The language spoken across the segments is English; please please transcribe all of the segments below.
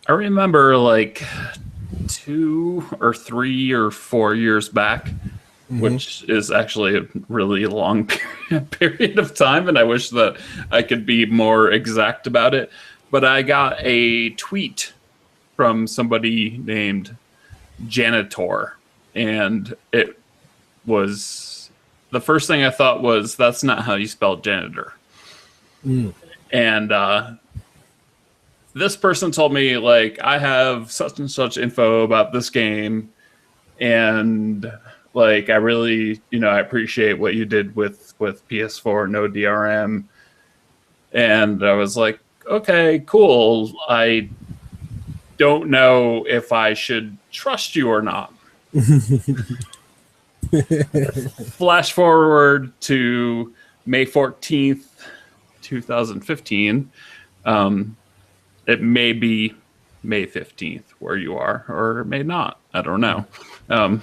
I remember like 2 or 3 or 4 years back, Mm-hmm. which is actually a really long period of time, and I wish that I could be more exact about it. But I got a tweet from somebody named Janitor, and it was the first thing I thought was that's not how you spell janitor. Mm. And this person told me like I have such and such info about this game, and like I really, I appreciate what you did with PS4 no DRM. And I was like, okay, cool. I don't know if I should trust you or not. Flash forward to May 14th, 2015. It may be May 15th where you are, or it may not. I don't know. Um,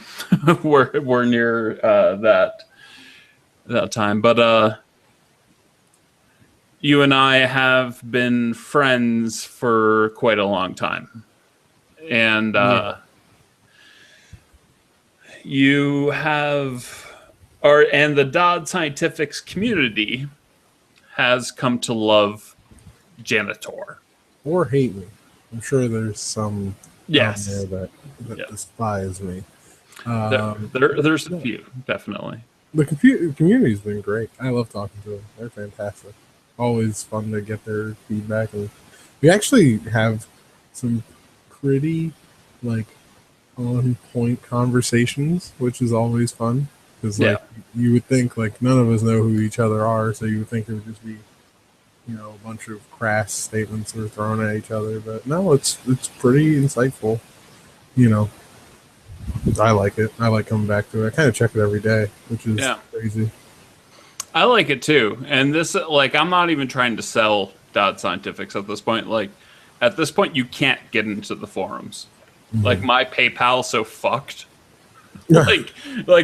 we're near that time, but you and I have been friends for quite a long time, and Yeah. you have, or and the Dodd Scientifics community has come to love Janitor. Or hate me. I'm sure there's some out there Yes, that yes. despise me. There's a Yeah. few, definitely. The community's been great. I love talking to them. They're fantastic. Always fun to get their feedback. And we actually have some pretty like on point conversations, which is always fun. Because Yeah, like you would think like none of us know who each other are, so you would think it would just be a bunch of crass statements that are thrown at each other. But no, it's pretty insightful. You know, I like it. I like coming back to it. I kind of check it every day, which is yeah. crazy. I like it too. And this, like, I'm not even trying to sell Dodd Scientifics at this point. Like, at this point, you can't get into the forums. Like, Mhm. my PayPal's so fucked. like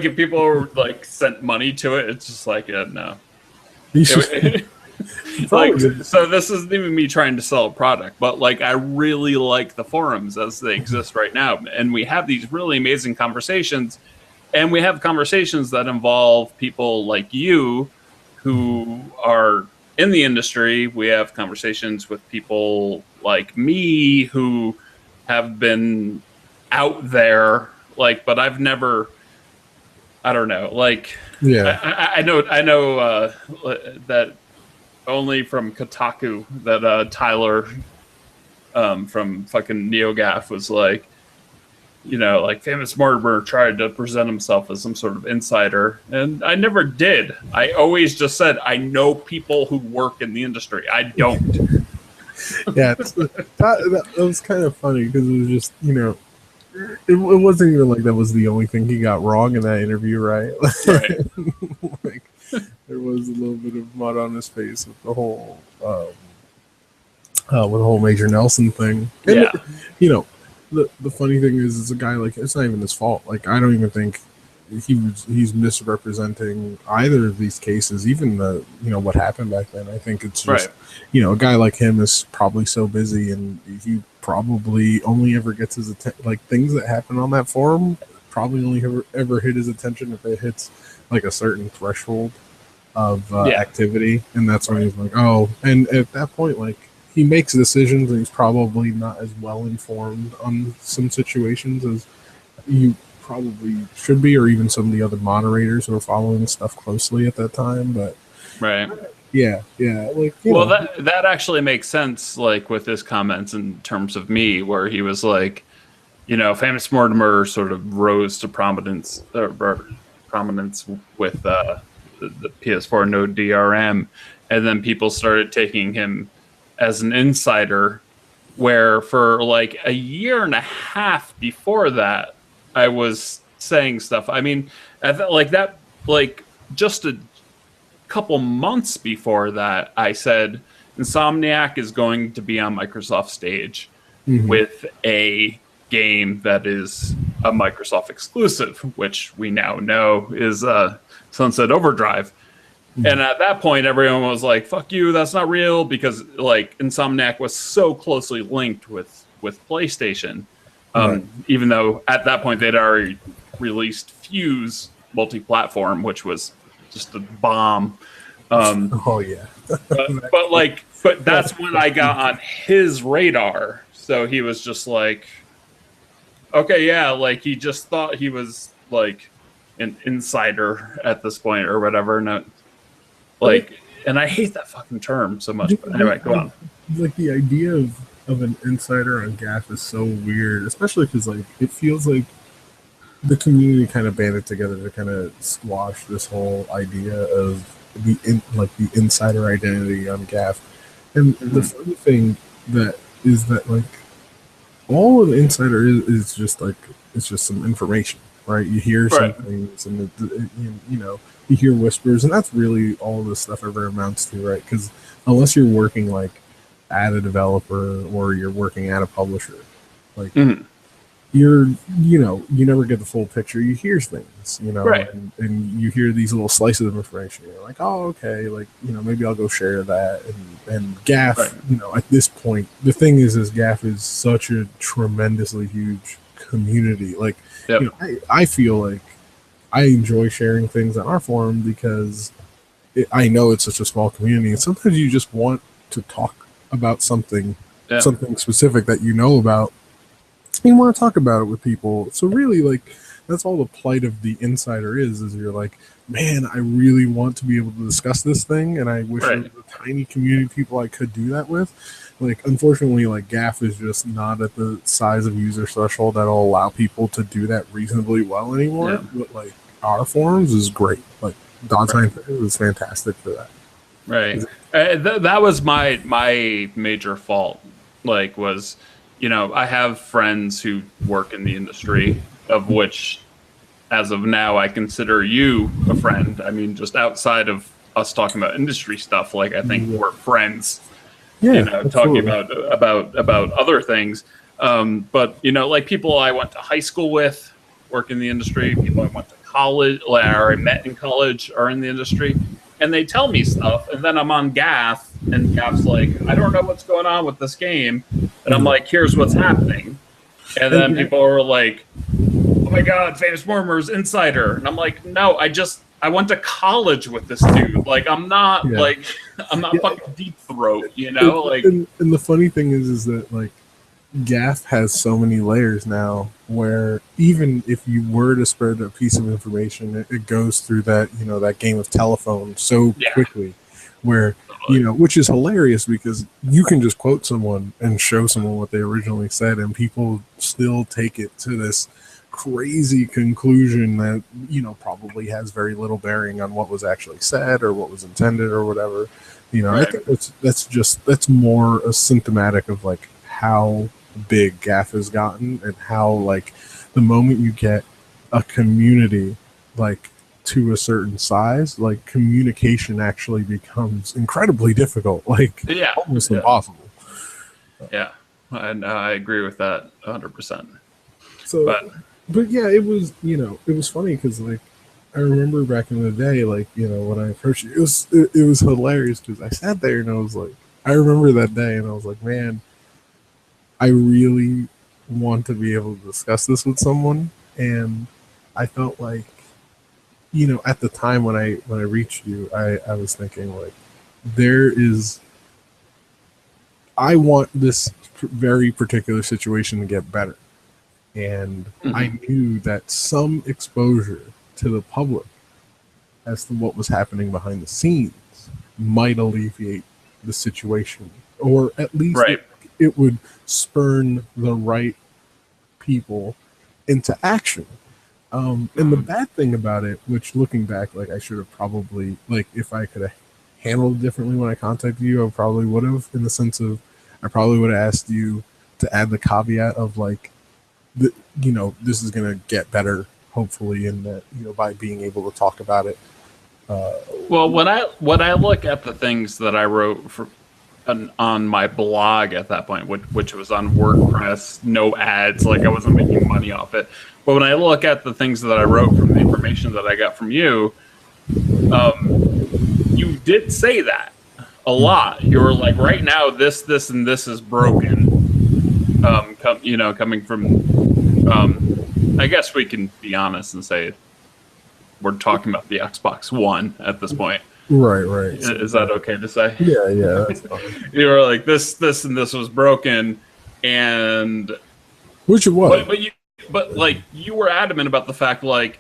if people are like sent money to it, it's just like, no. You should Like, probably. so this isn't even me trying to sell a product, but like I really like the forums as they exist right now, and we have these really amazing conversations, and we have conversations that involve people like you who are in the industry. We have conversations with people like me who have been out there, like, but I've never, I don't know, like Yeah. I know that only from Kotaku that Tyler from fucking NeoGAF was like, like Famous Mortimer tried to present himself as some sort of insider, and I never did. I always just said I know people who work in the industry. I don't. Yeah. That was kind of funny because it was just it wasn't even like that was the only thing he got wrong in that interview, right? Right. Like there was a little bit of mud on his face with the whole Major Nelson thing. And Yeah. the funny thing is, it's a guy like it's not even his fault. Like I don't even think he's misrepresenting either of these cases. Even the what happened back then. I think it's just Right. a guy like him is probably so busy, and he probably only ever gets his like things that happen on that forum. Probably only ever hit his attention if it hits like a certain threshold of Yeah. activity, and that's when he's like, oh. And at that point, like he makes decisions, and he's probably not as well informed on some situations as you probably should be, or even some of the other moderators who are following stuff closely at that time. But Right. yeah, like Well, that actually makes sense, like with his comments in terms of me, where he was like, Famous Mortimer sort of rose to prominence with the PS4 no DRM, and then people started taking him as an insider. Where for like a year and a half before that, I was saying stuff. I mean, like that, like just a couple months before that, I said Insomniac is going to be on Microsoft stage with a game that is a Microsoft exclusive, which we now know is Sunset Overdrive. And at that point, everyone was like, fuck you, that's not real, because like Insomniac was so closely linked with with PlayStation. Right. Even though at that point they'd already released Fuse multi-platform, which was just a bomb. Oh yeah. But that's when I got on his radar. So he was just like, okay, yeah, like he just thought he was like an insider at this point or whatever. No, like, and I hate that fucking term so much. But anyway, go on. Like the idea of an insider on GAF is so weird, especially because like it feels like the community kind of banded together to kind of squash this whole idea of the insider identity on GAF. And the funny thing that is that like all an insider is just like it's just some information, right? You hear some things, and you know you hear whispers, and that's really all this stuff ever amounts to, right? Because unless you're working like at a developer or you're working at a publisher, like you never get the full picture. You hear things, and you hear these little slices of information. You're like, oh, okay, like, maybe I'll go share that. And GAF, at this point, the thing is GAF is such a tremendously huge community. Like, I feel like I enjoy sharing things on our forum because I know it's such a small community, and sometimes you just want to talk about something specific that you know about. You want to talk about it with people. So really, like, that's all the plight of the insider is you're like, man, I really want to be able to discuss this thing, and I wish there was a tiny community of people I could do that with. Like, unfortunately, like, GAF is just not at the size of user threshold that'll allow people to do that reasonably well anymore. Yeah. But, like, our forums is great. Like, Doddcast is fantastic for that. Right. That was my major fault, like, was... I have friends who work in the industry, of which, as of now, I consider you a friend. I mean, just outside of us talking about industry stuff, like, I think we're friends. Yeah, talking about other things. But like people I went to high school with work in the industry. People I went to college or I met in college are in the industry. And they tell me stuff, and then I'm on GAF, and GAF's like, I don't know what's going on with this game. And I'm like, here's what's happening. And then people are like, oh my God, Famous Murmurs, Insider. And I'm like, no, I went to college with this dude. Like, I'm not fucking Deep Throat, like. And the funny thing is that, like, GAF has so many layers now where even if you were to spread a piece of information, it goes through that, that game of telephone so quickly where, which is hilarious because you can just quote someone and show someone what they originally said and people still take it to this crazy conclusion that, probably has very little bearing on what was actually said or what was intended or whatever. I think that's more a symptomatic of like how big GAF has gotten and how, like, the moment you get a community like to a certain size, like, communication actually becomes incredibly difficult, like almost impossible. Yeah, and I agree with that 100%. So, but yeah, it was it was funny because, like, I remember back in the day, like, when I approached you, it was hilarious because I sat there and I was like, I remember that day and I was like, man, I really want to be able to discuss this with someone. And I felt like, at the time when I reached you, I was thinking, like, I want this very particular situation to get better. And I knew that some exposure to the public as to what was happening behind the scenes might alleviate the situation, or at least it would spurn the right people into action. And the bad thing about it, which looking back, like, I should have probably, like, if I could have handled it differently when I contacted you, I probably would have, in the sense of I probably would have asked you to add the caveat of, like, this is going to get better, hopefully, and that, by being able to talk about it. Well, when I look at the things that I wrote on my blog at that point, which was on WordPress, no ads, like, I wasn't making money off it. But when I look at the things that I wrote from the information that I got from you, you did say that a lot. You were like, right now, this, and this is broken. Coming from, I guess we can be honest and say we're talking about the Xbox One at this point. Right. Is that okay to say? Yeah, that's fine. You were like, this, and this was broken, and Which it was. but you were adamant about the fact like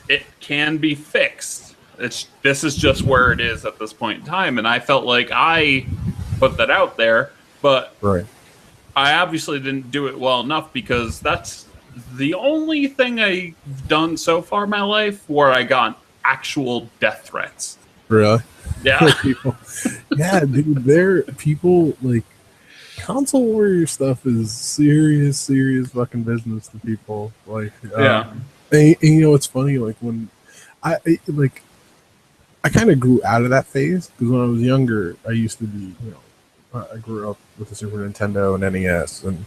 it can be fixed. This is just where it is at this point in time, and I felt like I put that out there, but right. I obviously didn't do it well enough because that's the only thing I've done so far in my life where I got actual death threats. Really? Yeah. Yeah, dude, people like console warrior stuff is serious fucking business to people. Like, and you know, it's funny, like when I kind of grew out of that phase because when I was younger, I used to be, I grew up with the Super Nintendo and NES and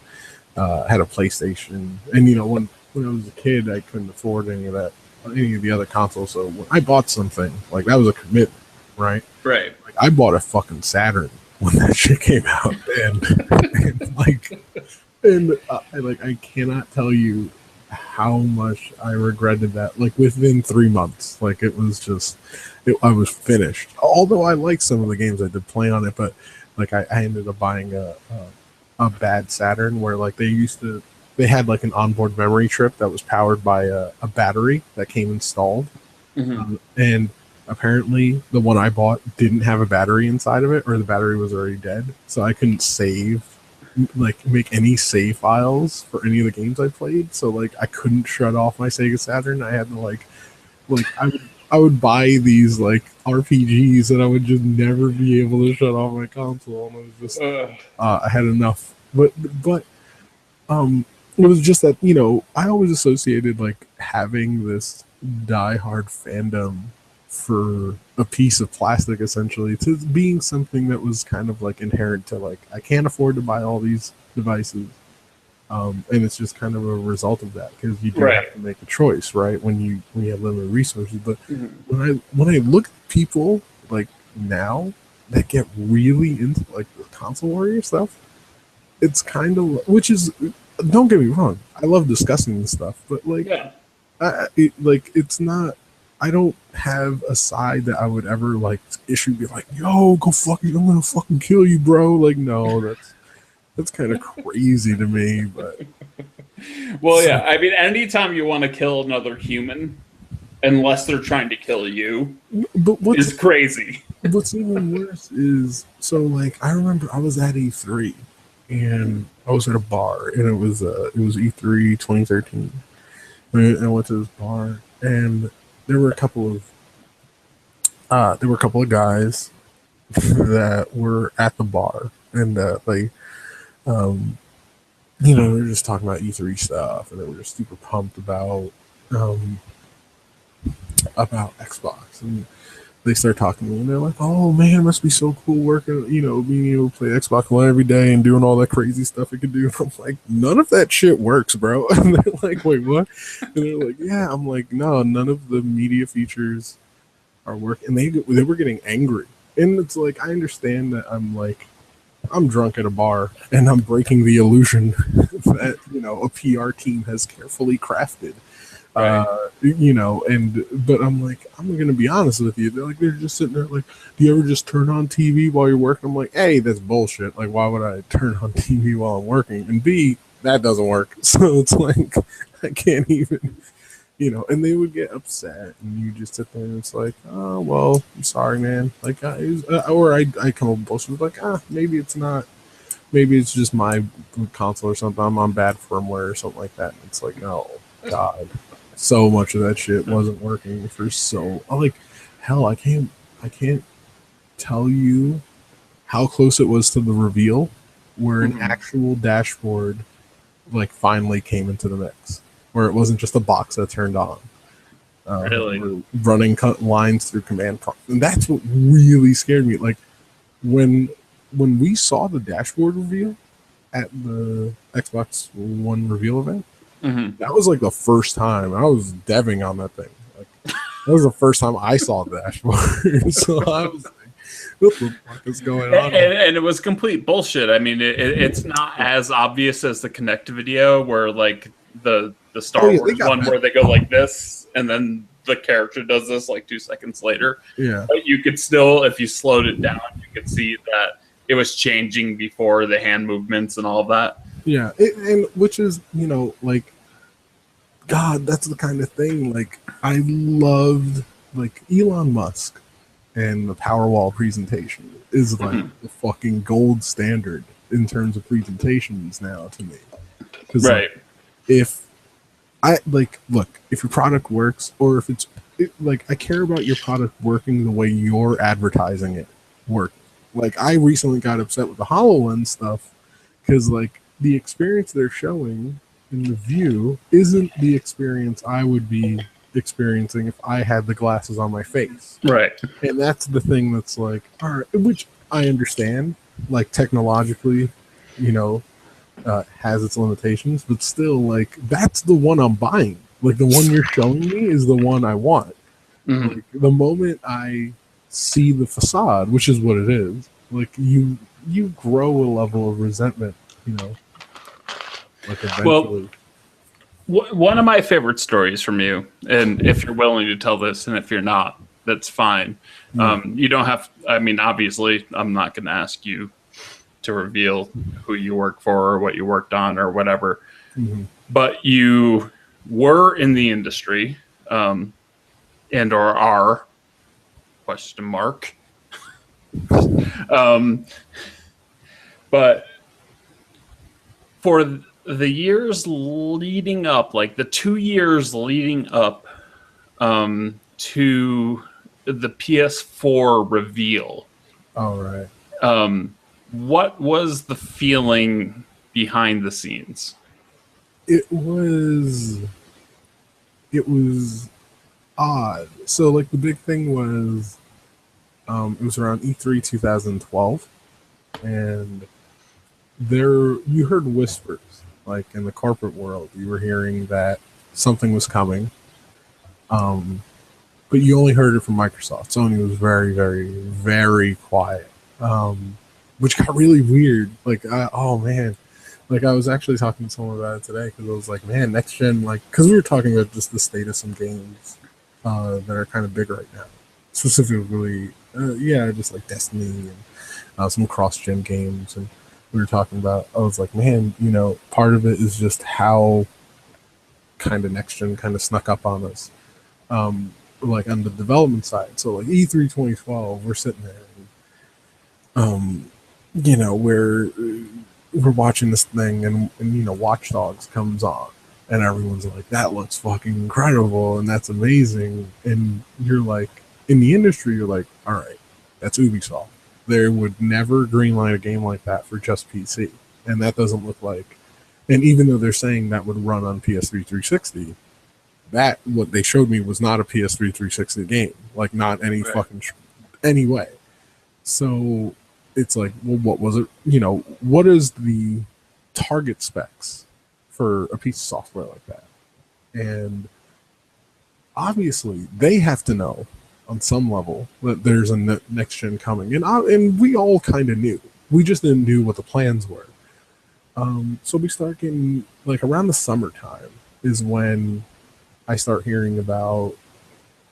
had a PlayStation. And, when I was a kid, I couldn't afford any of the other consoles. So when I bought something, like that was a commitment, right? Right. Like I bought a fucking Saturn when that shit came out. And I cannot tell you how much I regretted that. Like within 3 months, like it was just, I was finished. Although I liked some of the games I did play on it, but like I ended up buying a bad Saturn where like they had like an onboard memory chip that was powered by a battery that came installed. Mm-hmm. And apparently the one I bought didn't have a battery inside of it, or the battery was already dead. So I couldn't make any save files for any of the games I played. So like I couldn't shut off my Sega Saturn. I had to I would buy these like RPGs and I would just never be able to shut off my console. And it was just I had enough. But it was just that, I always associated like having this diehard fandom for a piece of plastic essentially to being something that was kind of like inherent to like I can't afford to buy all these devices. And it's just kind of a result of that because you do have to make a choice, right? When you have limited resources. But when I look at people like now that get really into like the console warrior stuff, it's kind of, which is, don't get me wrong, I love discussing this stuff, but like, it's not. I don't have a side that I would ever like issue be like, yo, go fucking, I'm gonna fucking kill you, bro. Like, no, that's kind of crazy to me, but well, yeah. I mean, anytime you want to kill another human, unless they're trying to kill you, is crazy. What's even worse is, so like I remember I was at E3 and I was at a bar and it was E3 2013. And I went to this bar and there were a couple of guys that were at the bar and they were just talking about E3 stuff, and they were just super pumped about Xbox. And they start talking to me, and they're like, "Oh man, it must be so cool working, being able to play Xbox One every day and doing all that crazy stuff it could do." And I'm like, "None of that shit works, bro." And they're like, "Wait, what?" And they're like, "Yeah." I'm like, "No, none of the media features are working." And they were getting angry, and it's like I understand that I'm drunk at a bar and I'm breaking the illusion that, a PR team has carefully crafted. Right. But I'm like, I'm going to be honest with you. They're just sitting there like, do you ever just turn on TV while you're working? I'm like, A, that's bullshit. Like, why would I turn on TV while I'm working? And B, that doesn't work. So it's like, I can't even, and they would get upset and you just sit there and it's like, oh, well, I'm sorry, man. Like, or I come up with bullshit like, maybe it's not, maybe it's just my console or something. I'm on bad firmware or something like that. And it's like, oh, God. So much of that shit wasn't working for hell, I can't tell you how close it was to the reveal where an actual dashboard finally came into the mix, where it wasn't just a box that turned on. Really? Running lines through command prompt. And that's what really scared me. Like when we saw the dashboard reveal at the Xbox One reveal event, that was like the first time I was deving on that thing. Like that was the first time I saw the dashboard. So I was like, what the fuck is going on? And it was complete bullshit. I mean, it's not as obvious as the Connect video where like the Star Wars one where they go like this and then the character does this like 2 seconds later. Yeah. But you could still, if you slowed it down, you could see that it was changing before the hand movements and all of that. Yeah. And which is, you know, like, God, that's the kind of thing. Like, I loved, like, Elon Musk and the Powerwall presentation is like the fucking gold standard in terms of presentations now to me. Right. Like, if I like, look, if your product works, or if like, I care about your product working the way you're advertising it work. Like, I recently got upset with the HoloLens stuff because, like, the experience they're showing in the View isn't the experience I would be experiencing if I had the glasses on my face. Right. And that's the thing that's like, all right, which I understand, like, technologically, you know, has its limitations, but still, like, that's the one I'm buying. Like, the one you're showing me is the one I want. Like, the moment I see the facade, which is what it is, like, you grow a level of resentment, you know, like, eventually. Well, one of my favorite stories from you, and if you're willing to tell this, and if you're not, that's fine. You don't have, I mean, obviously, I'm not going to ask you to reveal who you work for or what you worked on or whatever. But you were in the industry, and or are, question mark. But for the years leading up, like the 2 years leading up to the PS4 reveal. All right. What was the feeling behind the scenes? It was odd. So, like, the big thing was, it was around E3 2012, and you heard whispers, like, in the corporate world. You were hearing that something was coming, but you only heard it from Microsoft. Sony was very, very, very quiet, which got really weird. Like, oh man, like, I was actually talking to someone about it today because I was like, man, next gen, like, because we were talking about just the state of some games that are kind of big right now, specifically, just like Destiny and some cross-gen games, and we were talking about, I was like, man, you know, part of it is just how kind of next gen kind of snuck up on us, like, on the development side. So, like, E3 2012, we're sitting there, and, you know, we're watching this thing, and you know, Watch Dogs comes on, and everyone's like, that looks fucking incredible, and that's amazing. And you're like, in the industry, you're like, all right, that's Ubisoft. They would never greenlight a game like that for just PC. And that doesn't look like, and even though they're saying that would run on PS3 360, that, what they showed me was not a PS3 360 game. Like, not any fucking, any way. So it's like, well, what was it? You know, what is the target specs for a piece of software like that? And obviously, they have to know on some level that there's a next gen coming, and we all kind of knew. We just didn't know what the plans were. So we start getting, like, around the summertime is when I start hearing about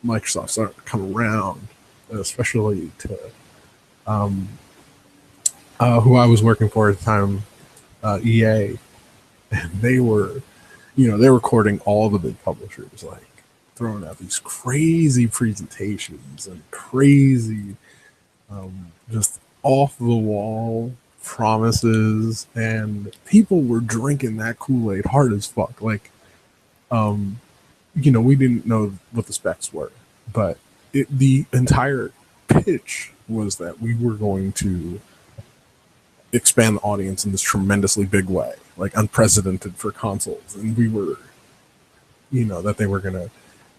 Microsoft starting to come around, especially to who I was working for at the time, EA, and they were, you know, they're recording all the big publishers, like, throwing out these crazy presentations and crazy, just off the wall promises, and people were drinking that Kool-Aid hard as fuck. Like, you know, we didn't know what the specs were, but the entire pitch was that we were going to expand the audience in this tremendously big way, like unprecedented for consoles. And we were, you know, that they were going to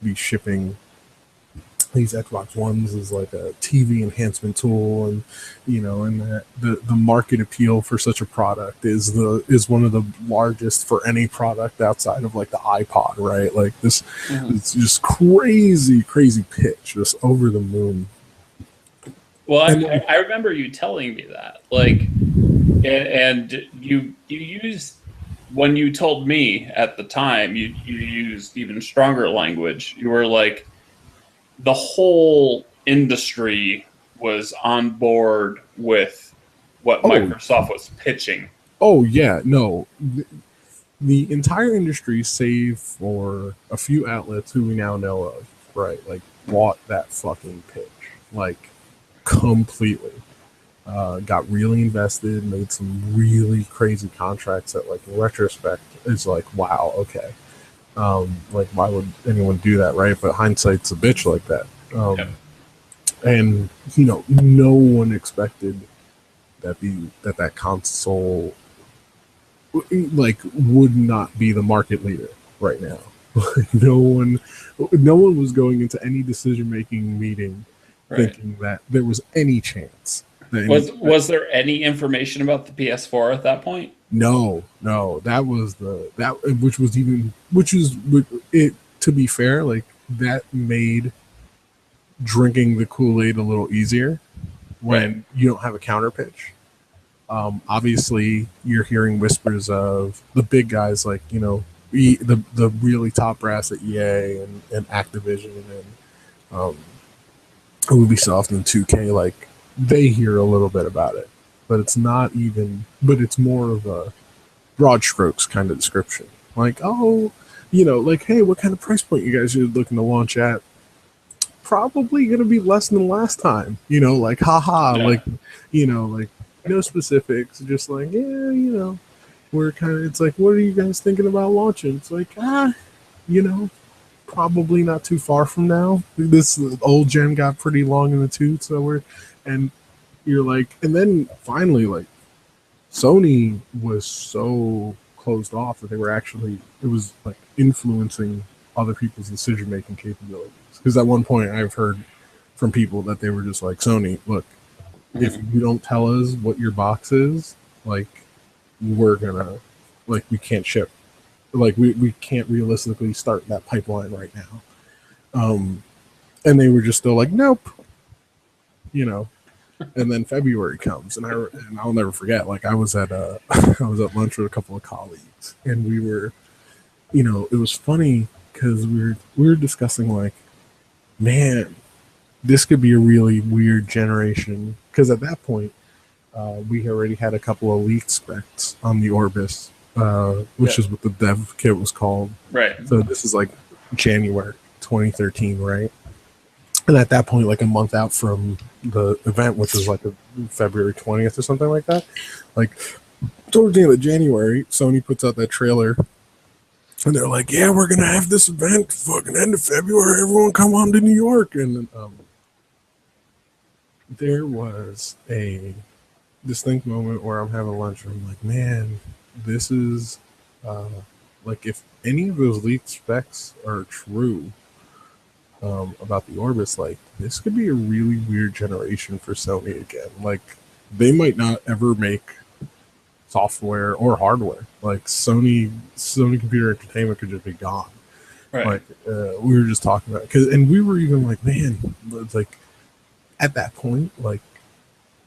be shipping these Xbox Ones as like a TV enhancement tool, and, you know, and that the market appeal for such a product is one of the largest for any product outside of like the iPod, right? Like this, it's just crazy pitch, just over the moon. Well, And then, I remember you telling me that, like, and you used when you told me at the time, you used even stronger language. You were like, the whole industry was on board with what oh, Microsoft was pitching. oh yeah, no, the entire industry, save for a few outlets who we now know of, right? Like, bought that fucking pitch, like, completely. Got really invested, made some really crazy contracts that, like, in retrospect, is like, wow, okay. Like, why would anyone do that, right? But hindsight's a bitch like that. Yep. And no one expected that console like would not be the market leader right now. No one was going into any decision making meeting Right. thinking that there was any chance. Was there any information about the PS4 at that point? No, that was that which was even which is it. To be fair, like, that made drinking the Kool-Aid a little easier when Right. you don't have a counter pitch. Obviously, you're hearing whispers of the big guys, like, the really top brass at EA and Activision and um, Ubisoft and 2K. Like, they hear a little bit about it, but it's not even. But it's more of a broad strokes kind of description. Like, oh, like, hey, what kind of price point you guys are looking to launch at? Probably going to be less than last time. Like, haha, Yeah. like, like, no specifics, just like, yeah, we're kind of, it's like, what are you guys thinking about launching? It's like, probably not too far from now. This old gen got pretty long in the tooth, and you're like, and then finally, like, Sony was so closed off that it was like influencing other people's decision making capabilities. Because at one point, I've heard from people that they were just like, Sony, look, if you don't tell us what your box is, like, we're gonna, like, we can't ship, like, we can't realistically start that pipeline right now. And they were just still like, nope, and then February comes, and I'll never forget, like, I was at I was at lunch with a couple of colleagues, and we were, it was funny because we were discussing, like, man, this could be a really weird generation, because at that point, we already had a couple of leaked specs on the Orbis, which is what the dev kit was called. Right. So this is like January 2013, right? And at that point, like a month out from the event, which was like February 20th or something like that, like towards the end of January, Sony puts out that trailer, and they're like, "Yeah, we're gonna have this event, fucking end of February. Everyone come on to New York." And there was a distinct moment where I'm having lunch, and I'm like, "Man, this is like, if any of those leaked specs are true." About the Orbis, like, this could be a really weird generation for Sony again. Like, they might not ever make software or hardware. Like, Sony Computer Entertainment could just be gone. Right. Like, we were just talking about, and we were even like, man, it's like, at that point, like,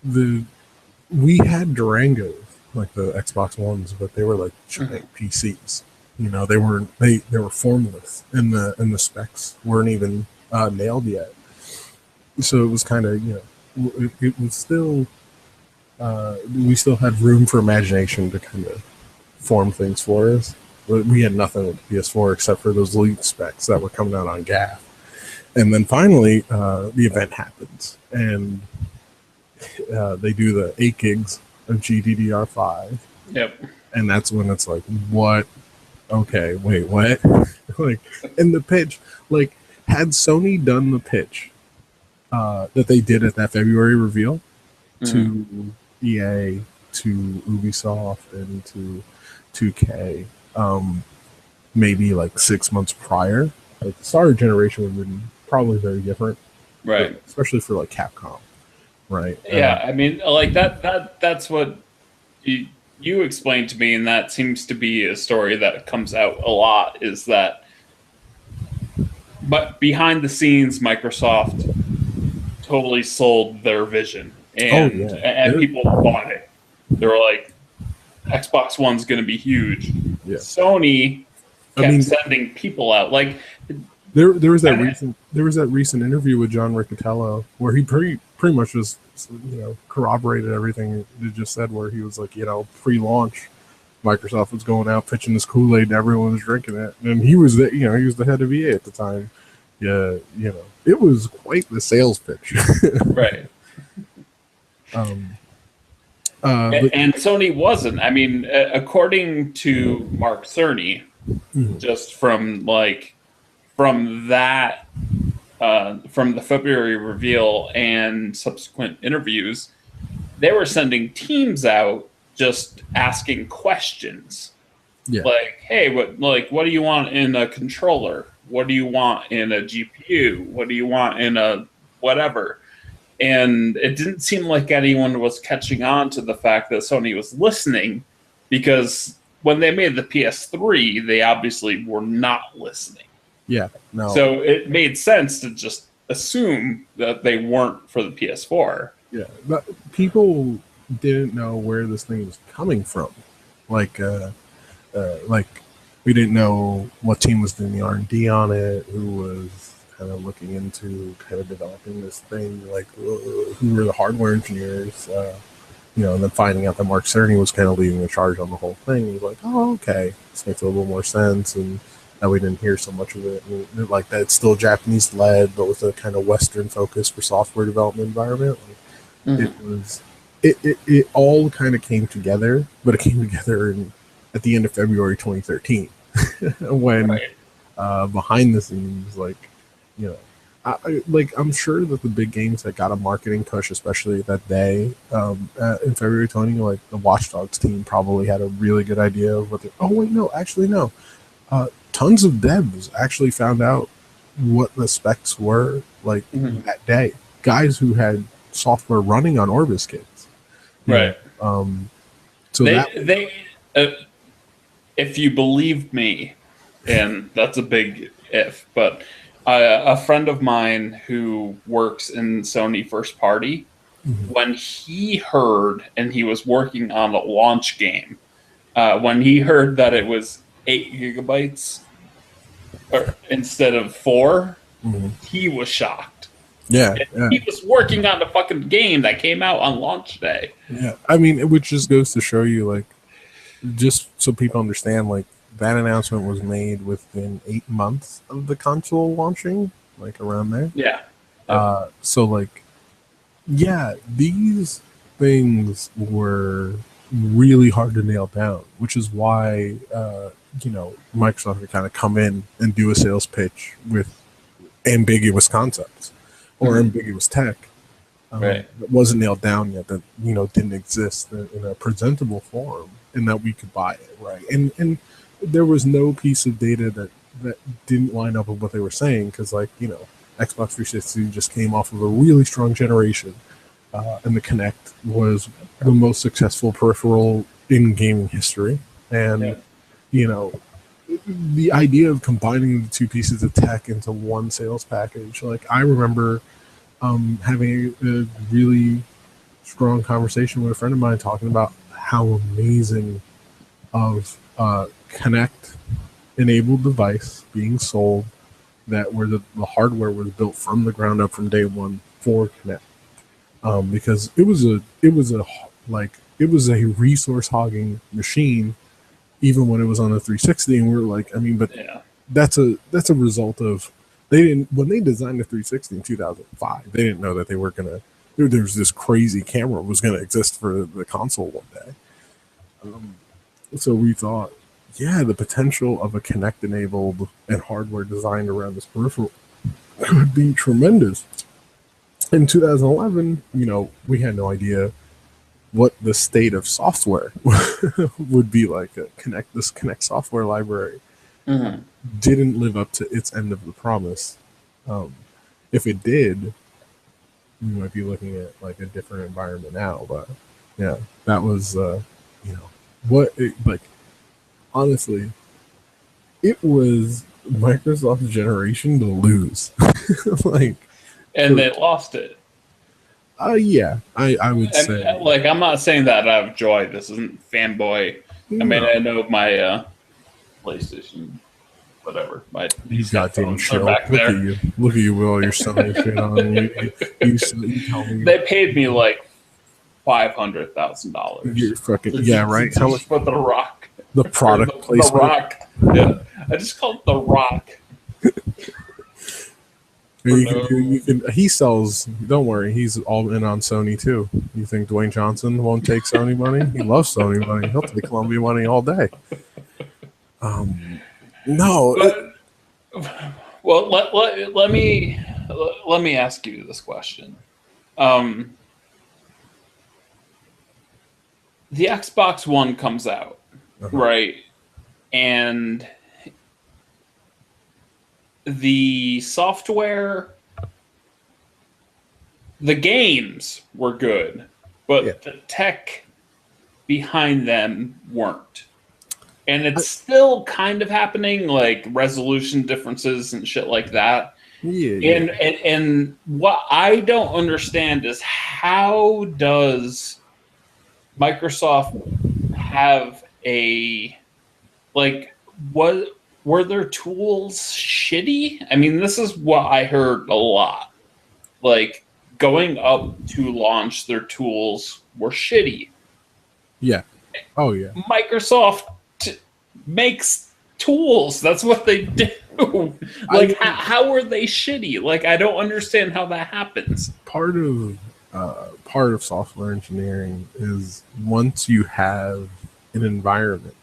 we had Durangos, like the Xbox Ones, but they were like giant PCs. They were formless, and the specs weren't even nailed yet. So it was kind of, it was still, we still had room for imagination to kind of form things for us. But we had nothing with the PS4 except for those leaked specs that were coming out on GAF. And then finally, the event happens, and they do the 8 gigs of GDDR5. Yep. And that's when it's like, what? Okay, wait, what? Like, in the pitch, like, had Sony done the pitch that they did at that February reveal to EA, to Ubisoft, and to 2K, maybe like 6 months prior, like, the starter generation would have been probably very different, Right. especially for like Capcom, right? Yeah, I mean, like, that's what you explained to me, and that seems to be a story that comes out a lot, is that, but behind the scenes, Microsoft totally sold their vision, and people bought it. They were like, Xbox One's going to be huge. Yeah. Sony kept sending people out. Like there was that recent interview with John Riccitiello where he pretty much just corroborated everything you just said. Where he was like, pre-launch, Microsoft was going out pitching this Kool-Aid and everyone was drinking it, and he was he was the head of EA at the time. Yeah, it was quite the sales pitch. Right. And Sony wasn't. I mean, according to Mark Cerny, just from that, from the February reveal and subsequent interviews, they were sending teams out just asking questions. Yeah. Like, hey, what do you want in a controller? What do you want in a GPU? What do you want in a whatever? And it didn't seem like anyone was catching on to the fact that Sony was listening, because when they made the PS3, they obviously were not listening. Yeah, no. So it made sense to just assume that they weren't for the PS4. Yeah, but people didn't know where this thing was coming from. Like we didn't know what team was doing the R&D on it, who was kind of looking into kind of developing this thing, like who were the hardware engineers, and then finding out that Mark Cerny was kind of leading the charge on the whole thing. He was like, oh, okay, this makes a little more sense, and that we didn't hear so much of it. And like that, it's still Japanese led, but with a kind of Western focus for software development environment. It all kind of came together, but it came together at the end of February 2013 when behind the scenes, I'm sure that the big games that got a marketing push, especially that day in February 20, like the Watch Dogs team probably had a really good idea of what no. Tons of devs actually found out what the specs were that day. Guys who had software running on Orbis kits. Right. So they if you believe me, and that's a big if, but a friend of mine who works in Sony first party, when he heard, and he was working on a launch game, when he heard that it was 8 gigabytes instead of 4, he was shocked. Yeah, he was working on the fucking game that came out on launch day. Yeah, I mean, which just goes to show you, just so people understand, that announcement was made within 8 months of the console launching, around there. Yeah. These things were really hard to nail down, which is why, Microsoft would kind of come in and do a sales pitch with ambiguous concepts or ambiguous tech. That wasn't nailed down yet, that, didn't exist in a presentable form and that we could buy it, right? And there was no piece of data that didn't line up with what they were saying, because, Xbox 360 just came off of a really strong generation, and the Kinect was the most successful peripheral in gaming history. And, the idea of combining the two pieces of tech into one sales package, I remember having a really strong conversation with a friend of mine talking about how amazing of Kinect-enabled device being sold, that where the hardware was built from the ground up from day one for Kinect, because it was a resource hogging machine, even when it was on the 360, and we were that's a result of when they designed the 360 in 2005, they didn't know that they were gonna. There's this crazy camera was gonna exist for the console one day. So we thought, the potential of a Kinect-enabled and hardware designed around this peripheral could be tremendous. In 2011, we had no idea what the state of software would be like. This Kinect software library didn't live up to its end of the promise. If it did, we might be looking at a different environment now. But that was honestly, it was Microsoft's generation to lose. And they lost it. Yeah, I would say. Like, I'm not saying that out of joy. This isn't fanboy. I mean, No, I know my PlayStation, whatever. you These goddamn headphones are chill. back Look at there. you. Look at you with all your Sony shit on. You tell me They paid me like $500,000 you're fucking to yeah, right? How much just put the Rock the or product the placement? Rock. Yeah, I just called it the Rock. You can do. You can. He sells. Don't worry. He's all in on Sony too. You think Dwayne Johnson won't take Sony money? He loves Sony money. He'll take Columbia money all day. No. But well, let me ask you this question. Um, the Xbox One comes out, right? And the software, the games were good, but the tech behind them weren't. And it's still kind of happening, like resolution differences and shit like that. And what I don't understand is, how does Microsoft have what were their tools shitty? I mean, this is what I heard a lot. Like, going up to launch, their tools were shitty. Yeah. Oh yeah. Microsoft makes tools. That's what they do. Like, how are they shitty? Like, I don't understand how that happens. Part of software engineering is, once you have an environment,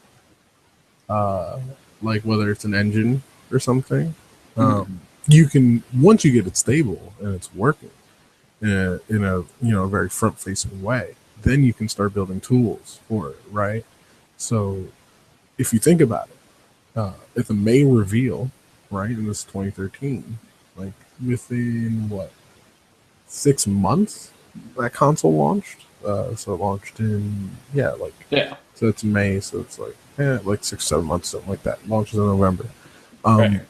like whether it's an engine or something, you can, once you get it stable and it's working in a very front facing way, then you can start building tools for it, right? So if you think about it, at the May reveal, right, in this 2013, like within 6 months that console launched. So it launched in so it's May, so it's like 6-7 months, something like that. Launches in November. Right.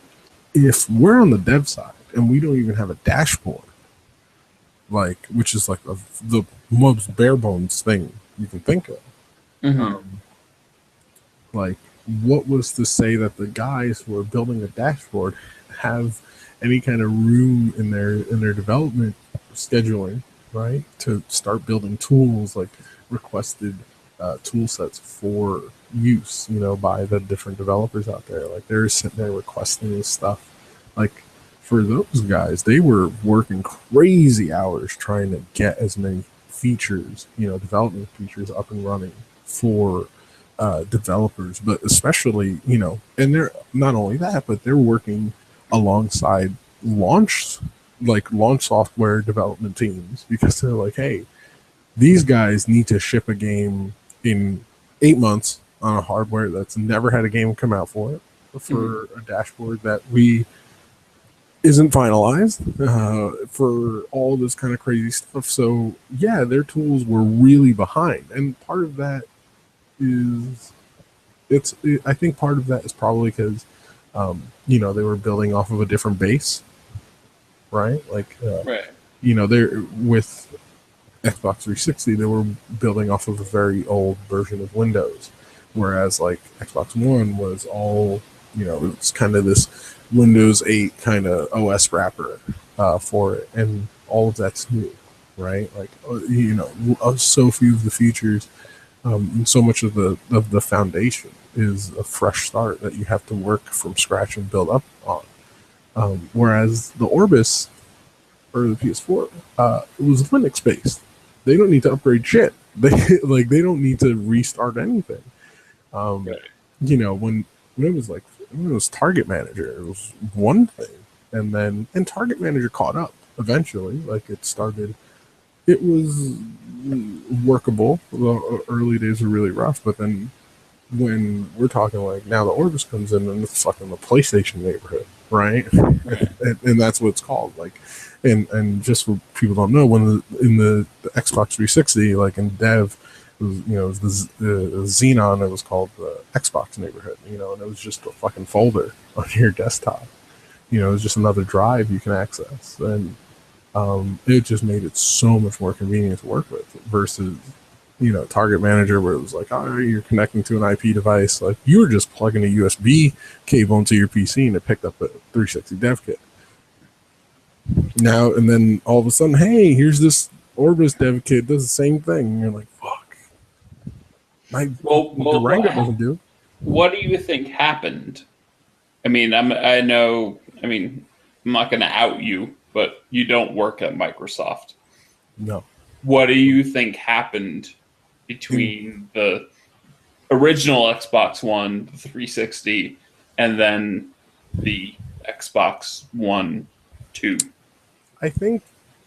If we're on the dev side and we don't even have a dashboard, like, which is like the most bare bones thing you can think of, like, what was to say that the guys who are building a dashboard have any kind of room in their development scheduling, right, to start building tools, like requested tool sets for use, by the different developers out there. Like, they're sitting there requesting this stuff. Like, for those guys, they were working crazy hours trying to get as many features, development features up and running for developers, but especially, and they're not only that, but they're working alongside launch software development teams, because they're like, hey, these guys need to ship a game in 8 months on a hardware that's never had a game come out for it, for a dashboard that isn't finalized, for all this kind of crazy stuff. So yeah, their tools were really behind, and part of that is I think part of that is probably because they were building off of a different base, right? Like, Right. They're with Xbox 360, they were building off of a very old version of Windows, whereas like Xbox One was all, it's kind of this Windows 8 kind of OS wrapper for it, and all of that's new, right? Like, so few of the features, and so much of the foundation is a fresh start that you have to work from scratch and build up on. Whereas the Orbis or the PS4, it was Linux based. They don't need to upgrade shit. They don't need to restart anything. Right. When it was Target Manager, it was one thing, and Target Manager caught up eventually. Like, it was workable. The early days were really rough, but then when we're talking, like, now the Orbis comes in and it's fucking the PlayStation neighborhood, right? and that's what it's called. Like, and just for people don't know, when in the Xbox 360, like in dev, it was the Xenon. It was called the Xbox neighborhood, and it was just a fucking folder on your desktop. It was just another drive you can access, and It just made it so much more convenient to work with versus, Target Manager, where it was like, oh, you're connecting to an IP device. Like, you were just plugging a USB cable into your PC and it picked up a 360 dev kit. Now, and then all of a sudden, hey, here's this Orbis dev kit, does the same thing. And you're like, fuck. Durango doesn't do. What do you think happened? I mean, I'm not going to out you, but you don't work at Microsoft. No. What do you think happened between the original Xbox One, the 360, and then the Xbox One 2? I think,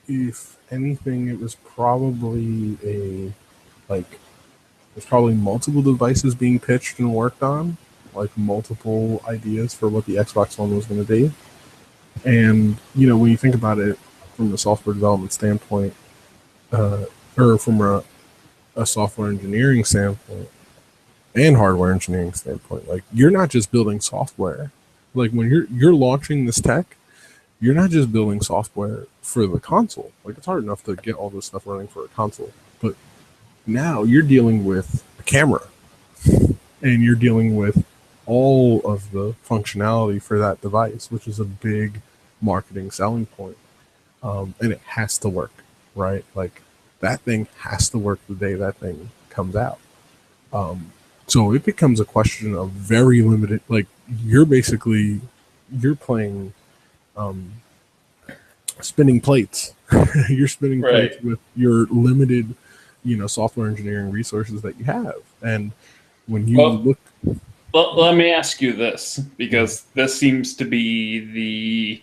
if anything, it was probably there's probably multiple devices being pitched and worked on, like multiple ideas for what the Xbox One was going to be. And, when you think about it from a software development standpoint, or from a software engineering standpoint and hardware engineering standpoint, like, you're not just building software. Like, when you're launching this tech, you're not just building software for the console. Like, it's hard enough to get all this stuff running for a console, but now you're dealing with a camera and you're dealing with all of the functionality for that device, which is a big marketing selling point. And it has to work, right? Like, that thing has to work the day that thing comes out. So it becomes a question of very limited, like, you're playing spinning plates. You're spinning Right. plates with your limited, software engineering resources that you have. And when you look... Let me ask you this, because this seems to be the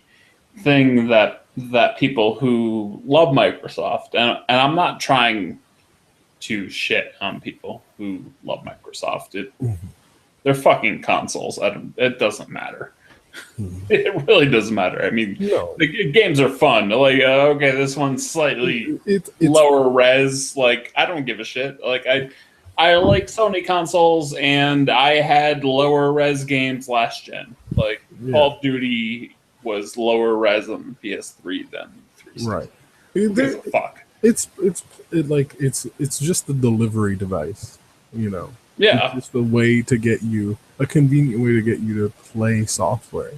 thing that people who love Microsoft, and I'm not trying to shit on people who love Microsoft. They're fucking consoles. It doesn't matter. It really doesn't matter. I mean, the games are fun. Like, okay, this one's slightly it's lower res. Like, I don't give a shit. Like, I like Sony consoles, and I had lower res games last gen. Like, Call of Duty was lower res on PS3 than 360. Right. Fuck. It's just the delivery device, Yeah. It's just a way to get you, a convenient way to get you to play software.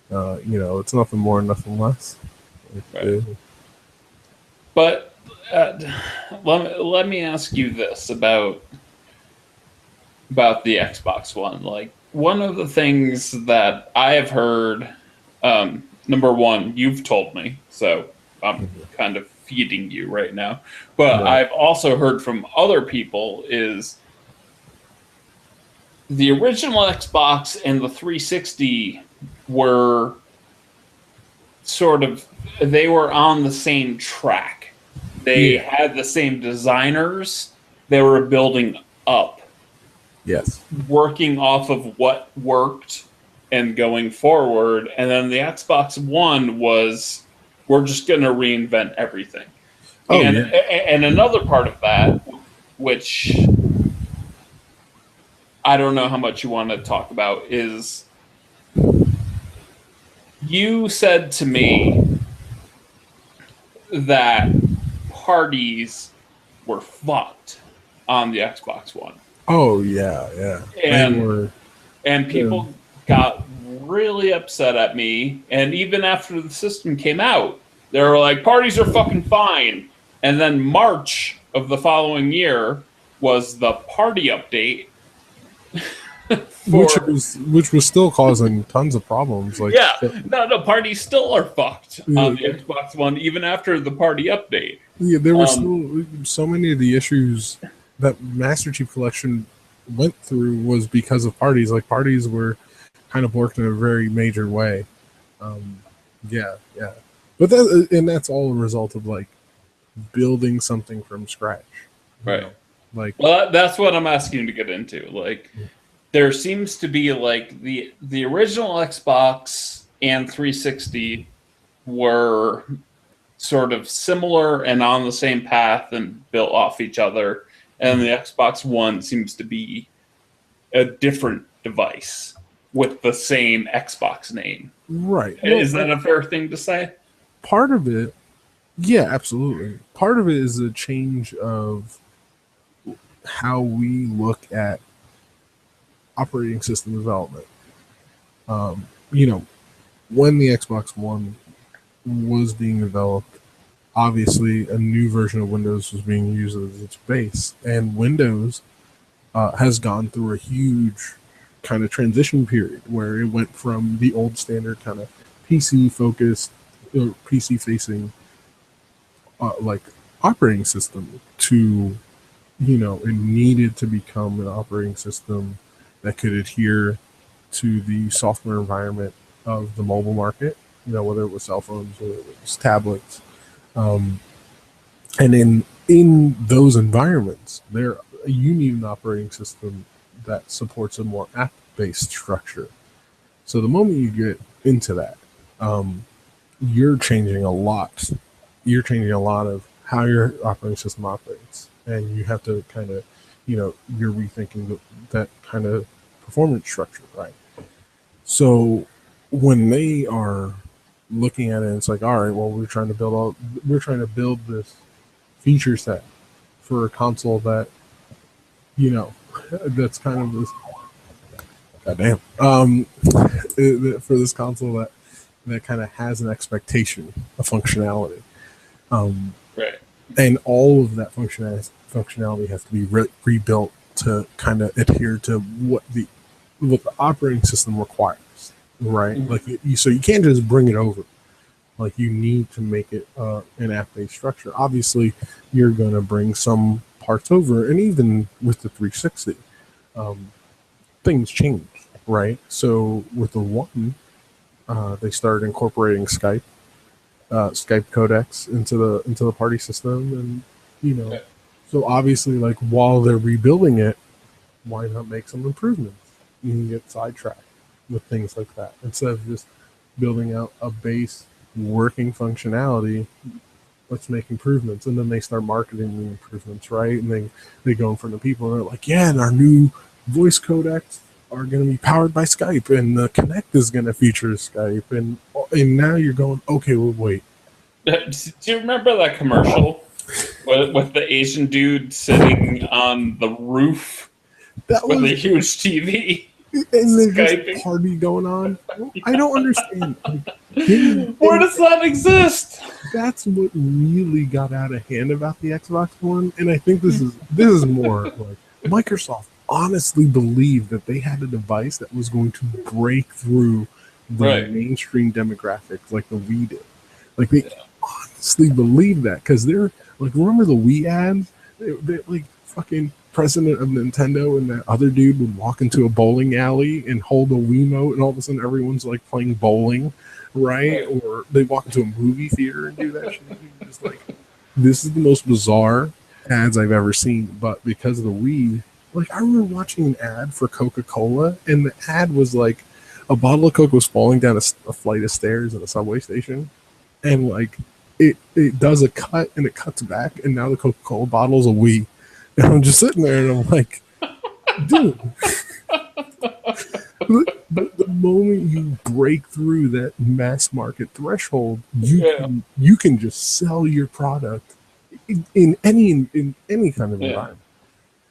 It's nothing more, nothing less. Right. But let me ask you this about the Xbox One. Like, one of the things that I have heard, number one, you've told me, so I'm kind of feeding you right now. But I've also heard from other people is the original Xbox and the 360 were they were on the same track. They had the same designers. They were building up. Yes. Working off of what worked and going forward. And then the Xbox One was, we're just going to reinvent everything. And another part of that, which I don't know how much you want to talk about, is you said to me that parties were fucked on the Xbox One. Oh, yeah. And people got really upset at me. And even after the system came out, they were like, parties are fucking fine. And then March of the following year was the party update. Which was still causing tons of problems. Like, no, parties still are fucked on the Xbox One, even after the party update. Yeah, there were still so many of the issues that Master Chief Collection went through was because of parties. Like, parties were kind of worked in a very major way. But that's all a result of, like, building something from scratch. Right. Like, well, that's what I'm asking to get into. Like, there seems to be, like, the original Xbox and 360 were sort of similar and on the same path and built off each other. And the Xbox One seems to be a different device with the same Xbox name. Right. Is that a fair thing to say? Part of it Yeah, absolutely. Part of it is a change of how we look at operating system development. You know, when the Xbox One was being developed, obviously a new version of Windows was being used as its base, and Windows has gone through a huge kind of transition period where it went from the old standard kind of PC focused, PC facing like operating system to, it needed to become an operating system that could adhere to the software environment of the mobile market, whether it was cell phones or it was tablets. Um, and in those environments, you need an operating system that supports a more app-based structure. So the moment you get into that, um, you're changing a lot. You're changing a lot of how your operating system operates, and you have to kind of, you're rethinking that kind of performance structure, right? So when they are looking at it, it's like, all right, well, we're trying to build this feature set for a console that, that's kind of this, goddamn, for this console that kind of has an expectation of functionality. Right. And all of that functionality has to be rebuilt to kind of adhere to what the operating system requires, right? Mhm. Like so you can't just bring it over. Like you need to make it an app-based structure. Obviously, you're going to bring some parts over, and even with the 360, um, things change, right? So with the one, they started incorporating Skype codecs into the party system, and Yeah. so obviously, like while they're rebuilding it, why not make some improvements? You can get sidetracked with things like that instead of just building out a base working functionality. Let's make improvements, and then they start marketing the improvements, right? And they go in front of people, and they're like, "Yeah, and our new voice codecs are going to be powered by Skype, and the Connect is going to feature Skype." And now you're going, "Okay, well, wait." Do you remember that commercial with the Asian dude sitting on the roof That with a was, huge TV, and there's just Skyping? party going on. I don't understand. Like, Where does that exist? that's what really got out of hand about the Xbox One, and I think this is more like Microsoft honestly believed that they had a device that was going to break through the Right. mainstream demographics like the Wii did. Like they honestly believe that because they're like, remember the Wii ads? They're like fucking president of Nintendo and that other dude would walk into a bowling alley and hold a Wiimote, and all of a sudden everyone's like playing bowling, right? Right. Or they walk into a movie theater and do that shit. You're just like, this is the most bizarre ads I've ever seen. But because of the Wii, like I remember watching an ad for Coca-Cola, and the ad was like a bottle of Coke was falling down a flight of stairs at a subway station, and like it does a cut and it cuts back, and now the Coca-Cola bottle's a Wii, and I'm just sitting there and I'm like, dude. But the moment you break through that mass market threshold, you can just sell your product in any kind of environment.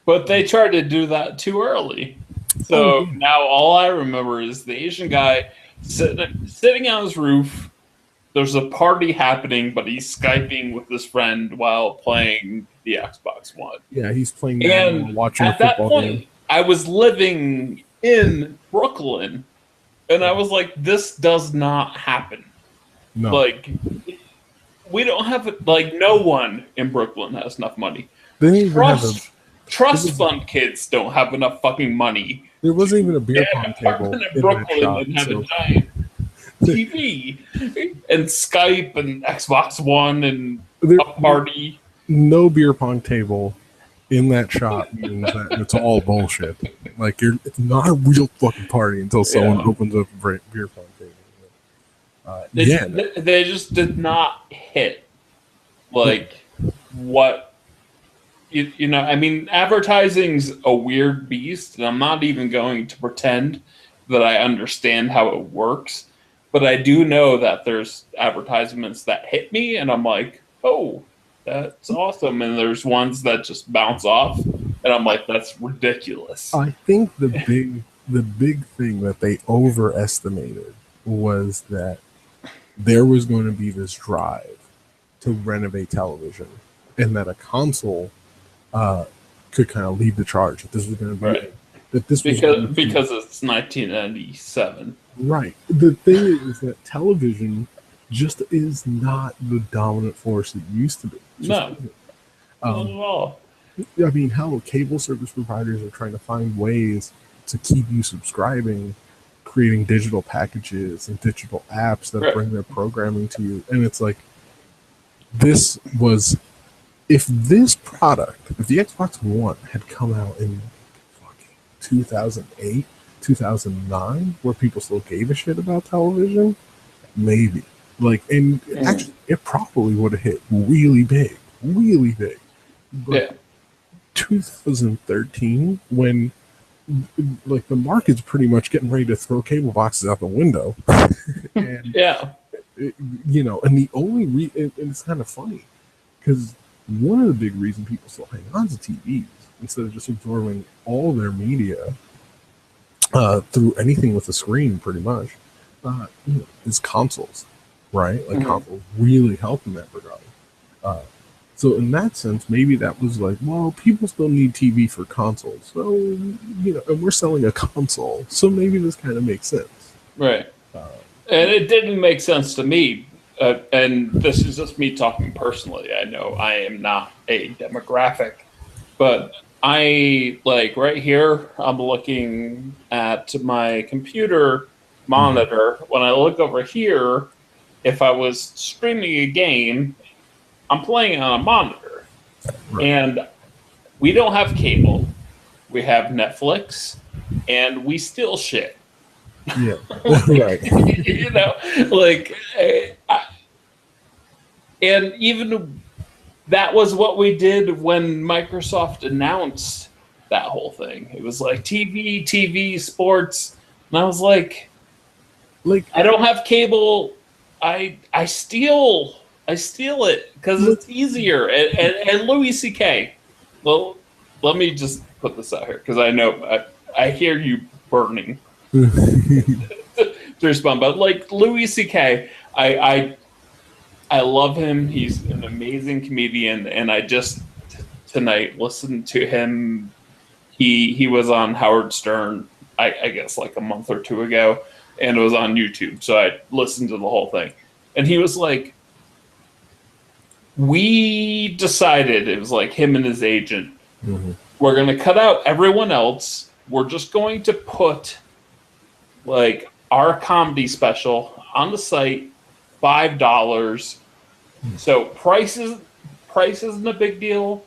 But they tried to do that too early. So now all I remember is the Asian guy sitting on his roof. There's a party happening, but he's Skyping with his friend while playing the Xbox One. Yeah, he's playing and watching at that point, I was living in Brooklyn, and I was like, this does not happen. No. Like, we don't have it. Like, no one in Brooklyn has enough money. Trust fund kids don't have enough fucking money. There wasn't even a beer pong table in Brooklyn shop, and have a giant TV and Skype and Xbox One and a party. No beer pong table in that shop means that it's all bullshit. Like it's not a real fucking party until someone opens up a beer pong table. They just did not hit like what you know. I mean, advertising's a weird beast, and I'm not even going to pretend that I understand how it works. But I do know that there's advertisements that hit me, and I'm like, oh, that's awesome. And there's ones that just bounce off, and I'm like, that's ridiculous. I think the big thing that they overestimated was that there was going to be this drive to renovate television, and that a console could kind of lead the charge. That this was going to be Right. that this was Because it's 1997. right. The thing is that television just is not the dominant force it used to be. No, not at all. I mean, hell, cable service providers are trying to find ways to keep you subscribing, creating digital packages and digital apps that Right. bring their programming to you. And it's like, this was, if this product, if the Xbox One had come out in fucking 2008, 2009, where people still gave a shit about television, maybe. Like, and actually, it probably would have hit really big, really big. But Yeah. 2013, when like the market's pretty much getting ready to throw cable boxes out the window, and Yeah. and the only and it's kind of funny because one of the big reasons people still hang on to TVs instead of just absorbing all their media through anything with a screen, pretty much, is consoles, right? Like consoles really help in that regard. So in that sense, maybe that was like, well, people still need TV for consoles. So, and we're selling a console. So maybe this kind of makes sense. Right. And it didn't make sense to me. And this is just me talking personally. I know I am not a demographic, but I like right here, I'm looking at my computer monitor. When I look over here, if I was streaming a game, I'm playing on a monitor. Right. And we don't have cable. We have Netflix, and we steal shit. Yeah. Right. And even that was what we did when Microsoft announced that whole thing. It was like TV, sports, and I was like, I don't have cable. I steal it because it's easier. And Louis C.K. Well, let me just put this out here because I know I hear you burning to respond, but like Louis C.K., I love him. He's an amazing comedian, and I just tonight listened to him. He was on Howard Stern, I guess like a month or two ago, and it was on YouTube. So I listened to the whole thing, and he was like, "We decided," it was like him and his agent, we're going to cut out everyone else. We're just going to put like our comedy special on the site, $5. So price isn't a big deal.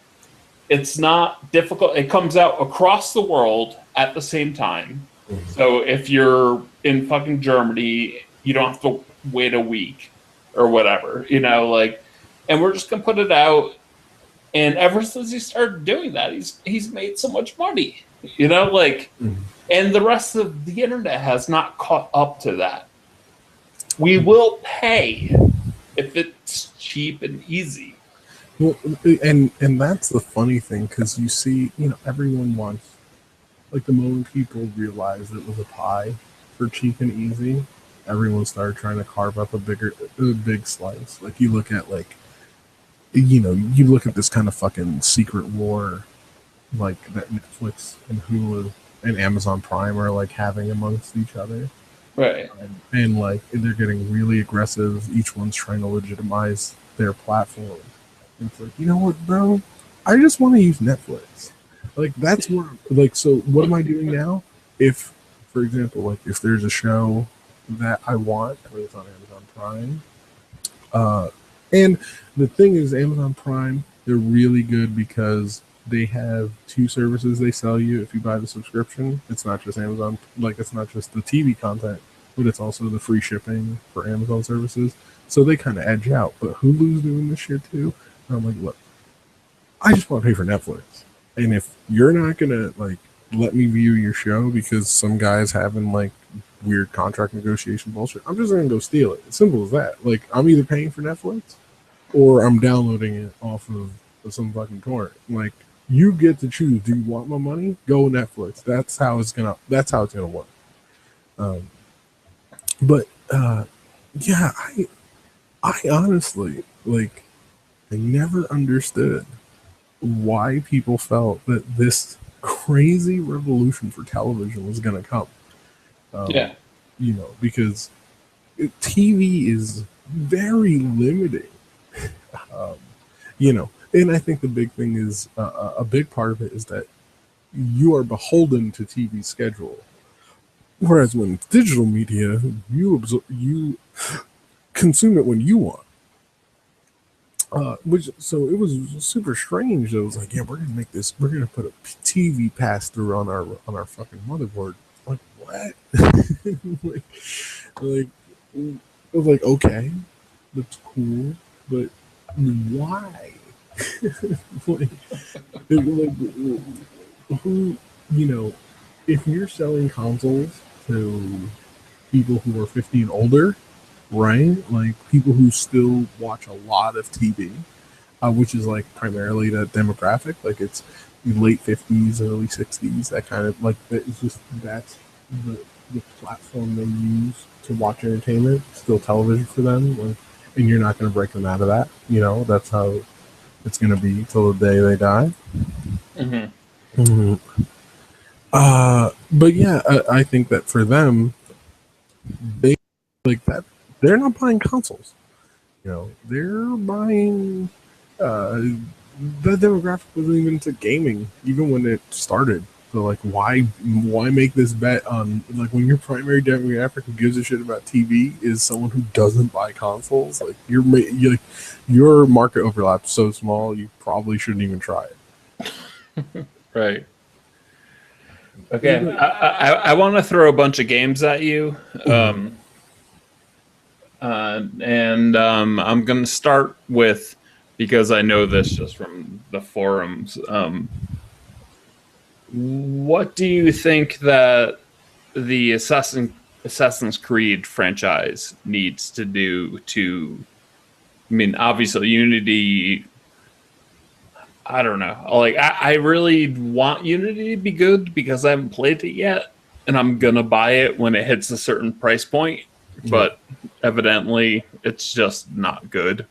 It's not difficult. It comes out across the world at the same time. So if you're in fucking Germany, you don't have to wait a week or whatever, and we're just gonna put it out. And ever since he started doing that, he's made so much money, and the rest of the internet has not caught up to that. We will pay if it's cheap and easy. Well, and that's the funny thing, because you see, everyone wants, like, the moment people realized it was a pie for cheap and easy, everyone started trying to carve up a big slice. Like, you look at, like, you look at this kind of fucking secret war, like, that Netflix and Hulu and Amazon Prime are, like, having amongst each other. Right. And like, they're getting really aggressive. Each one's trying to legitimize their platform. And it's like, you know what, bro? I just want to use Netflix. Like, that's what, like, so what am I doing now? If, for example, like, if there's a show that I want, whether it's on Amazon Prime, and the thing is, Amazon Prime, they're really good because they have two services they sell you if you buy the subscription. It's not just Amazon, like, it's not just the TV content, but it's also the free shipping for Amazon services. So they kind of edge out. But Hulu's doing this shit too. And I'm like, look, I just want to pay for Netflix. And if you're not going to, like, let me view your show because some guy's having, like, weird contract negotiation bullshit, I'm just going to go steal it. It's simple as that. Like, I'm either paying for Netflix or I'm downloading it off of some fucking torrent. Like, you get to choose. Do you want my money? Go Netflix. That's how it's gonna. That's how it's gonna work. Um, but yeah, I honestly like. I never understood why people felt that this crazy revolution for television was gonna come. Yeah. Because TV is very limiting. Um, and I think the big thing is a big part of it is that you are beholden to TV schedule. Whereas when it's digital media, you consume it when you want. So it was super strange. It was like, yeah, we're gonna make this. We're gonna put a TV pass through on our fucking motherboard. Like what? like, I was like, okay, that's cool, but why? like, who, if you're selling consoles to people who are 50 and older, right? Like people who still watch a lot of TV, which is like primarily that demographic. Like it's late 50s, early 60s, that kind of like it's just that's the platform they use to watch entertainment. Still television for them, like, and you're not going to break them out of that. That's how it's going to be till the day they die. Mm-hmm. Mm-hmm. But yeah, I think that for them, they like that. They're not buying consoles. They're buying. The demographic wasn't even into gaming, even when it started. So like, why make this bet on like when your primary demographic who gives a shit about TV is someone who doesn't buy consoles? Like your market overlap's so small, you probably shouldn't even try it. Right. Okay. I want to throw a bunch of games at you. I'm going to start with, because I know this just from the forums. What do you think that the Assassin's Creed franchise needs to do to? I mean, obviously, Unity. I don't know. Like, I really want Unity to be good because I haven't played it yet, and I'm gonna buy it when it hits a certain price point. But evidently, it's just not good.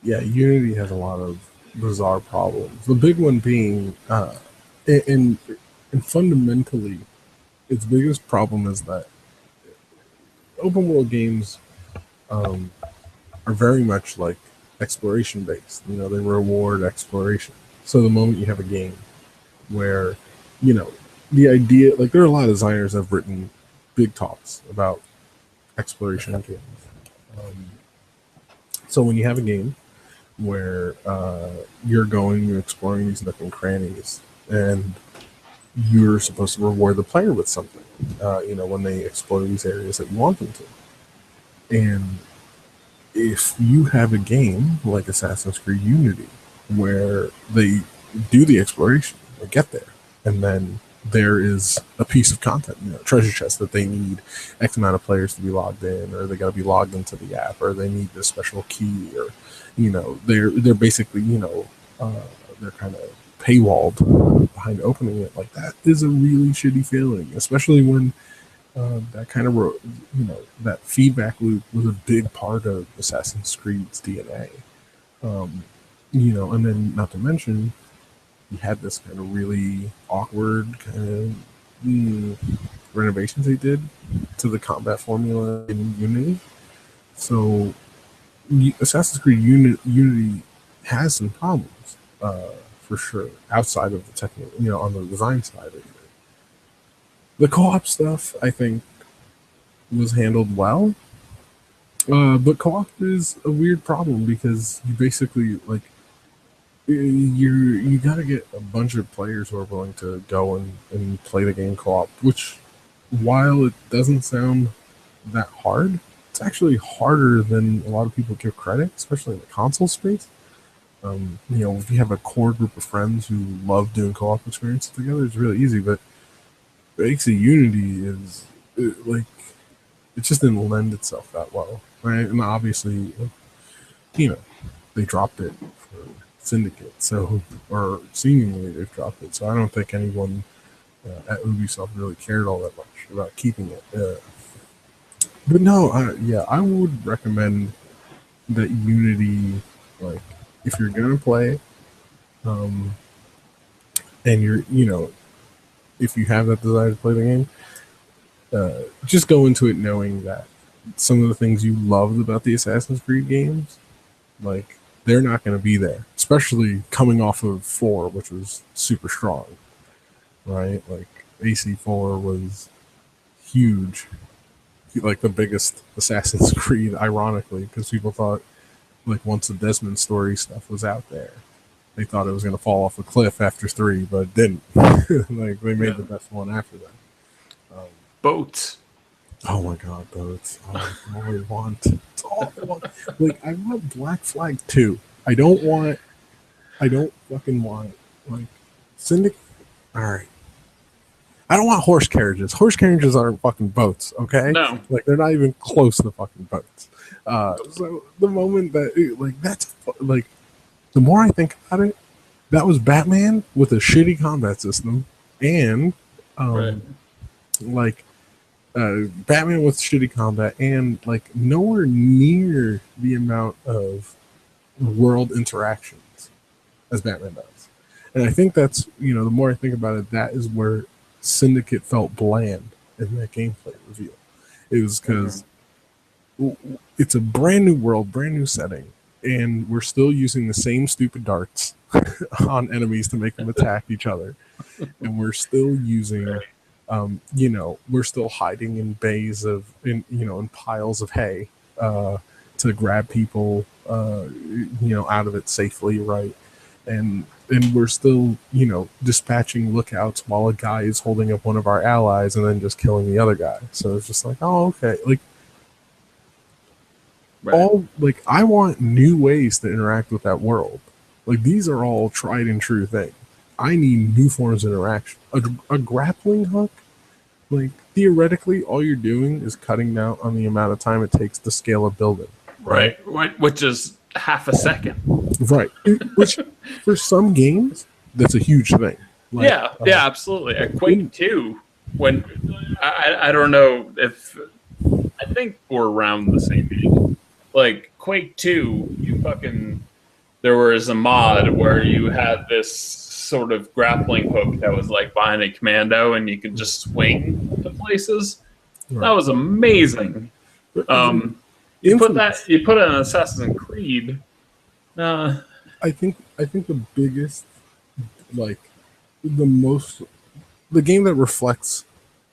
Yeah, Unity has a lot of bizarre problems. The big one being, and fundamentally, its biggest problem is that open world games are very much like exploration based. They reward exploration. So the moment you have a game where, the idea, like there are a lot of designers that have written big talks about exploration games. So when you have a game where you're exploring these nook and crannies, and you're supposed to reward the player with something, when they explore these areas that you want them to. And if you have a game like Assassin's Creed Unity, where they do the exploration, they get there, and then there is a piece of content, treasure chest that they need X amount of players to be logged in, or they got to be logged into the app, or they need this special key, or they're basically they're kind of paywalled behind opening it. Like that is a really shitty feeling, especially when that kind of that feedback loop was a big part of Assassin's Creed's DNA. And then not to mention, you had this kind of really awkward kind of renovations they did to the combat formula in Unity. So Assassin's Creed Unity has some problems, for sure, outside of the technical, on the design side of it. The co-op stuff, I think, was handled well, but co-op is a weird problem because you basically like you got to get a bunch of players who are willing to go and play the game co-op. Which, while it doesn't sound that hard, it's actually harder than a lot of people give credit, especially in the console space. If you have a core group of friends who love doing co-op experiences together, it's really easy. But basically, Unity is it just didn't lend itself that well, right? And obviously, they dropped it for Syndicate. So, or seemingly they've dropped it. So I don't think anyone at Ubisoft really cared all that much about keeping it. But no, I would recommend that Unity, like, if you're gonna play, um, and if you have that desire to play the game, just go into it knowing that some of the things you loved about the Assassin's Creed games, like, they're not going to be there, especially coming off of 4, which was super strong, right? Like, AC4 was huge, like the biggest Assassin's Creed, ironically, because people thought, like, once the Desmond story stuff was out there, they thought it was going to fall off a cliff after 3, but it didn't. Like, they made the best one after that. Boats. Oh my god, boats. Oh, all I want. It's all I want. Like, I want Black Flag 2. I don't fucking want, like, Syndicate. Alright. I don't want horse carriages. Horse carriages aren't fucking boats, okay? No. Like, they're not even close to fucking boats. So the moment that, like, that's, like, the more I think about it, that was Batman with a shitty combat system, and, like, Batman with shitty combat, and, like, nowhere near the amount of world interactions as Batman does. And I think that's, the more I think about it, that is where Syndicate felt bland in that gameplay reveal. It was because it's a brand new world, brand new setting, and we're still using the same stupid darts on enemies to make them attack each other. And we're still using... we're still hiding in bays in piles of hay to grab people, out of it safely, right? And we're still, dispatching lookouts while a guy is holding up one of our allies and then just killing the other guy. So it's just like, oh, okay, like, I want new ways to interact with that world. Like, these are all tried and true things. I need new forms of interaction. A grappling hook, like, theoretically, all you're doing is cutting down on the amount of time it takes to scale a building. Right. Which is half a second. Right. Which, for some games, that's a huge thing. Like, yeah, absolutely. At Quake 2, when I don't know if I think we're around the same age. Like, Quake 2, there was a mod where you had this sort of grappling hook that was like behind a commando, and you could just swing to places. Right. That was amazing. You put it in Assassin's Creed. I think the biggest, like, the game that reflects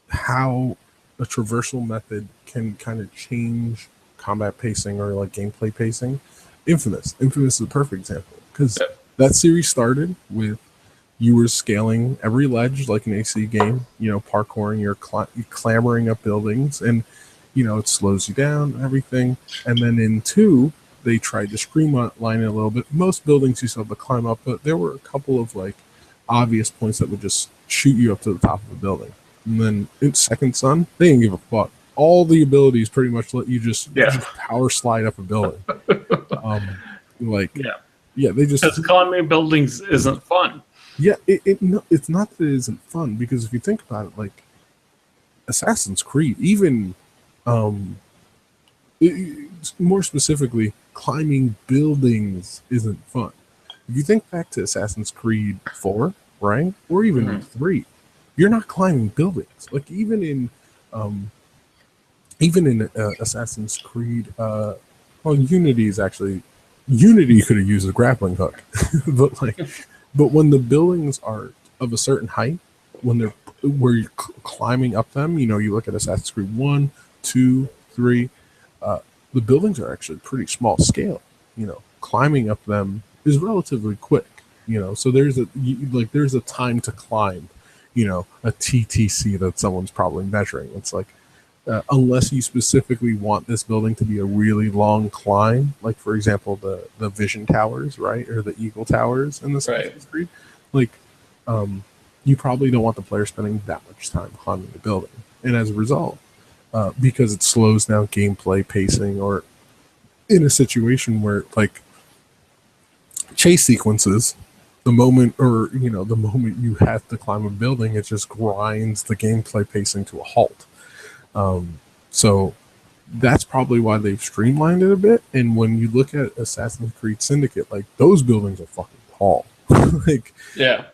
how a traversal method can kind of change combat pacing or, like, gameplay pacing. Infamous is a perfect example, because that series started with you were scaling every ledge like an AC game, parkouring, you're clambering up buildings, and, it slows you down and everything. And then in 2, they tried to streamline it a little bit. Most buildings you still have to climb up, but there were a couple of, like, obvious points that would just shoot you up to the top of a building. And then in Second Son, they didn't give a fuck. All the abilities pretty much let you just power slide up a building. They just... Because climbing buildings isn't fun. Yeah, it's not that it isn't fun, because if you think about it, like, Assassin's Creed, even more specifically, climbing buildings isn't fun. If you think back to Assassin's Creed 4, right, or even 3, you're not climbing buildings. Like, even in Assassin's Creed, Unity could have used a grappling hook, but when the buildings are of a certain height, where you're climbing up them, you look at Assassin's Creed 1, 2, 3, the buildings are actually pretty small scale. Climbing up them is relatively quick. So there's a time to climb. A TTC that someone's probably measuring. It's like, unless you specifically want this building to be a really long climb, like, for example, the Vision Towers, right, or the Eagle Towers in the Assassin's Creed, like, you probably don't want the player spending that much time climbing the building. And as a result, because it slows down gameplay pacing, or in a situation where, like, chase sequences, the moment you have to climb a building, it just grinds the gameplay pacing to a halt. So that's probably why they've streamlined it a bit. And when you look at Assassin's Creed Syndicate, like those buildings are fucking tall. Like Yeah.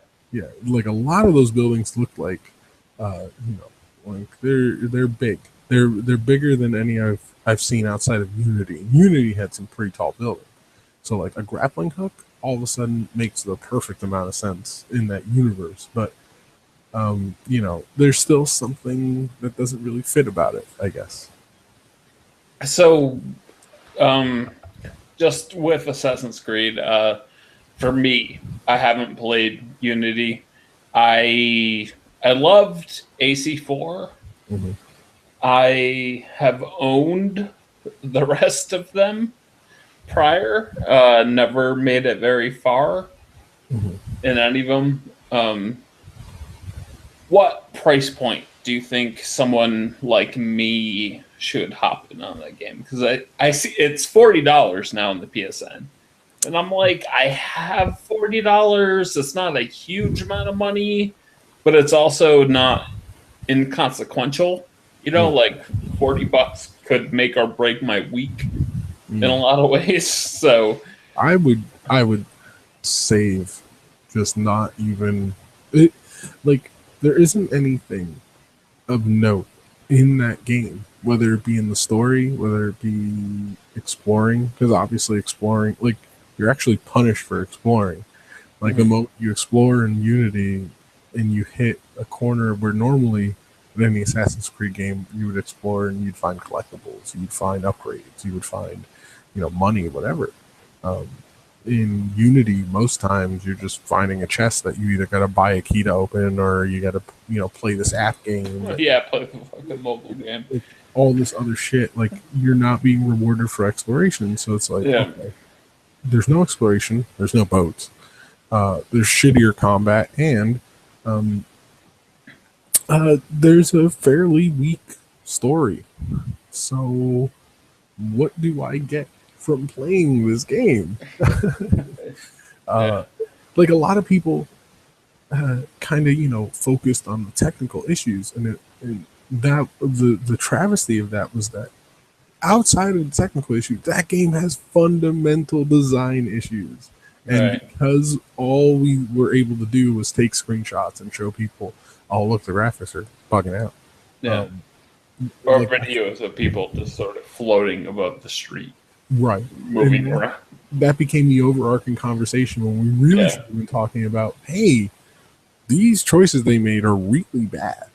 Like a lot of those buildings look like, like they're big. They're bigger than any I've seen outside of Unity. Unity had some pretty tall buildings. So like a grappling hook all of a sudden makes the perfect amount of sense in that universe. But there's still something that doesn't really fit about it, I guess. So, just with Assassin's Creed, for me, I haven't played Unity. I loved AC4. Mm-hmm. I have owned the rest of them prior. Never made it very far in any of them. What price point do you think someone like me should hop in on that game? Because I see it's $40 now in the PSN. And I'm like, I have $40. It's not a huge amount of money, but it's also not inconsequential. Like $40 could make or break my week in a lot of ways. So I would save, just not even it. Like there isn't anything of note in that game, whether it be in the story, whether it be exploring, because obviously exploring, like you're actually punished for exploring. Like the moment you explore in Unity and you hit a corner where normally in any Assassin's Creed game you would explore and you'd find collectibles, you'd find upgrades, you would find money, whatever. In Unity, most times you're just finding a chest that you either got to buy a key to open or you got to play this app game. Yeah, play the fucking mobile game. All this other shit, like you're not being rewarded for exploration. So it's like, okay, there's no exploration, there's no boats, there's shittier combat, and there's a fairly weak story. So what do I get from playing this game? Like a lot of people kind of focused on the technical issues, and that the travesty of that was that outside of the technical issues, that game has fundamental design issues. And because all we were able to do was take screenshots and show people, oh look, the graphics are bugging out. Or videos of people just sort of floating above the street. Right. Moving around. That became the overarching conversation when we really should have been talking about, hey, these choices they made are really bad.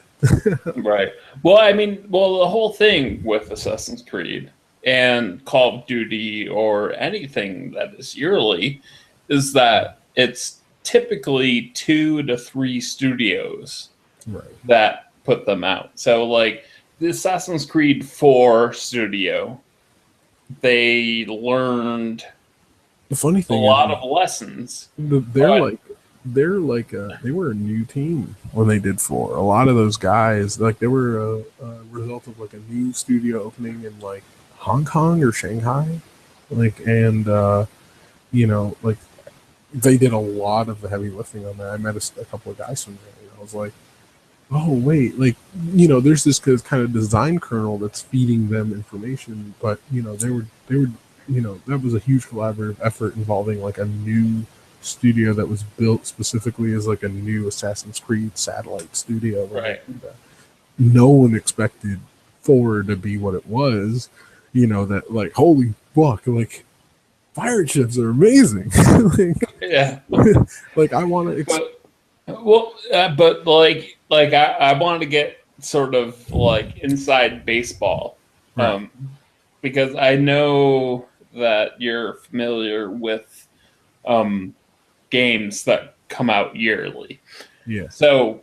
Right. Well, the whole thing with Assassin's Creed and Call of Duty or anything that is yearly is that it's typically 2 to 3 studios that put them out. So, like, the Assassin's Creed 4 studio, they learned the funny thing a lot of lessons. They were a new team when they did 4. A lot of those guys, like, they were a result of like a new studio opening in like Hong Kong or Shanghai, like, and like they did a lot of the heavy lifting on that. I met a couple of guys from there, and I was like, oh wait, like there's this kind of design kernel that's feeding them information, but they were that was a huge collaborative effort involving like a new studio that was built specifically as like a new Assassin's Creed satellite studio. Right. No one expected 4 to be what it was. That like holy fuck, like pirate ships are amazing. Like I want to. But I wanted to get sort of like inside baseball, because I know that you're familiar with games that come out yearly. Yeah. So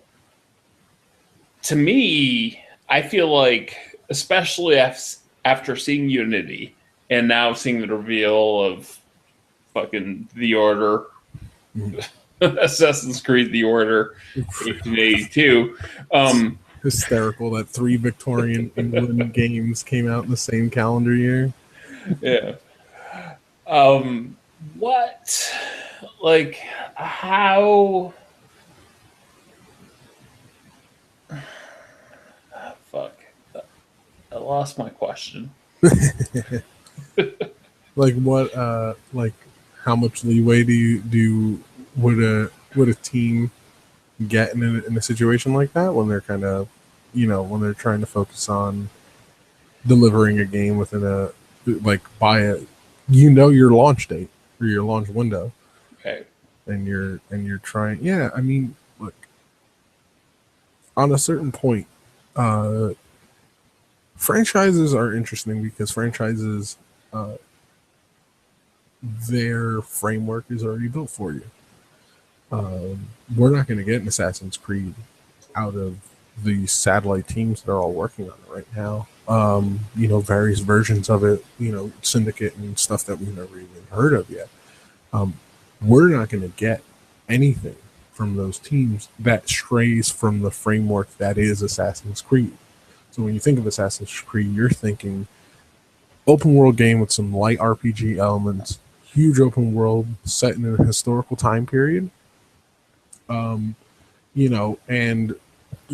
to me, I feel like, especially after seeing Unity and now seeing the reveal of fucking The Order. Assassin's Creed The Order 1882. Hysterical that 3 Victorian England games came out in the same calendar year. Yeah. What like how fuck I lost my question. Like what? Like how much leeway would a team get in a situation like that when they're kind of, when they're trying to focus on delivering a game within a like by a, your launch date or your launch window, Okay. and you're trying. Yeah, I mean, look, on a certain point, uh, franchises are interesting because franchises, their framework is already built for you. We're not going to get an Assassin's Creed out of the satellite teams that are all working on it right now. Various versions of it, Syndicate and stuff that we've never even heard of yet. We're not going to get anything from those teams that strays from the framework that is Assassin's Creed. So when you think of Assassin's Creed, you're thinking open world game with some light RPG elements, huge open world set in a historical time period. And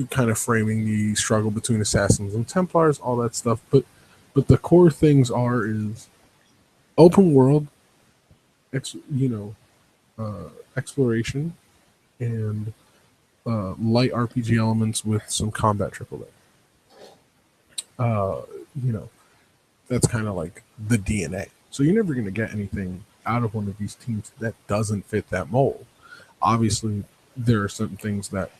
kind of framing the struggle between assassins and Templars, all that stuff. But the core things is open world, exploration, and light RPG elements with some combat AAA. That's kind of like the DNA. So you're never going to get anything out of one of these teams that doesn't fit that mold. Obviously, there are certain things that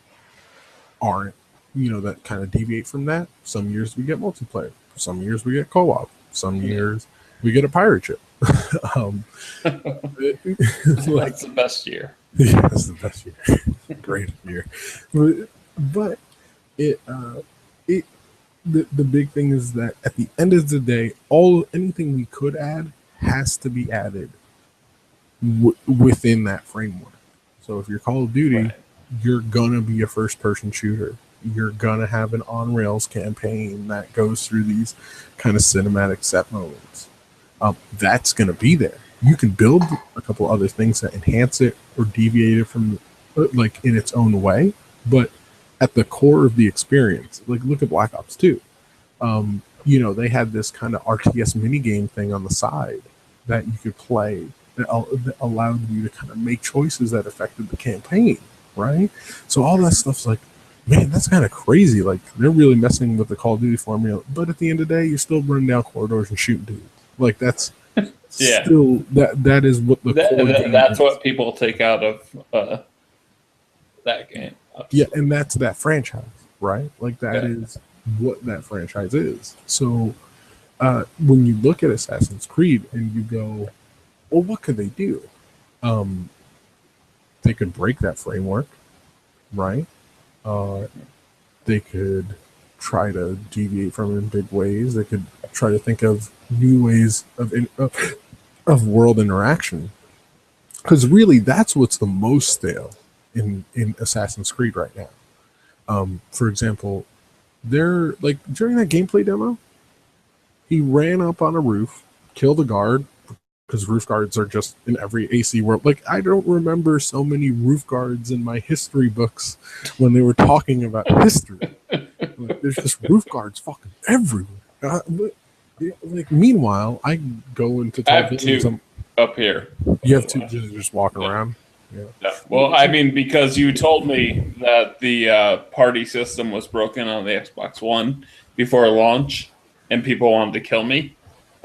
aren't, that kind of deviate from that. Some years we get multiplayer. Some years we get co-op. Some years we get a pirate ship. That's the best year. Yeah, that's the best year. Great year. But the big thing is that at the end of the day, anything we could add has to be added within that framework. So if you're Call of Duty, right, you're gonna be a first-person shooter. You're gonna have an on-rails campaign that goes through these kind of cinematic set moments. That's gonna be there. You can build a couple other things that enhance it or deviate it from, like, in its own way, but at the core of the experience, like look at Black Ops 2. They had this kind of RTS minigame thing on the side that you could play that allowed you to kind of make choices that affected the campaign, right? So all that stuff's like, man, that's kind of crazy. Like, they're really messing with the Call of Duty formula, but at the end of the day, you're still running down corridors and shooting dudes. Like, that's still that is what the core game that's is. what people take out of that game. Yeah, and that's that franchise, right? Like, that is what that franchise is. So when you look at Assassin's Creed and you go, well, what could they do? They could break that framework, right? They could try to deviate from it in big ways. They could try to think of new ways of world interaction. Because really, that's what's the most stale in Assassin's Creed right now. For example, during that gameplay demo, he ran up on a roof, killed a guard, because roof guards are just in every AC world. Like, I don't remember so many roof guards in my history books when they were talking about history. Like, there's just roof guards fucking everywhere. Meanwhile, I go into I have two up here. You have two just walking around? Yeah. Well, I mean, because you told me that the party system was broken on the Xbox One before launch, and people wanted to kill me.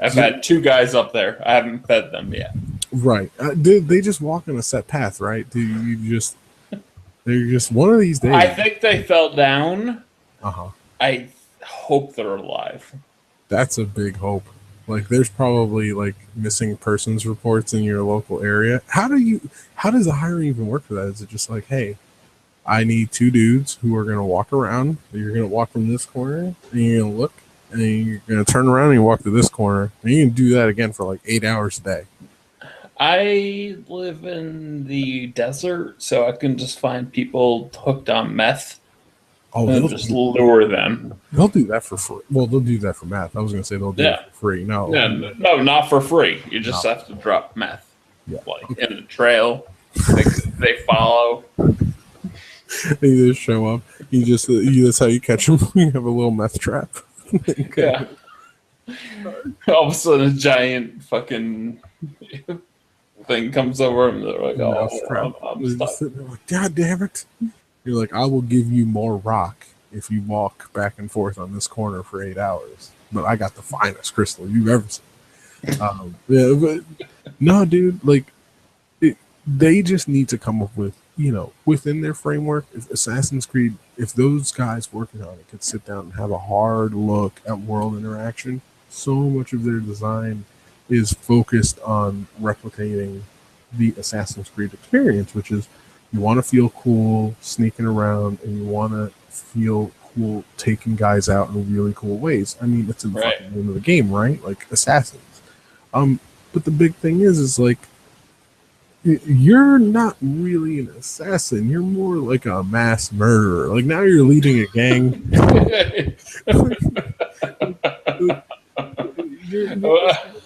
I've had two guys up there. I haven't fed them yet. Right. They just walk on a set path, right? They're just one of these days. I think they fell down. Uh-huh. I hope they're alive. That's a big hope. Like, there's probably like missing persons reports in your local area. How does the hiring even work for that? Is it just like, hey, I need two dudes who are going to walk around. You're going to walk from this corner and you're going to look, and you're going to turn around and walk to this corner, and you can do that again for like 8 hours a day. I live in the desert, so I can just find people hooked on meth and just lure them. They'll do that for free. Well, they'll do that for meth. I was going to say they'll do it for free. No, not for free. You just have to drop meth, in the trail. They follow. They just show up. That's how you catch them. You have a little meth trap. Yeah. All of a sudden, a giant fucking thing comes over and they're like, "Oh, I'm stuck." Like, God damn it! You're like, I will give you more rock if you walk back and forth on this corner for 8 hours. But I got the finest crystal you've ever seen. Yeah, but no, dude. Like, they just need to come up with, within their framework. If Assassin's Creed, if those guys working on it could sit down and have a hard look at world interaction, so much of their design is focused on replicating the Assassin's Creed experience, which is you want to feel cool sneaking around and you want to feel cool taking guys out in really cool ways. I mean, it's in the fucking name of the game, right? Like assassins. But the big thing is like, you're not really an assassin. You're more like a mass murderer. Like now you're leading a gang.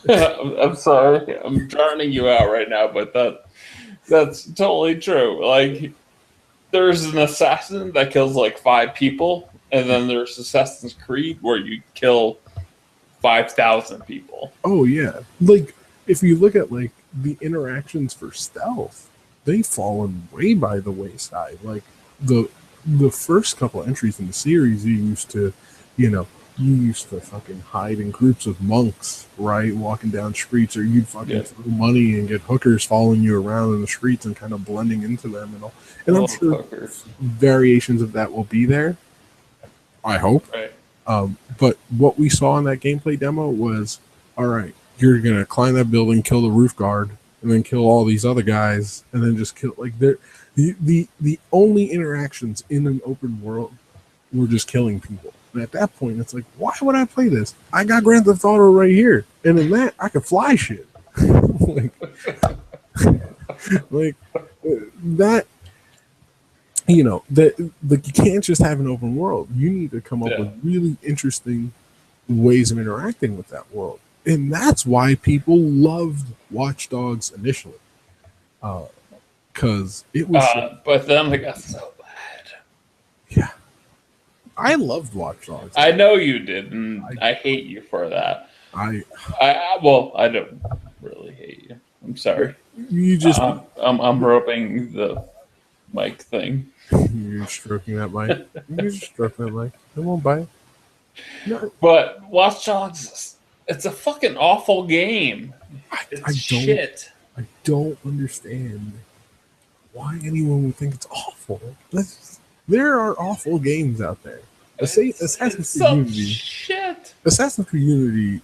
I'm sorry. I'm drowning you out right now, but that's totally true. Like there's an assassin that kills like 5 people, and then there's Assassin's Creed where you kill 5,000 people. Oh yeah. Like if you look at like the interactions for stealth, they've fallen way by the wayside. Like the first couple entries in the series, you used to fucking hide in groups of monks, right, walking down streets, or you'd fucking throw money and get hookers following you around in the streets and kind of blending into them and all. And I'm sure variations of that will be there. I hope. Right. But what we saw in that gameplay demo was, all right, you're gonna climb that building, kill the roof guard, and then kill all these other guys, and then just kill like the only interactions in an open world were just killing people. And at that point, it's like, why would I play this? I got Grand Theft Auto right here, and in that I could fly shit. like that. That like you can't just have an open world. You need to come up with really interesting ways of interacting with that world. And that's why people loved Watch Dogs initially. Because it was... but then it got so bad. Yeah. I loved Watch Dogs. I know you did, and I hate you for that. I don't really hate you. I'm sorry. You just... I'm roping the mic thing. You're stroking that mic. You just stroke that mic. I won't bite. No. But Watch Dogs... It's a fucking awful game. Shit. I don't understand why anyone would think it's awful. There are awful games out there. Assassin's Creed Unity. Shit. Assassin's Creed Unity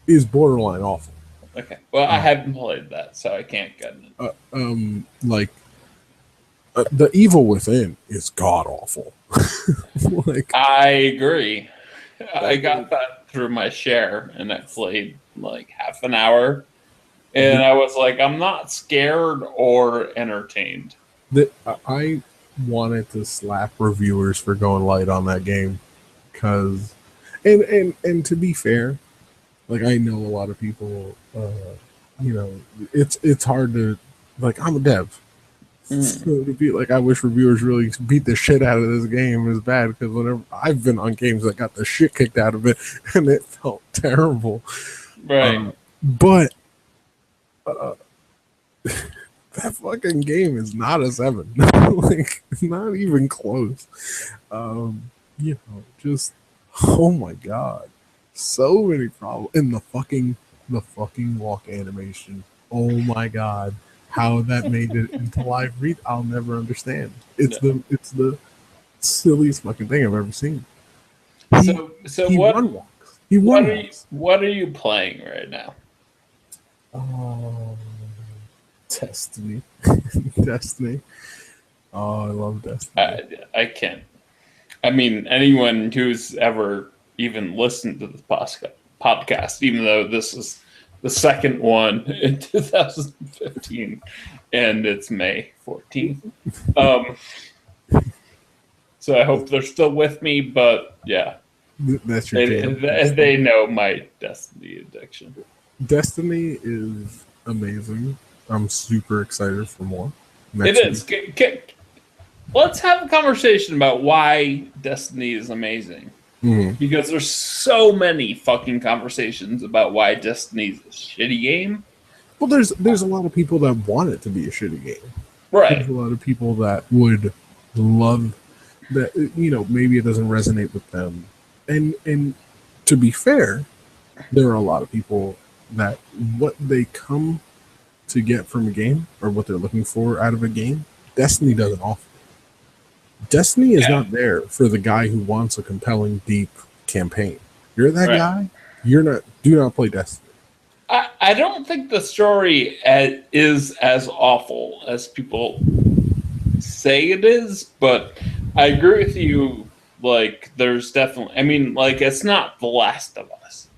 is borderline awful. Okay. Well, I haven't played that, so I can't get it. The Evil Within is god awful. I agree. I got that through my share, and I played like half an hour, and I was like, I'm not scared or entertained. I wanted to slap reviewers for going light on that game, because, and to be fair, like I know a lot of people, it's hard to, like I'm a dev. So to be like, I wish reviewers really beat the shit out of this game is bad, because whenever I've been on games that got the shit kicked out of it and it felt terrible. Right. But that fucking game is not a 7. Like, not even close. Just, oh my God. So many problems. And the fucking walk animation. Oh my God. How that made it into live read, I'll never understand. It's the silliest fucking thing I've ever seen. What are you playing right now? Destiny. Destiny. Oh, I love Destiny. I can't. I mean, anyone who's ever even listened to this podcast, even though this is the second one in 2015, and it's May 14th. So I hope they're still with me, but yeah. That's your they know my Destiny addiction. Destiny is amazing. I'm super excited for more. It is. Let's have a conversation about why Destiny is amazing. Mm-hmm. Because there's so many fucking conversations about why Destiny's a shitty game. Well, there's a lot of people that want it to be a shitty game. Right. There's a lot of people that would love that. Maybe it doesn't resonate with them. And to be fair, there are a lot of people that what they come to get from a game or what they're looking for out of a game, Destiny doesn't offer. Destiny is not there for the guy who wants a compelling, deep campaign. You're that guy. You're not. Do not play Destiny. I don't think the story is as awful as people say it is, but I agree with you. Like, there's definitely. I mean, like, it's not The Last of Us.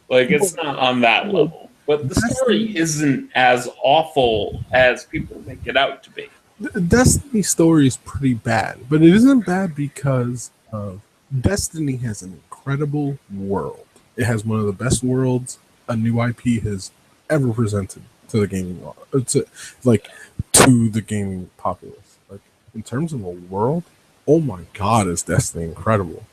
Like, it's not on that level. But the story isn't as awful as people make it out to be. The Destiny story is pretty bad, but it isn't bad because Destiny has an incredible world. It has one of the best worlds a new IP has ever presented to the gaming world, to the gaming populace. Like, in terms of a world, oh my god, is Destiny incredible!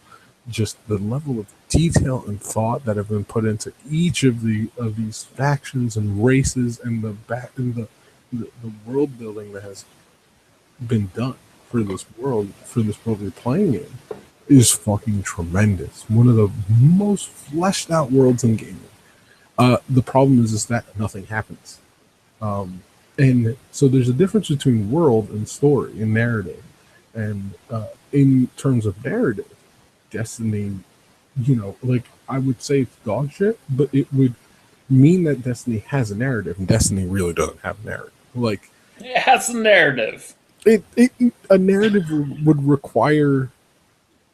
Just the level of detail and thought that have been put into each of these factions and races, and the world building that has been done for this world you're playing in is fucking tremendous. One of the most fleshed out worlds in gaming. The problem is that nothing happens. And so there's a difference between world and story and narrative. And in terms of narrative, Destiny, I would say it's dog shit, but it would mean that Destiny has a narrative, and Destiny really doesn't have a narrative. Like, it has a narrative. A narrative would require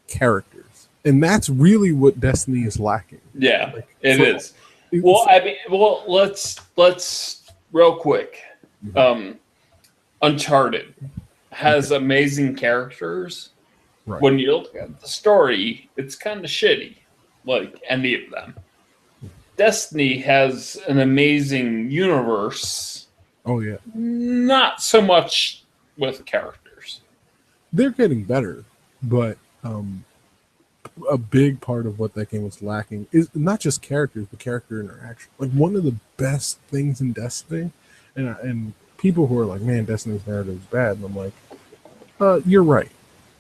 characters, and that's really what Destiny is lacking. Yeah, it is. Well, I mean, let's real quick. Uncharted has amazing characters. Right. When you look at the story, it's kind of shitty, like any of them. Destiny has an amazing universe. Oh yeah. Not so much with characters. They're getting better, but a big part of what that game was lacking is not just characters, but character interaction. Like, one of the best things in Destiny, and people who are like, "Man, Destiny's narrative is bad," and I'm like, "You're right."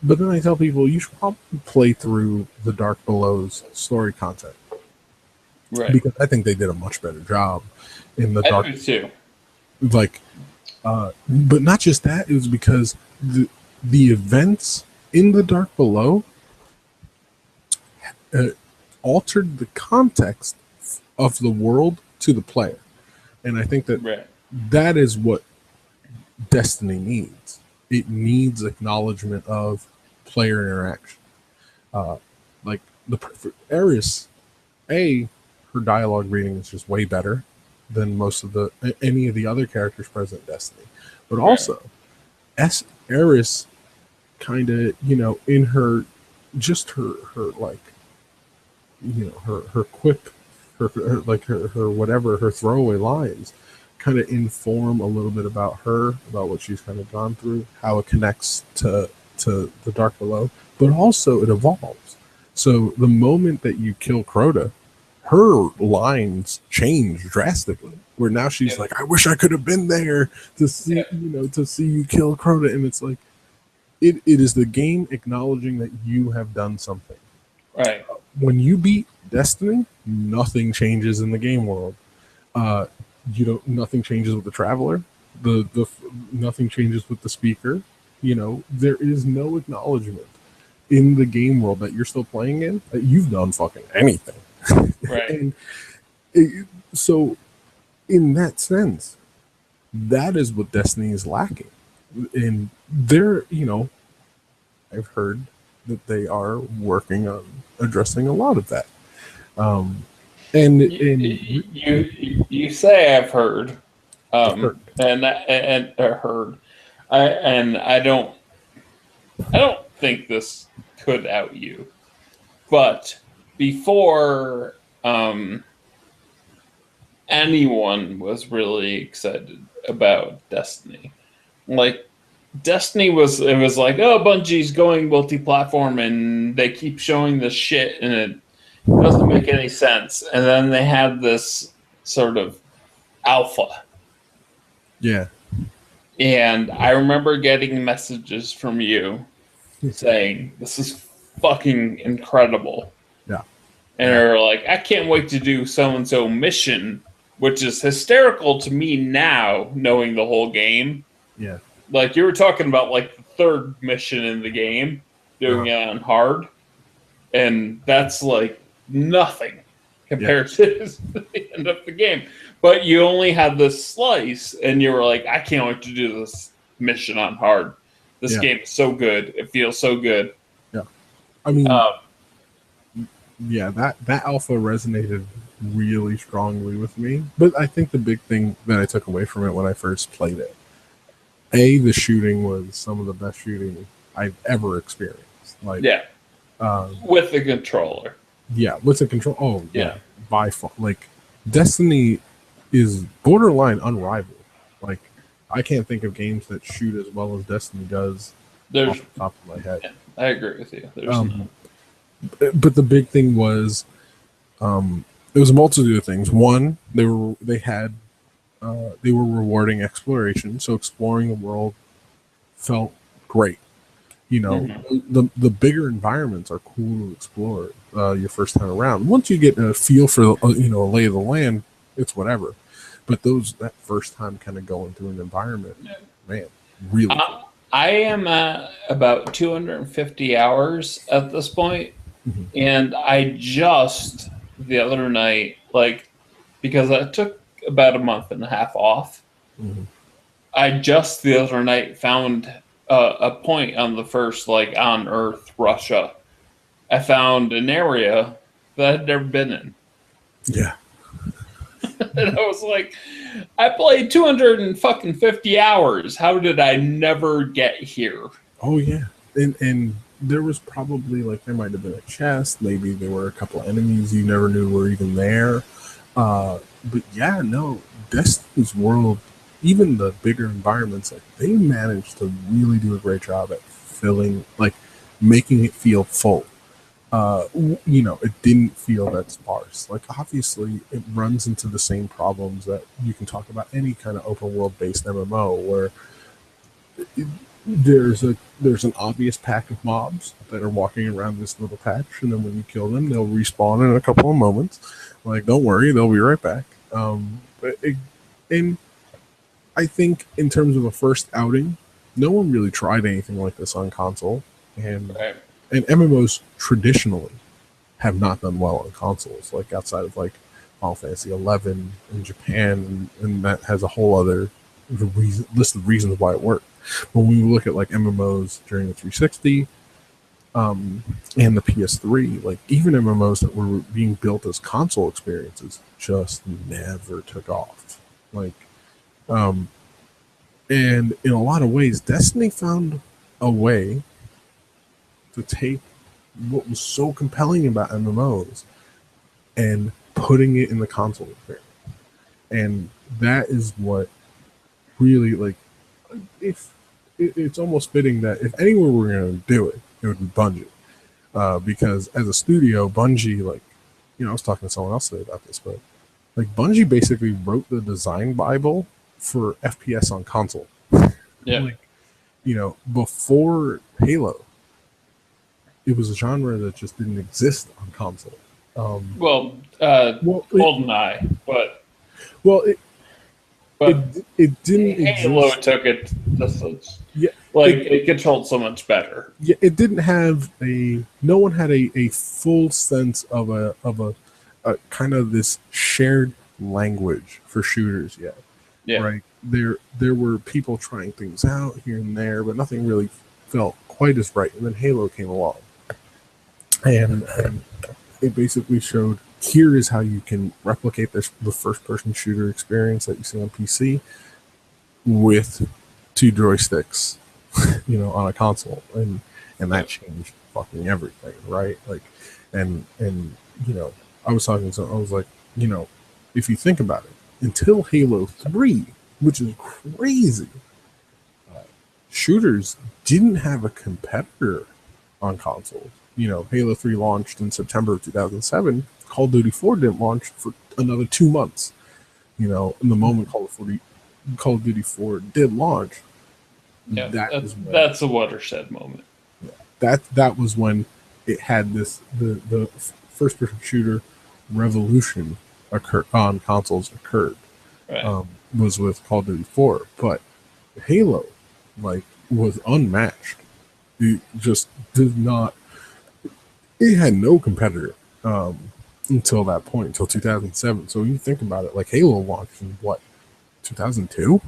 But then I tell people you should probably play through the Dark Below's story content, right? Because I think they did a much better job in the Dark. I do too. Like, but not just that. It was because the events in the Dark Below altered the context of the world to the player, and I think that that is what Destiny needs. It needs acknowledgement of player interaction. Like Eris, her dialogue reading is just way better than most of any of the other characters present in Destiny, but also Eris kind of, in her like, her quick, her whatever, her throwaway lines kind of inform a little bit about her, about what she's kind of gone through, how it connects to the Dark Below, but also it evolves. So the moment that you kill Crota, her lines change drastically, where now she's like, "I wish I could have been there to see, to see you kill Crota," and it's like, it is the game acknowledging that you have done something. Right. When you beat Destiny, nothing changes in the game world. Nothing changes with the Traveler. Nothing changes with the Speaker. There is no acknowledgement in the game world that you're still playing in that you've done fucking anything. Right. So, in that sense, that is what Destiny is lacking. And I've heard that they are working on addressing a lot of that. You say I've heard, and heard, I don't think this could out you, but before anyone was really excited about Destiny. Like Destiny was, it was like, oh, Bungie's going multi-platform, and they keep showing this shit, and it doesn't make any sense. And then they had this sort of alpha, Yeah. and I remember getting messages from you saying, "This is fucking incredible." Yeah. And they're like, "I can't wait to do so and so mission," which is hysterical to me now, knowing the whole game. Yeah. Like you were talking about, like the third mission in the game, doing it on hard, and that's like nothing compared to the end of the game. But you only had this slice, and you were like, "I can't wait to do this mission on hard. This game is so good. It feels so good." Yeah. I mean, yeah, that alpha resonated really strongly with me. But I think the big thing that I took away from it when I first played it, the shooting was some of the best shooting I've ever experienced. Like, with the controller. Yeah, with the control. Oh, yeah, by far. Like, Destiny is borderline unrivaled. Like, I can't think of games that shoot as well as Destiny does. There's off the top of my head. Yeah, I agree with you. There's no. But the big thing was, it was a multitude of things. One, they were rewarding exploration, so exploring the world felt great. You know, the bigger environments are cool to explore your first time around. Once you get a feel for a lay of the land, it's whatever. But that first time kind of going through an environment, man, really cool. I am at about 250 hours at this point, and I just the other night, like, because I took about a month and a half off, I just the other night found a point on the first, like, on Earth, Russia. I found an area that I'd never been in. Yeah. And I was like, I played 250 hours. How did I never get here? Oh, yeah. And there was probably, like, there might have been a chest. Maybe there were a couple of enemies you never knew were even there. But yeah, no, Destiny's world, even the bigger environments, like, they managed to really do a great job at filling, like, making it feel full. It didn't feel that sparse. Like, obviously, it runs into the same problems that you can talk about any kind of open world based MMO, where there's an obvious pack of mobs that are walking around this little patch, and then when you kill them, they'll respawn in a couple of moments. Like, don't worry, they'll be right back. And I think in terms of a first outing, no one really tried anything like this on console, and MMOs traditionally have not done well on consoles, like outside of like Final Fantasy 11 in Japan, and that has a whole other list of reasons why it worked. When we look at like MMOs during the 360 and the PS3, like even MMOs that were being built as console experiences just never took off. Like, and in a lot of ways, Destiny found a way to take what was so compelling about MMOs and putting it in the console experience. And that is what really, like, if it's almost fitting that if anyone were going to do it, it would be Bungie. Because as a studio, Bungie, like, I was talking to someone else today about this, but like Bungie basically wrote the design Bible for FPS on console. Yeah. Like, before Halo, it was a genre that just didn't exist on console. GoldenEye, but it didn't Halo exist. took it just it controlled so much better. Yeah, it didn't have no one had a full sense of a kind of this shared language for shooters yet. Yeah. Right. There were people trying things out here and there, but nothing really felt quite as right. And then Halo came along. And it basically showed, here is how you can replicate the first-person shooter experience that you see on PC with 2 joysticks, on a console, and that changed fucking everything, right? Like, and I was talking to someone, I was like, if you think about it, until Halo 3, which is crazy, shooters didn't have a competitor on consoles. Halo 3 launched in September of 2007. Call of Duty 4 didn't launch for another 2 months. In the moment Call of Duty 4 did launch, yeah, that's a watershed moment. Yeah, that was when it had the first person shooter revolution on consoles occurred. Right. Was with Call of Duty 4, but Halo was unmatched. It just did not. It had no competitor until that point, until 2007. So when you think about it, Halo launched in what, 2002?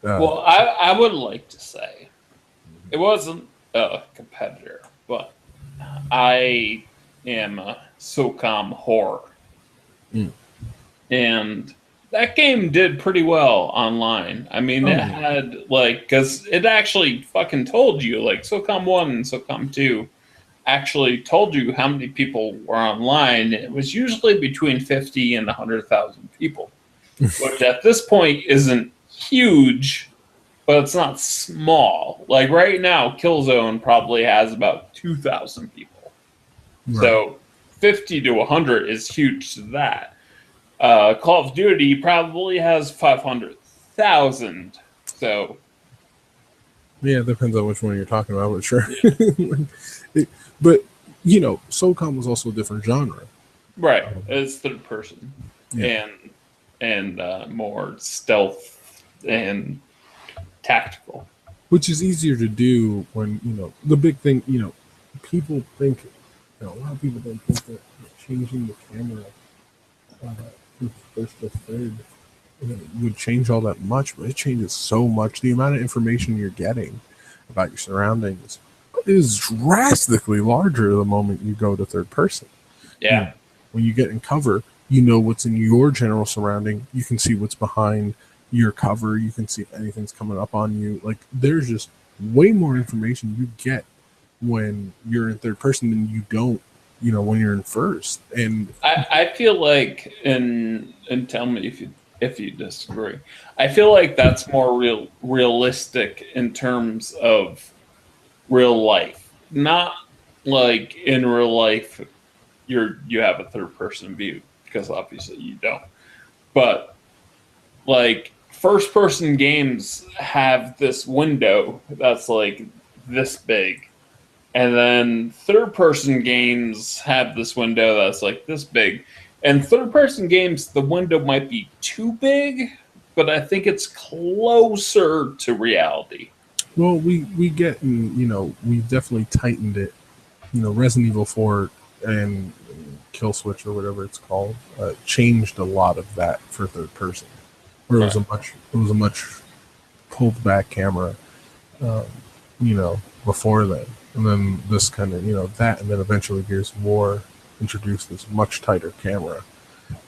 Well, I would like to say it wasn't a competitor, but I am a SOCOM whore. And that game did pretty well online. I mean, it had because it actually fucking told you, SOCOM 1 and SOCOM 2 actually told you how many people were online. It was usually between 50 and 100,000 people, which at this point isn't huge, but it's not small. Right now, Killzone probably has about 2,000 people. Right. So 50 to 100 is huge to that. Call of Duty probably has 500,000. So, yeah, it depends on which one you're talking about, but sure. But SOCOM was also a different genre, right? It's third person, and more stealth and tactical, which is easier to do when the big thing. People think a lot of people don't think that changing the camera from first to third would change all that much, but it changes so much. The amount of information you're getting about your surroundings is drastically larger the moment you go to third person. Yeah. When you get in cover, you know what's in your general surrounding. You can see what's behind your cover. You can see if anything's coming up on you. There's just way more information you get when you're in third person than you don't, when you're in first. And I feel like, and tell me if you disagree, I feel like that's more realistic in terms of real life. Not in real life you have a third person view, because obviously you don't. But first person games have this window that's this big. And then third person games have this window that's this big. And third person games, the window might be too big, but I think it's closer to reality. Well, we get, we definitely tightened it. Resident Evil 4 and Kill Switch or whatever it's called changed a lot of that for third person. Where it was a much pulled back camera, before then. And then this kind of, that, and then eventually Gears of War introduced this much tighter camera.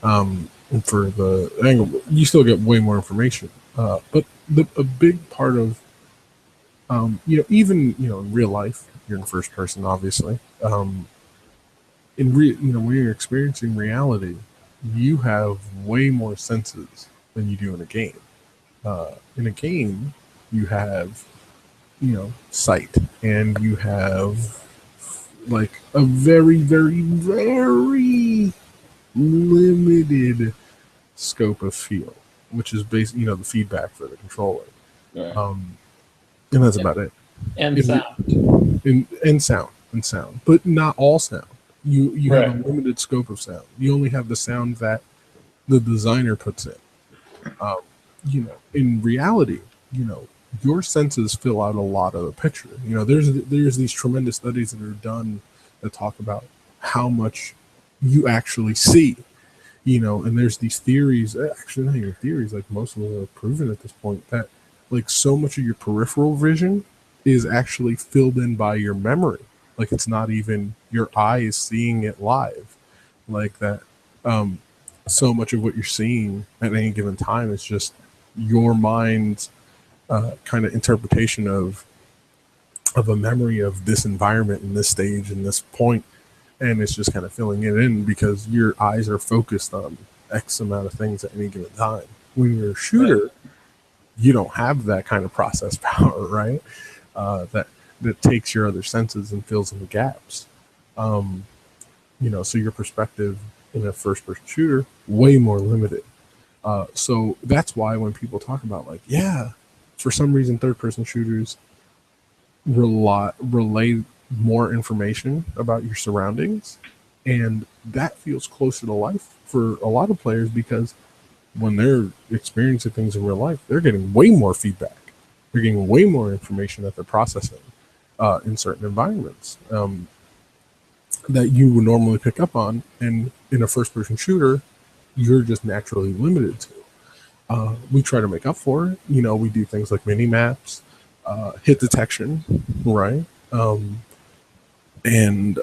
And for the angle, you still get way more information. But a big part of, even, in real life, you're in first person, obviously. When you're experiencing reality, you have way more senses than you do in a game. In a game, you have, sight, and you have a very, very, very limited scope of feel, which is basically, the feedback for the controller. Right. And that's about it. And sound. And sound. But not all sound. You right. have a limited scope of sound. You only have the sound that the designer puts in. In reality, your senses fill out a lot of the picture. There's these tremendous studies that are done that talk about how much you actually see. And there's these theories, actually not even theories, most of them are proven at this point, that so much of your peripheral vision is actually filled in by your memory. It's not even your eyes seeing it live. That so much of what you're seeing at any given time is just your mind's kind of interpretation of a memory of this environment and this stage and this point. and it's just kind of filling it in because your eyes are focused on X amount of things at any given time. When you're a shooter, you don't have that kind of process power, right? That takes your other senses and fills in the gaps. So your perspective in a first-person shooter way more limited. So that's why when people talk about for some reason third-person shooters relay more information about your surroundings, and that feels closer to life for a lot of players because when they're experiencing things in real life, they're getting way more feedback. They're getting way more information that they're processing in certain environments that you would normally pick up on. And in a first-person shooter, you're just naturally limited to. We try to make up for it. We do things like mini maps, hit detection, right? And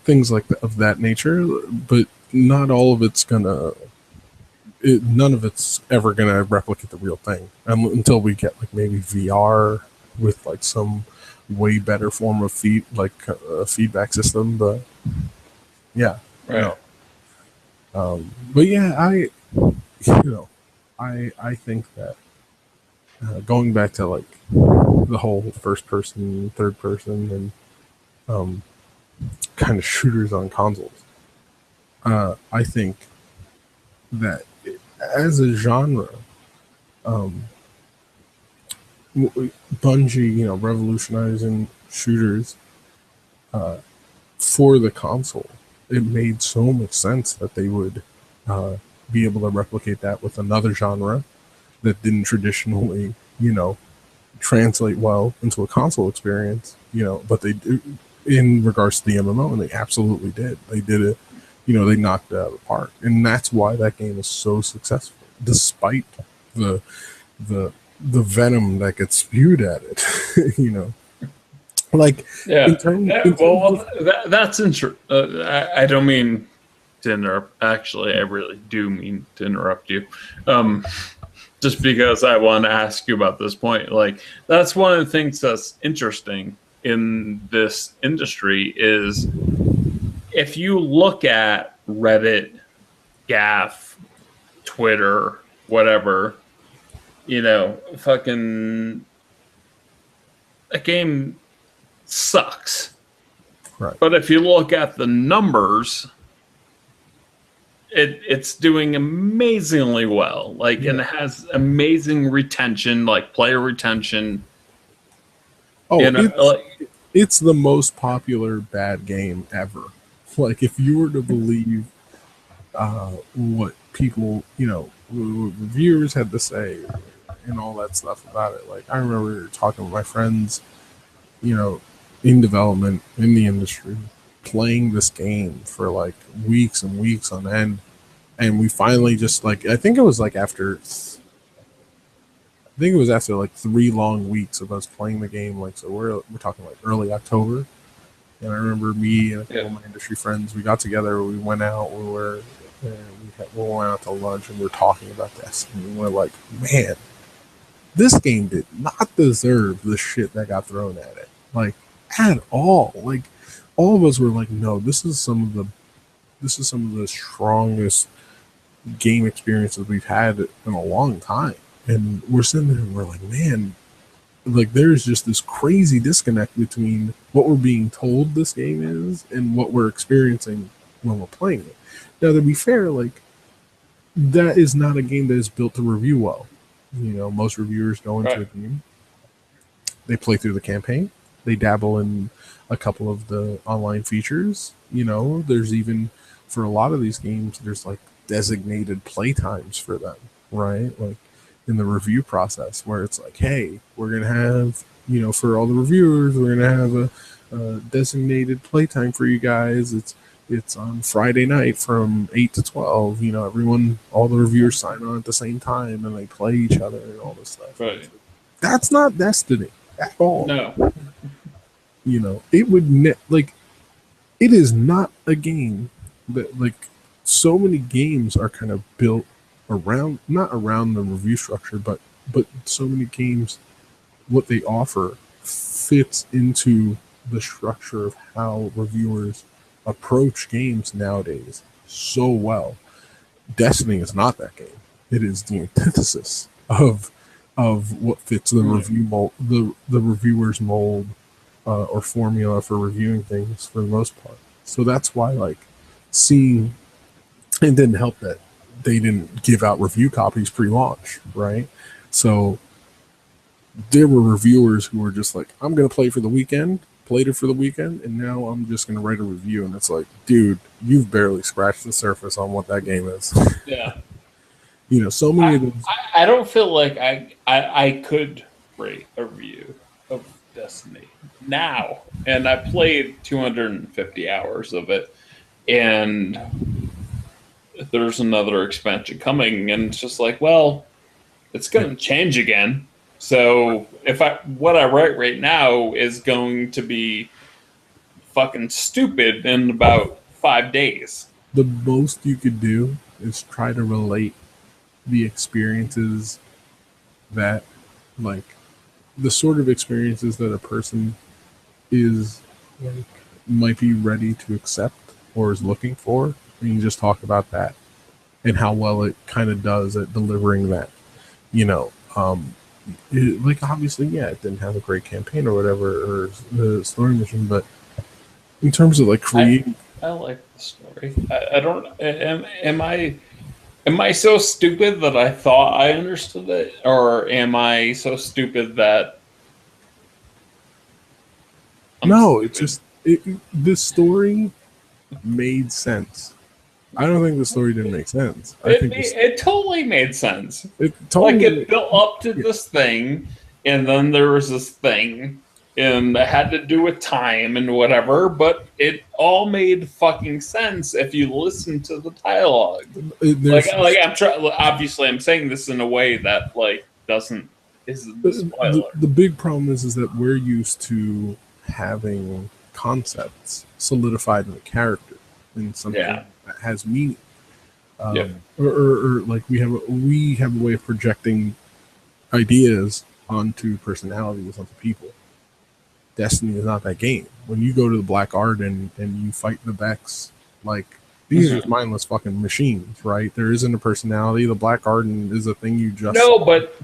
things of that nature. But not all of it's gonna. None of it's ever gonna replicate the real thing until we get maybe VR with some way better form of a feedback system. But yeah, right. But yeah, I think that going back to the whole first person, third person, and kind of shooters on consoles, I think that as a genre, Bungie, revolutionizing shooters for the console, it made so much sense that they would be able to replicate that with another genre that didn't traditionally, translate well into a console experience, but they do in regards to the MMO, and they absolutely did. They did it, they knocked it out of the park. And that's why that game is so successful, despite the venom that gets spewed at it, that's interesting. I don't mean to interrupt. Actually, I really do mean to interrupt you. Just because I want to ask you about this point. That's one of the things that's interesting in this industry is if you look at Reddit, Gaff, Twitter, whatever, fucking a game sucks. Right. But if you look at the numbers, it's doing amazingly well. And it has amazing retention, player retention. Oh, it's the most popular bad game ever. If you were to believe what people, reviewers had to say and all that stuff about it. I remember talking with my friends, in development, in the industry, playing this game for weeks and weeks on end. And we finally just I think it was after 3 long weeks of us playing the game. So we're talking early October. And I remember me and a couple of my industry friends, we got together, we went out, we went out to lunch, and we were talking about this. And we're like, man, this game did not deserve the shit that got thrown at it. At all. All of us were like, no, this is some of the strongest game experiences we've had in a long time. And we're sitting there and we're like, man, there's just this crazy disconnect between what we're being told this game is and what we're experiencing when we're playing it. Now, to be fair, that is not a game that is built to review well. Most reviewers go into a game, they play through the campaign, they dabble in a couple of the online features. There's even, for a lot of these games, there's designated play times for them, right? In the review process, where it's hey, we're gonna have, for all the reviewers, we're gonna have a designated playtime for you guys. It's on Friday night from 8 to 12. All the reviewers sign on at the same time and they play each other and all this stuff. Right. That's not Destiny at all. No. It would it is not a game that so many games are kind of built around, not around the review structure, but so many games, what they offer fits into the structure of how reviewers approach games nowadays so well. Destiny is not that game. It is the antithesis of what fits the review mold, the reviewer's mold or formula for reviewing things for the most part. So that's why, like, seeing it didn't help that they didn't give out review copies pre-launch, right? So there were reviewers who were just like, I'm going to play for the weekend, played it for the weekend, and now I'm just going to write a review. And it's like, dude, you've barely scratched the surface on what that game is. Yeah. You know, so many of those. I don't feel like I could rate a review of Destiny now. And I played 250 hours of it. And there's another expansion coming. And it's just like, well, it's going to change again. So if what I write right now is going to be fucking stupid in about 5 days. The most you could do is try to relate the experiences that, like, the sort of experiences that a person is, like, might be ready to accept or is looking for. And you just talk about that and how well it kind of does at delivering that, you know. Like, obviously, yeah, it didn't have a great campaign or whatever, or the story mission, but in terms of, like, creating, I like the story. I don't. Am I so stupid that I thought I understood it, or am I so stupid that? No, it's just this story made sense. I don't think the story didn't make sense. It totally made sense. Totally, it built up to this thing, and then there was this thing, and it had to do with time and whatever, but it all made fucking sense if you listen to the dialogue. Obviously, I'm saying this in a way that isn't a spoiler. The big problem is that we're used to having concepts solidified in a character, in something that has meaning. Or like we have a way of projecting ideas onto personalities, onto people. Destiny is not that game. When you go to the Black Art and you fight the Vex, like, these are just mindless fucking machines, right? There isn't a personality. The Black Arden is a thing you just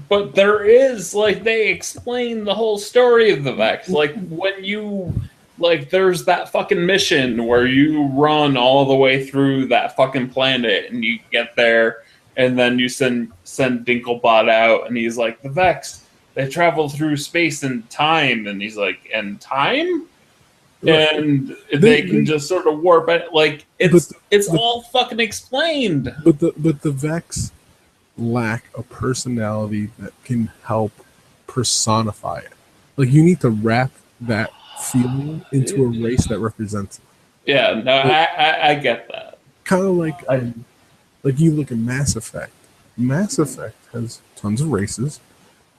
but there is, like, they explain the whole story of the Vex. Like, when you, like, there's that fucking mission where you run all the way through that fucking planet and you get there, and then you send Dinklebot out, and he's like, the Vex, they travel through space and time, and he's like, and time? And they can just sort of warp it. Like, it's all fucking explained. But the Vex lack a personality that can help personify it. Like, you need to wrap that feeling into a race that represents it. Yeah, no, I get that. Kind of like you look at Mass Effect. Mass Effect has tons of races,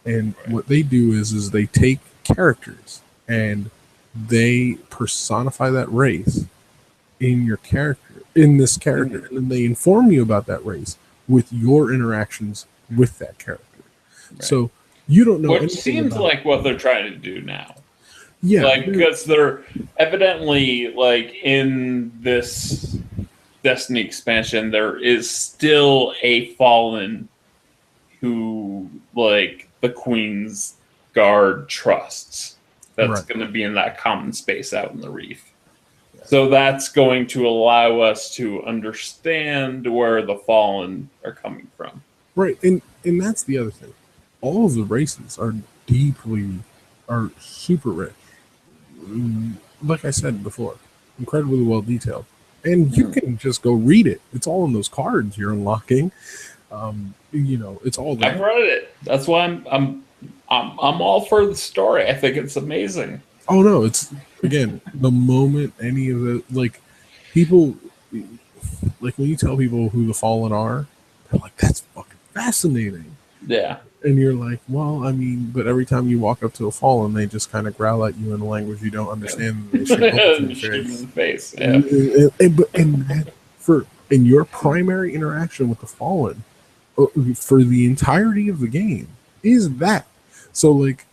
and what they do is they take characters and they personify that race in this character, and then they inform you about that race with your interactions with that character. Right. So you don't know. Which seems like what they're trying to do now. Yeah, like, because they're evidently, like, in this Destiny expansion, there is still a Fallen who, like, the Queen's Guard trusts. That's going to be in that common space out in the Reef. So that's going to allow us to understand where the Fallen are coming from. Right, and that's the other thing. All of the races are super rich. Like I said before, incredibly well detailed. And you can just go read it. It's all in those cards you're unlocking. It's all there. I've read it. That's why I'm all for the story. I think it's amazing. Oh no, it's, again, the moment any of the, like, people, like, when you tell people who the Fallen are, they're like, that's fucking fascinating. Yeah. And you're like, well, I mean, but every time you walk up to a Fallen, they just kind of growl at you in a language you don't understand. And they shoot bullets in your face. Yeah. And your primary interaction with the Fallen for the entirety of the game is that. So, like,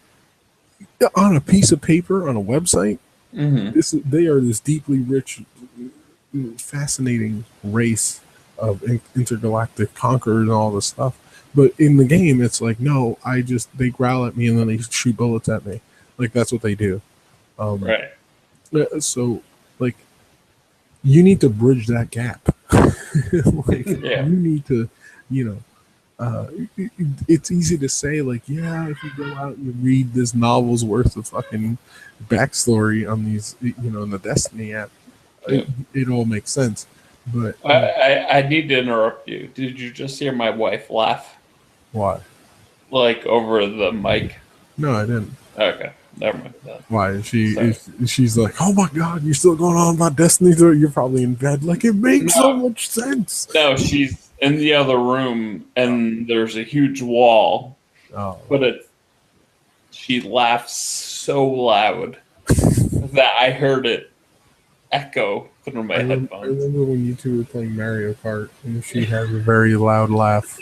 on a piece of paper on a website, they are this deeply rich fascinating race of intergalactic conquerors and all this stuff. But in the game, it's like, no, they growl at me and then they shoot bullets at me. Like, that's what they do. Right. So, like, you need to bridge that gap. Like, you need to, it's easy to say, like, yeah, if you go out and you read this novel's worth of fucking backstory on these, in the Destiny app, it all makes sense. But I need to interrupt you. Did you just hear my wife laugh? Why? Like over the mic? No, I didn't. Okay, never mind. Why? She's like, oh my god, you're still going on about Destiny 3? You're probably in bed. Like, it makes so much sense. No, she's in the other room, and there's a huge wall. Oh. But she laughs so loud that I heard it echo through my headphones. I remember when you two were playing Mario Kart, and she has a very loud laugh.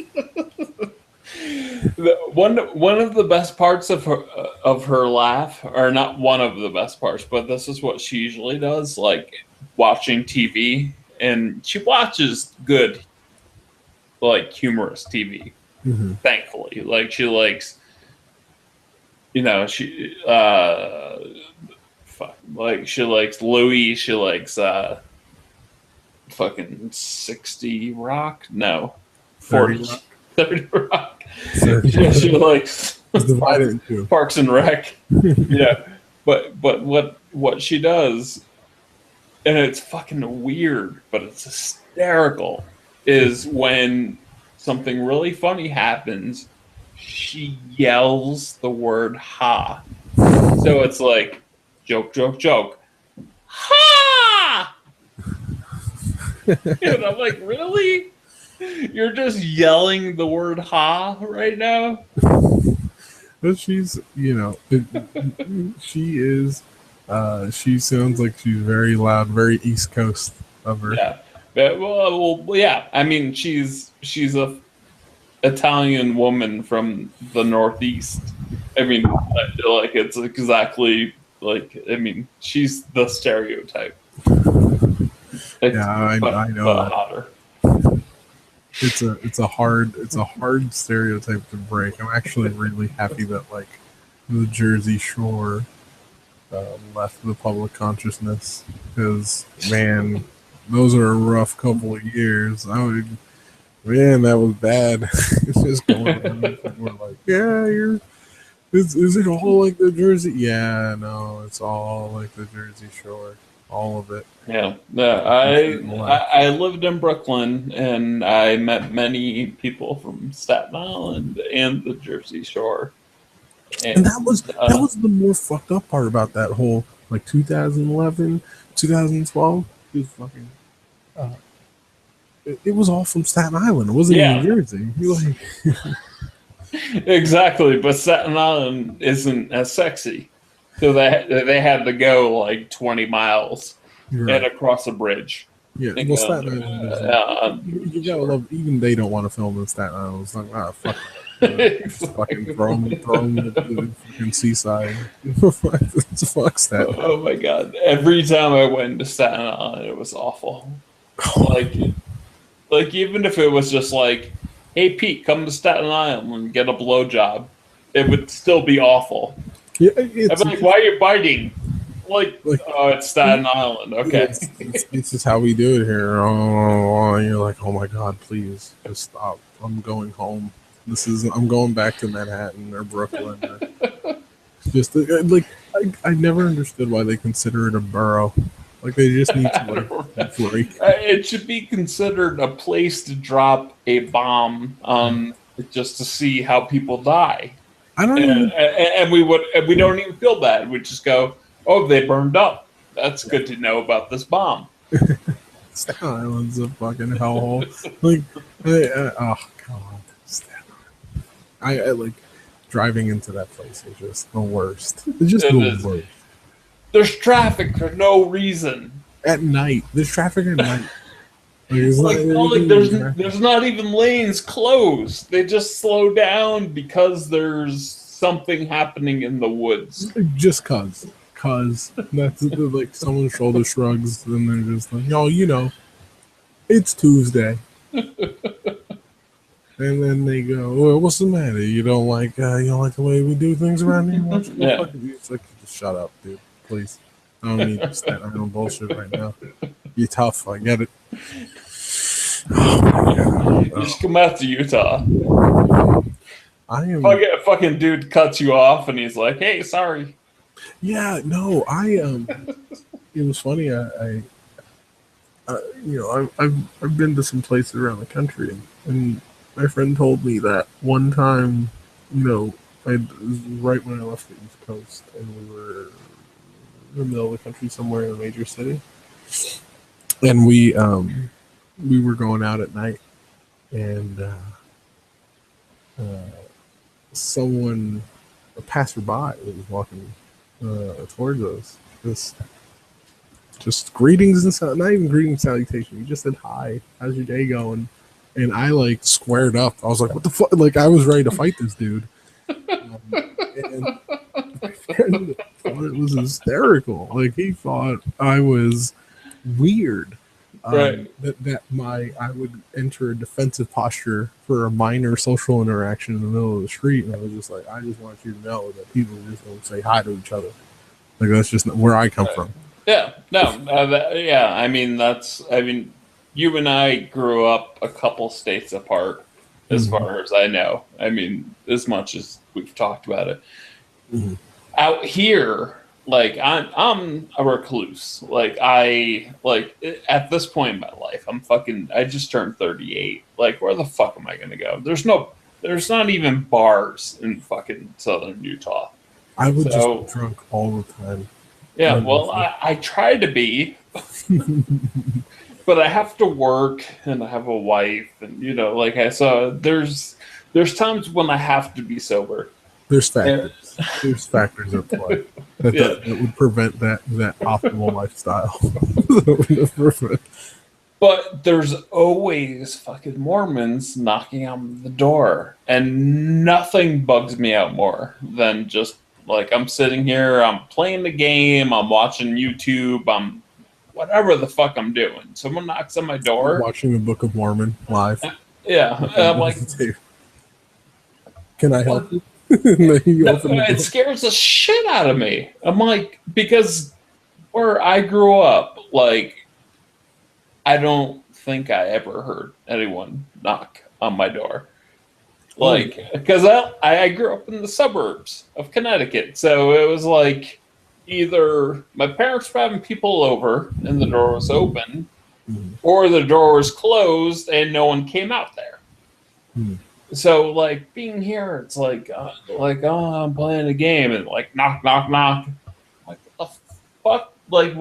One of the best parts of her laugh, or not one of the best parts, but this is what she usually does, like watching TV, and she watches good, like, humorous TV. Mm-hmm. Thankfully, like, she likes, she she likes Louis, she likes fucking 60 Rock, no, 40 30 Rock. She likes divided into Parks and Rec. Yeah, but what she does, and it's fucking weird, but it's hysterical, is when something really funny happens, she yells the word "ha." So it's like joke, joke, joke, ha. And I'm like, really? You're just yelling the word "ha" right now? But she's, she is, she sounds like she's very loud, very East Coast of her. Yeah. Well, yeah. I mean, she's a Italian woman from the Northeast. I mean, like, it's exactly like, I mean, she's the stereotype. I know that. Hotter. It's a hard stereotype to break. I'm actually really happy that, like, the Jersey Shore left the public consciousness, because, man, those are a rough couple of years. Man, that was bad. It's just going on. We're like, yeah, is it all like the Jersey? Yeah, no, it's all like the Jersey Shore. All of it. Yeah. I lived in Brooklyn, and I met many people from Staten Island and the Jersey Shore. And that was the more fucked up part about that whole, like, 2011, 2012. It was fucking. It was all from Staten Island. It wasn't in New Jersey. Exactly, but Staten Island isn't as sexy. So they had to go like 20 miles and across a bridge. Yeah, well, Staten Island. You gotta love. Even they don't want to film in Staten Island. It's like, fuck. Fucking throw them to the fucking seaside. Fuck Staten. Oh my god! Every time I went to Staten Island, it was awful. Like even if it was just like, hey Pete, come to Staten Island and get a blowjob, it would still be awful. Yeah, I'd be like, why are you biting? Like, oh, it's Staten Island. Okay. This is how we do it here. Oh, and you're like, oh my god, please just stop. I'm going home. I'm going back to Manhattan or Brooklyn. Just like, I never understood why they consider it a borough. Like, they just need to like break. It should be considered a place to drop a bomb, just to see how people die. I don't and we don't even feel bad. We just go, oh, they burned up. That's good to know about this bomb. Staten Island's a fucking hellhole. Like, oh god, Staten Island. I like driving into that place is just the worst. It's just the worst. There's traffic for no reason. At night, there's traffic at night. There's not even lanes closed. They just slow down because there's something happening in the woods. Just cause cause that's like someone's shoulder shrugs and they're just like, "Yo, you know, it's Tuesday." And then they go, "Well, what's the matter? You don't like the way we do things around here?" Yeah. It's like, just shut up, dude. Please. I don't need to stand on bullshit right now. You're tough. I get it. Oh my God. You just come out to Utah. I am. Fucking dude cuts you off, and he's like, "Hey, sorry." Yeah, no, It was funny. I've been to some places around the country, and my friend told me that one time, it was right when I left the East Coast, and we were in the middle of the country somewhere in a major city, and we were going out at night, and a passerby was walking towards us. Just greetings and not even greetings, salutation. He just said hi. How's your day going? And I like squared up. I was like, what the fuck? Like I was ready to fight this dude. And my friend thought it was hysterical. Like he thought I was weird. Right. That I would enter a defensive posture for a minor social interaction in the middle of the street, and I was just like, I just want you to know that people just don't say hi to each other. Like that's just where I come from. Yeah. No. Yeah. I mean, you and I grew up a couple states apart, as far as I know. I mean, as much as we've talked about it. Mm-hmm. Out here, like I'm a recluse. At this point in my life, I just turned 38. Like, where the fuck am I gonna go? There's not even bars in fucking southern Utah. I would just be drunk all the time. Yeah, well, I try to be, but I have to work and I have a wife, and there's times when I have to be sober. There's factors. There's factors at play that would prevent that optimal lifestyle. But there's always fucking Mormons knocking on the door, and nothing bugs me out more than just like I'm sitting here, I'm playing the game, I'm watching YouTube, I'm whatever the fuck I'm doing. Someone knocks on my door. You're watching the Book of Mormon live. Yeah, I'm like, can I help you? It scares the shit out of me. I'm like, because where I grew up, like, I don't think I ever heard anyone knock on my door. Like, because I grew up in the suburbs of Connecticut, so it was like either my parents were having people over and the door was open, or the door was closed and no one came out there. So, like, being here, it's like, oh, I'm playing a game, and like, knock, knock, knock. Like, what the fuck? Like,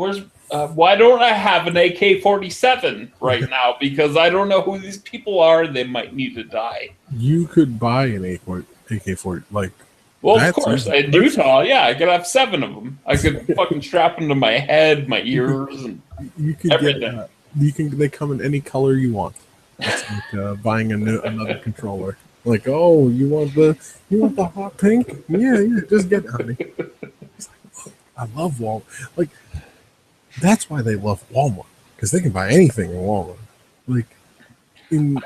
why don't I have an AK-47 right now? Because I don't know who these people are. They might need to die. You could buy an AK-40, like. Well, of course, in Utah, yeah, I could have 7 of them. I could fucking strap them to my head, my ears, and you could everything. They come in any color you want. It's like buying another controller. Like, oh, you want the hot pink? Yeah, just get it, honey. It's like, I love Walmart. Like, that's why they love Walmart, because they can buy anything in Walmart. Like, in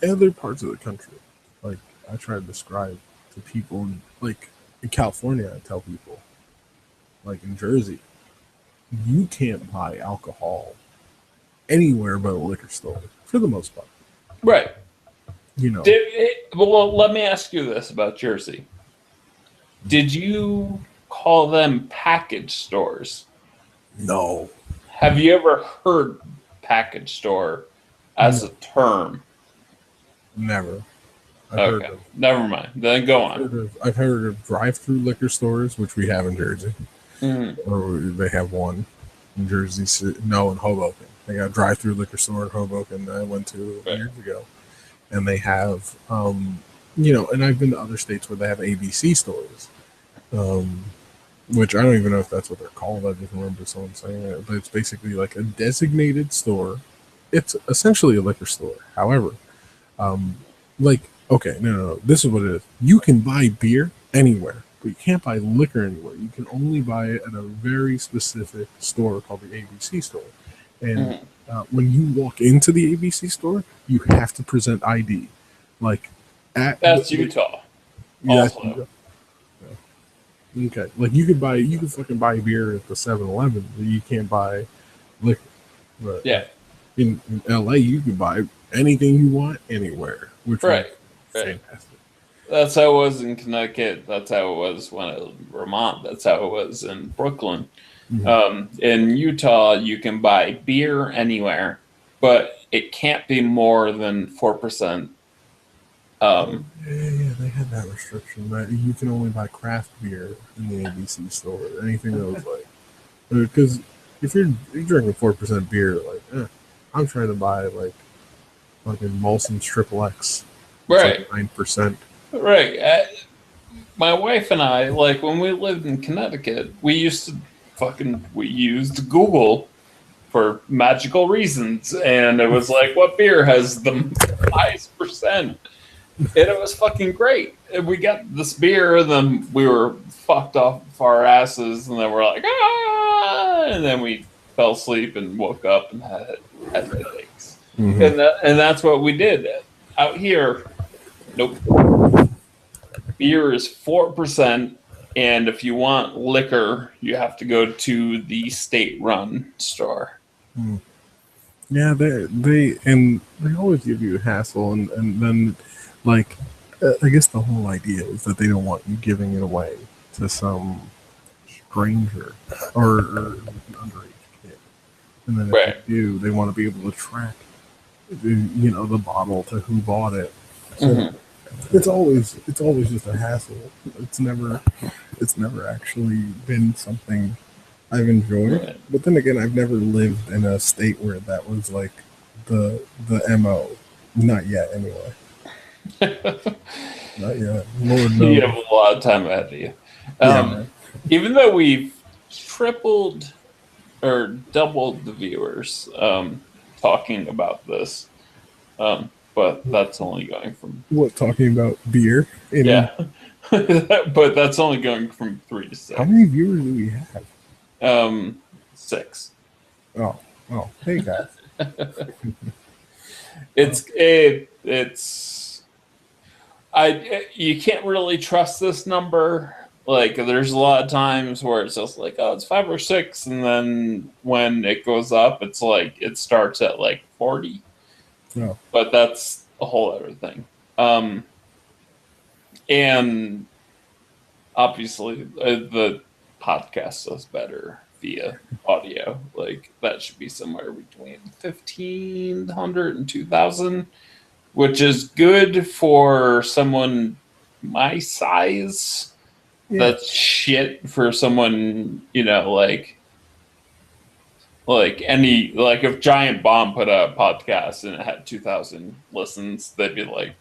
other parts of the country, like I try to describe to people, like in California, I tell people, like in Jersey, you can't buy alcohol anywhere but a liquor store for the most part. Right. Well, let me ask you this about Jersey. Did you call them package stores? No. Have you ever heard package store as a term? Never. Okay, never mind. Then go on. I've heard of drive-through liquor stores, which we have in Jersey. Or they have one in Jersey. No, in Hoboken. They got a drive-through liquor store in Hoboken that I went to years ago. And they have, and I've been to other states where they have ABC stores, which I don't even know if that's what they're called. I just remember someone saying it. But it's basically like a designated store. It's essentially a liquor store. However, no. This is what it is. You can buy beer anywhere. but you can't buy liquor anywhere. You can only buy it at a very specific store called the ABC store. And when you walk into the ABC store, you have to present ID. Like That's Utah. Yeah, Also. okay. Like you could fucking buy beer at the 7-Eleven, but you can't buy liquor. But Yeah. in LA, you can buy anything you want anywhere, which Right. was fantastic. That's how it was in Connecticut. That's how it was when I was in Vermont. That's how it was in Brooklyn. In Utah, you can buy beer anywhere, but it can't be more than 4%. Yeah, they had that restriction that you can only buy craft beer in the ABC store. Anything that was like, because if you're drinking 4% beer, like, I'm trying to buy like fucking Molson's Triple X, Right, like 9%. right. My wife and I, like when we lived in Connecticut, we used Google for magical reasons, and it was like, what beer has the highest percent? And it was fucking great. And we got this beer, and then we were fucked off our asses, and then we're like, and then we fell asleep and woke up and had headaches. And that's what we did. Out here, nope. Beer is 4%, and if you want liquor, you have to go to the state-run store. Yeah, they always give you a hassle, and then like I guess the whole idea is that they don't want you giving it away to some stranger or an underage kid, and then if you do, they want to be able to track the bottle to who bought it. So it's always just a hassle. It's never actually been something I've enjoyed. But then again, I've never lived in a state where that was like the MO. Not yet, anyway. Not yet. Lord knows. You have a lot of time ahead of you. Even though we've tripled or doubled the viewers talking about this, but that's only going from talking about beer. Yeah, but that's only going from 3 to 6. How many viewers do we have? 6. Oh, hey guys. You can't really trust this number. Like, there's a lot of times where it's just like, oh, it's 5 or 6, and then when it goes up, it's like it starts at like 40. No. But that's a whole other thing. And obviously, the podcast does better via audio. Like, that should be somewhere between 1,500 and 2,000, which is good for someone my size. Yeah. That's shit for someone, like if Giant Bomb put out a podcast and it had 2,000 listens, they'd be like,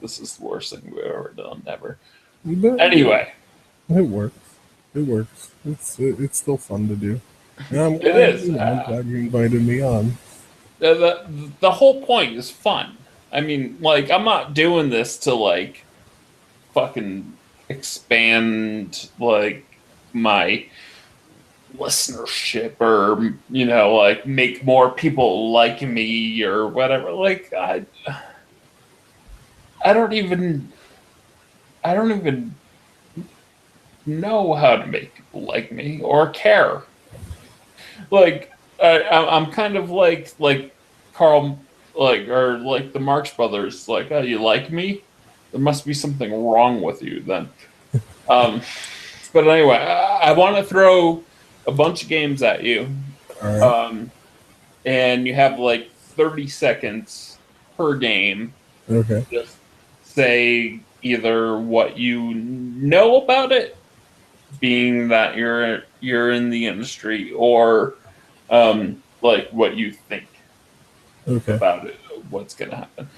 this is the worst thing we've ever done ever. But anyway. It works. It's still fun to do. It is. I'm glad you invited me on. The whole point is fun. I mean, like, I'm not doing this to, like, fucking expand, like, my listenership or, like, make more people like me or whatever. Like, I don't even know how to make people like me or care. Like, I'm kind of like Carl, or like the Marx Brothers. Like, oh, you like me? There must be something wrong with you then. But anyway, I want to throw a bunch of games at you. All right. And you have like 30 seconds per game. Okay. Just say either what you know about it, being that you're in the industry, or like what you think about it, what's going to happen.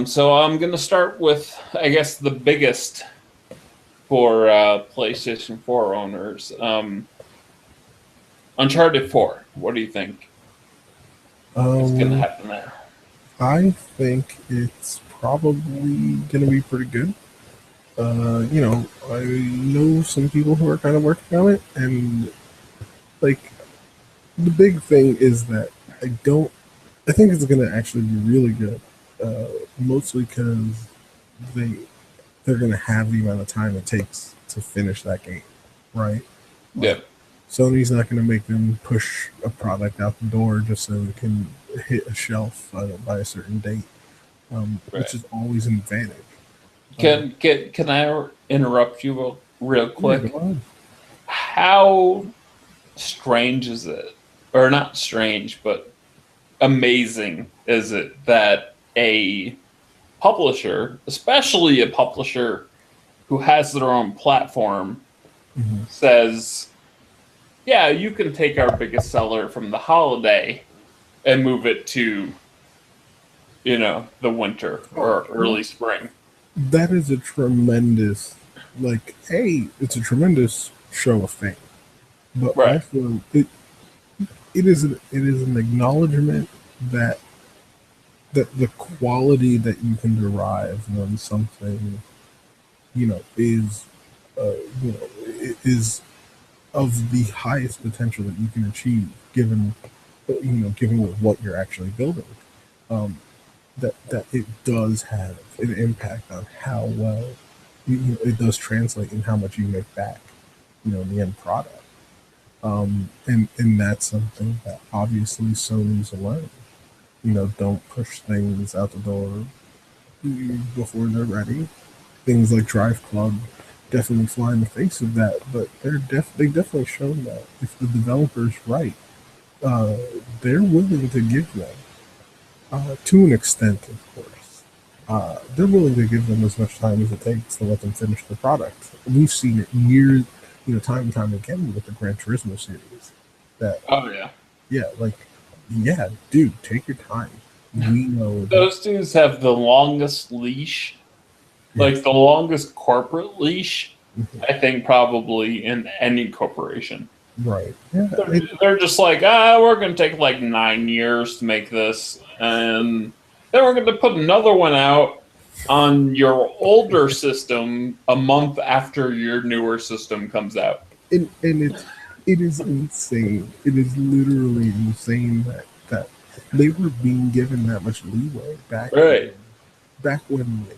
So I'm going to start with, I guess, the biggest for PlayStation 4 owners. Uncharted 4. What do you think is going to happen there? I think it's probably going to be pretty good. I know some people who are kind of working on it, and like the big thing is that I don't. I think it's going to actually be really good, mostly because they they're going to have the amount of time it takes to finish that game, right? Yeah. Like Sony's not going to make them push a product out the door just so it can hit a shelf by a certain date, which Right. is always an advantage. Can I interrupt you real Yeah, go quick? on. How strange is it, or not strange, but amazing is it that a publisher, especially a publisher who has their own platform, Mhm. says, "Yeah, you can take our biggest seller from the holiday and move it to, the winter Oh, or early spring." that is a tremendous, it's a tremendous show of fame, but Right. also it is an acknowledgement that the quality that you can derive when something is is of the highest potential that you can achieve given with what you're actually building. Um, that it does have an impact on how well it does translate and how much you make back, in the end product. And that's something that obviously Sony's learned. Don't push things out the door before they're ready. Things like Drive Club definitely fly in the face of that, but they definitely shown that if the developer's right, uh, they're willing to give them, to an extent, of course. They're willing to give them as much time as it takes to let them finish the product. We've seen it years, time and time again with the Gran Turismo series. That Oh yeah. yeah, like yeah, dude, take your time. We know that. Those dudes have the longest leash, Yes. like the longest corporate leash, Mhm. I think probably in any corporation. Right. Yeah. They're just like, we're going to take like 9 years to make this, and then we're going to put another one out on your older system a month after your newer system comes out. It is insane. It is literally insane that they were being given that much leeway Right. back when like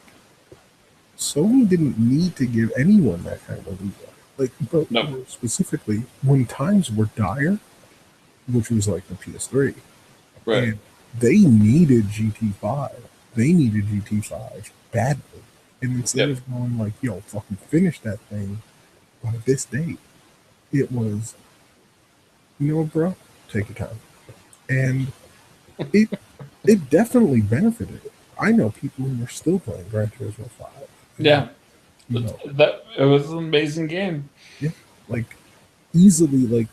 Sony didn't need to give anyone that kind of leeway. Like, but No. specifically when times were dire, which was like the PS3, Right. and they needed GT5. They needed GT5 badly. And instead Yep. of going like, yo, fucking finish that thing by this date, it was, bro, take your time. And it it definitely benefited it. I know people who are still playing Gran Turismo 5. And, Yeah. you know, That it was an amazing game. yeah, like easily,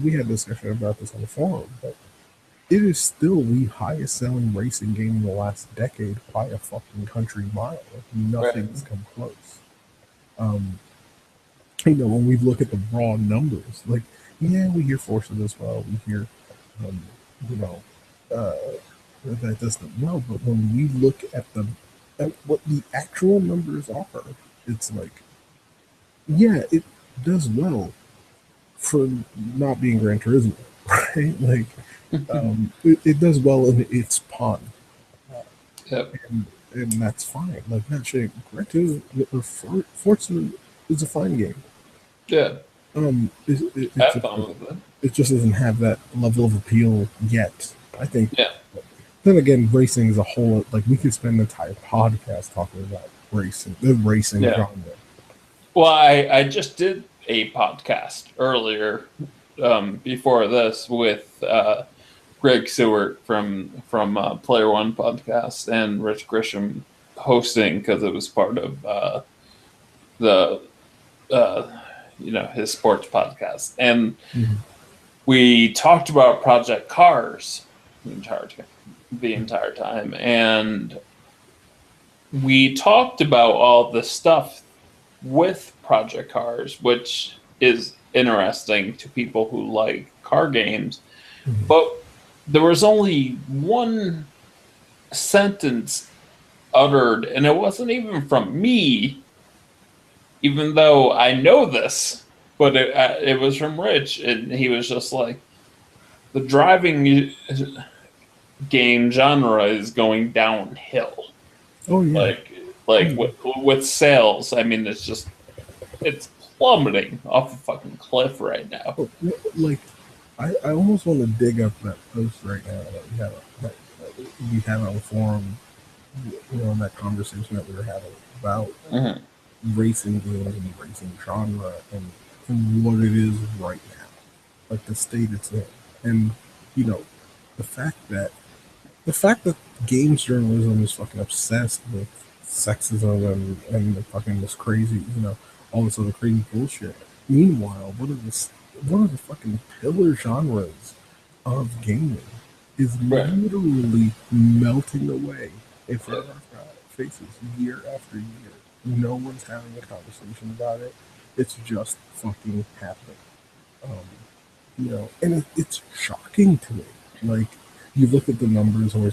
we had a discussion about this on the forum, but it is still the highest selling racing game in the last decade by a fucking country mile. Like, Right. nothing's come close. Um, when we look at the raw numbers, like, yeah, we hear Forza as well. We hear, um, you know, uh, that doesn't well, but when we look at what the actual numbers are, it's like, yeah, it does well for not being Gran Turismo, right? Like, it does well in its pun, Yep. and that's fine. Like, not saying Gran Turismo or Forza is a fine game. Yeah. Have Just fun with it. it just doesn't have that level of appeal yet. I think. Yeah. Then again, racing is a whole like we could spend an entire podcast talking about racing, the racing Yeah. genre. Well, I just did a podcast earlier, before this, with Greg Seward from Player One podcast and Rich Grisham hosting, because it was part of the his sports podcast, and Mhm. we talked about Project Cars the entire time, and we talked about all the stuff with Project Cars, which is interesting to people who like car games. Mhm. But there was only one sentence uttered, and it wasn't even from me. even though I know this, but it was from Rich, and he was just like, the driving game genre is going downhill. Oh yeah. Like with sales, I mean, it's plummeting off a fucking cliff right now. Oh, like I almost want to dig up that post right now that we had on the forum, in that conversation that we were having about Mhm. racing games and racing genre and what it is right now, like the state it's in, and you know, the fact that the fact that games journalism is fucking obsessed with sexism and the fucking this crazy, all this other crazy bullshit. Meanwhile, one of the fucking pillar genres of gaming is Right. literally melting away in front of our faces year after year. No one's having a conversation about it. It's just fucking happening. Um, and it's shocking to me. Like, you look at the numbers where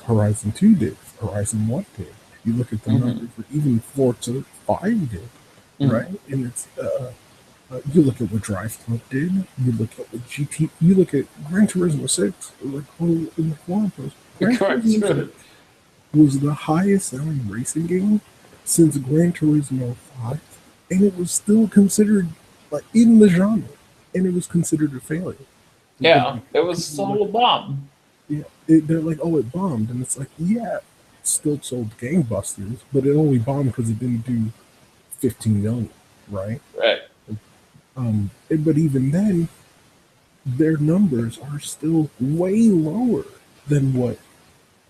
Horizon 2 did, Horizon 1 did. You look at the Mhm. numbers where even Forza 5 did, Mhm. right? And you look at what Drive Club did. You look at what You look at Gran Turismo 6. Like in the forum post, Gran Correct. Turismo 6 was the highest selling racing game since Gran Turismo 5, and it was still considered like in the genre, and it was considered a failure. And Yeah, like, it was people were like, so bomb. yeah, they're like, oh, it bombed, and it's like, yeah, it still sold gangbusters, but it only bombed because it didn't do 15 million, right? Right. But even then, their numbers are still way lower than what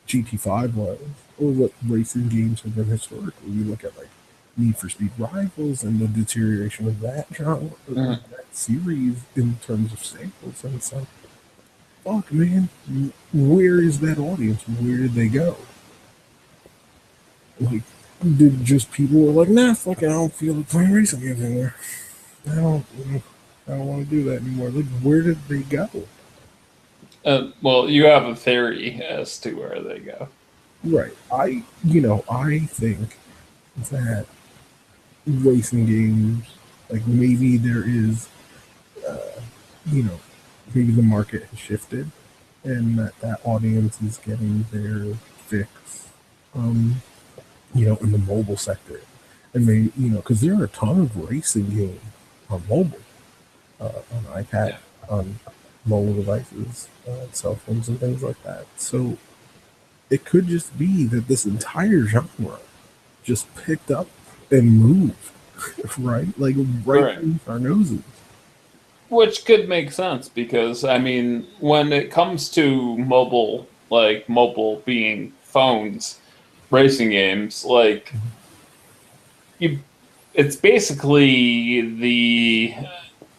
GT5 was, or what racing games have been historically. You look at like Need for Speed Rivals and the deterioration of that genre, of Mhm. that series in terms of sales, and it's like, fuck, man, where is that audience? Where did they go? Like, did just people were like, nah, fuck it, I don't feel like playing racing games anymore. I don't, I don't want to do that anymore. Like, where did they go? Well, you have a theory as to where they go. Right. I think that racing games, like maybe there is, you know, maybe the market has shifted and that audience is getting their fix, um, in the mobile sector. And maybe, because there are a ton of racing games on mobile, on iPad, Yeah. on mobile devices, cell phones, and things like that. So it could just be that this entire genre just picked up and moved, right? Like right Right. beneath our noses. Which could make sense because I mean, when it comes to mobile, like mobile being phones, racing games, like you, it's basically the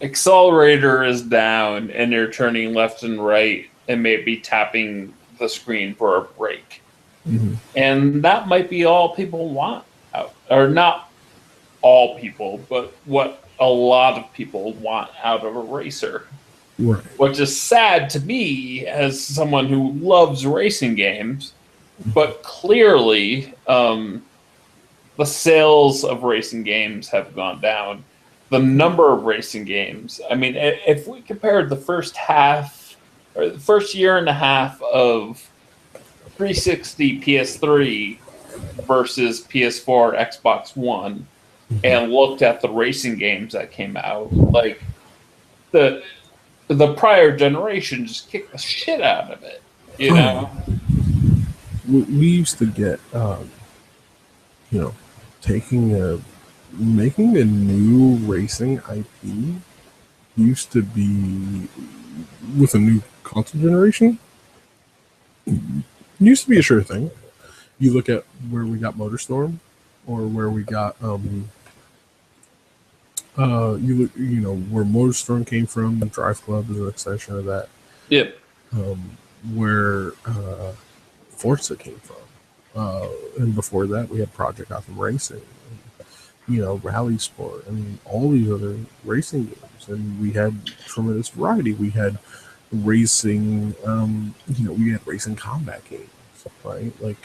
accelerator is down and you're turning left and right and maybe tapping the screen for a brake. Hmm. And that might be all people want out, or not all people, but what a lot of people want out of a racer. Right. Which is sad to me as someone who loves racing games, but clearly the sales of racing games have gone down. The number of racing games, I mean, if we compared the first half or the first year and a half of 360 PS3 versus PS4, Xbox One, and looked at the racing games that came out, like the the prior generation just kicked the shit out of it. You Oh, know? we used to get, you know, taking a making a new racing IP used to be with a new console generation used to be a sure thing. You look at where we got MotorStorm, or where we got where MotorStorm came from. The Drive Club is an extension of that. Yep. Where Forza came from, and before that we had Project Gotham Racing, Rally Sport. I mean, all these other racing games, and we had tremendous variety. We had racing, we had racing combat games, right? Like,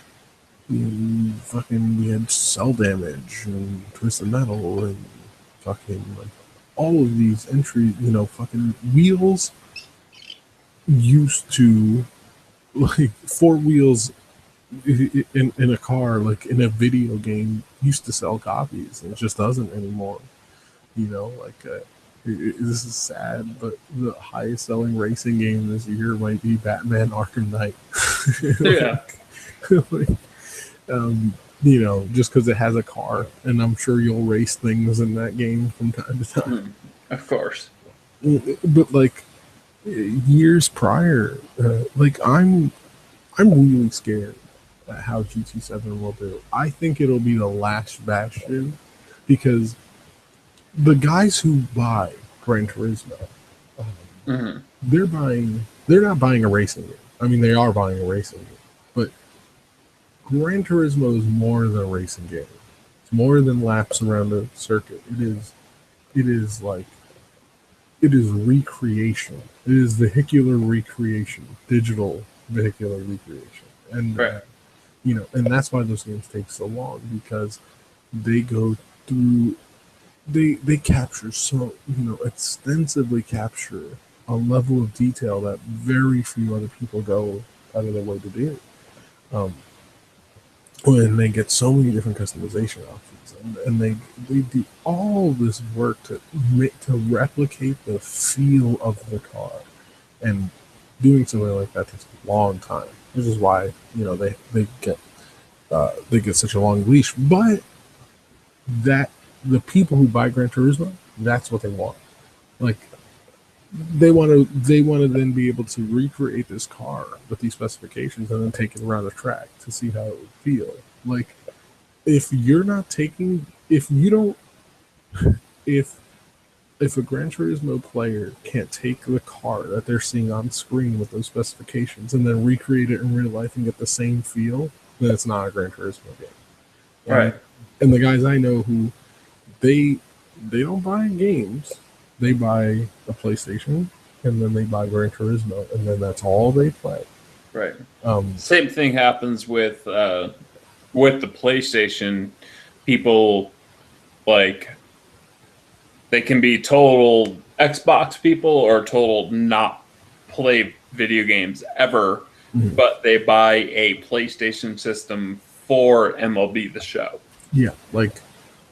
fucking we had Cell Damage and Twisted Metal and fucking like all of these entries. Fucking Wheels used to like four wheels in a car, like in a video game, used to sell copies, and it just doesn't anymore. This is sad, but the highest selling racing game this year might be Batman Arkham Knight. Yeah. like, just because it has a car, and I'm sure you'll race things in that game from time to time. Of course. But like years prior, I'm really scared at how GT7 will do. I think it'll be the last bastion because the guys who buy Gran Turismo, they're not buying a racing game. I mean, they are buying a racing game, but Gran Turismo is more than a racing game. It's more than laps around a circuit. It is recreation. It is vehicular recreation, digital vehicular recreation. And, right. And that's why those games take so long, because they go through, they capture so, extensively capture a level of detail that very few other people go out of their way to do. And they get so many different customization options, and they do all this work to replicate the feel of the car, and doing something like that takes a long time, which is why they get such a long leash. But that the people who buy Gran Turismo, that's what they want. Like they want to then be able to recreate this car with these specifications and then take it around the track to see how it would feel. Like if a Gran Turismo player can't take the car that they're seeing on screen with those specifications and then recreate it in real life and get the same feel, then it's not a Gran Turismo game. Right. And the guys I know who they don't buy games. They buy a PlayStation, and then they buy Gran Turismo, and then that's all they play. Right. Same thing happens with the PlayStation. People, like, they can be total Xbox people or total not play video games ever, but they buy a PlayStation system for MLB The Show. Yeah, like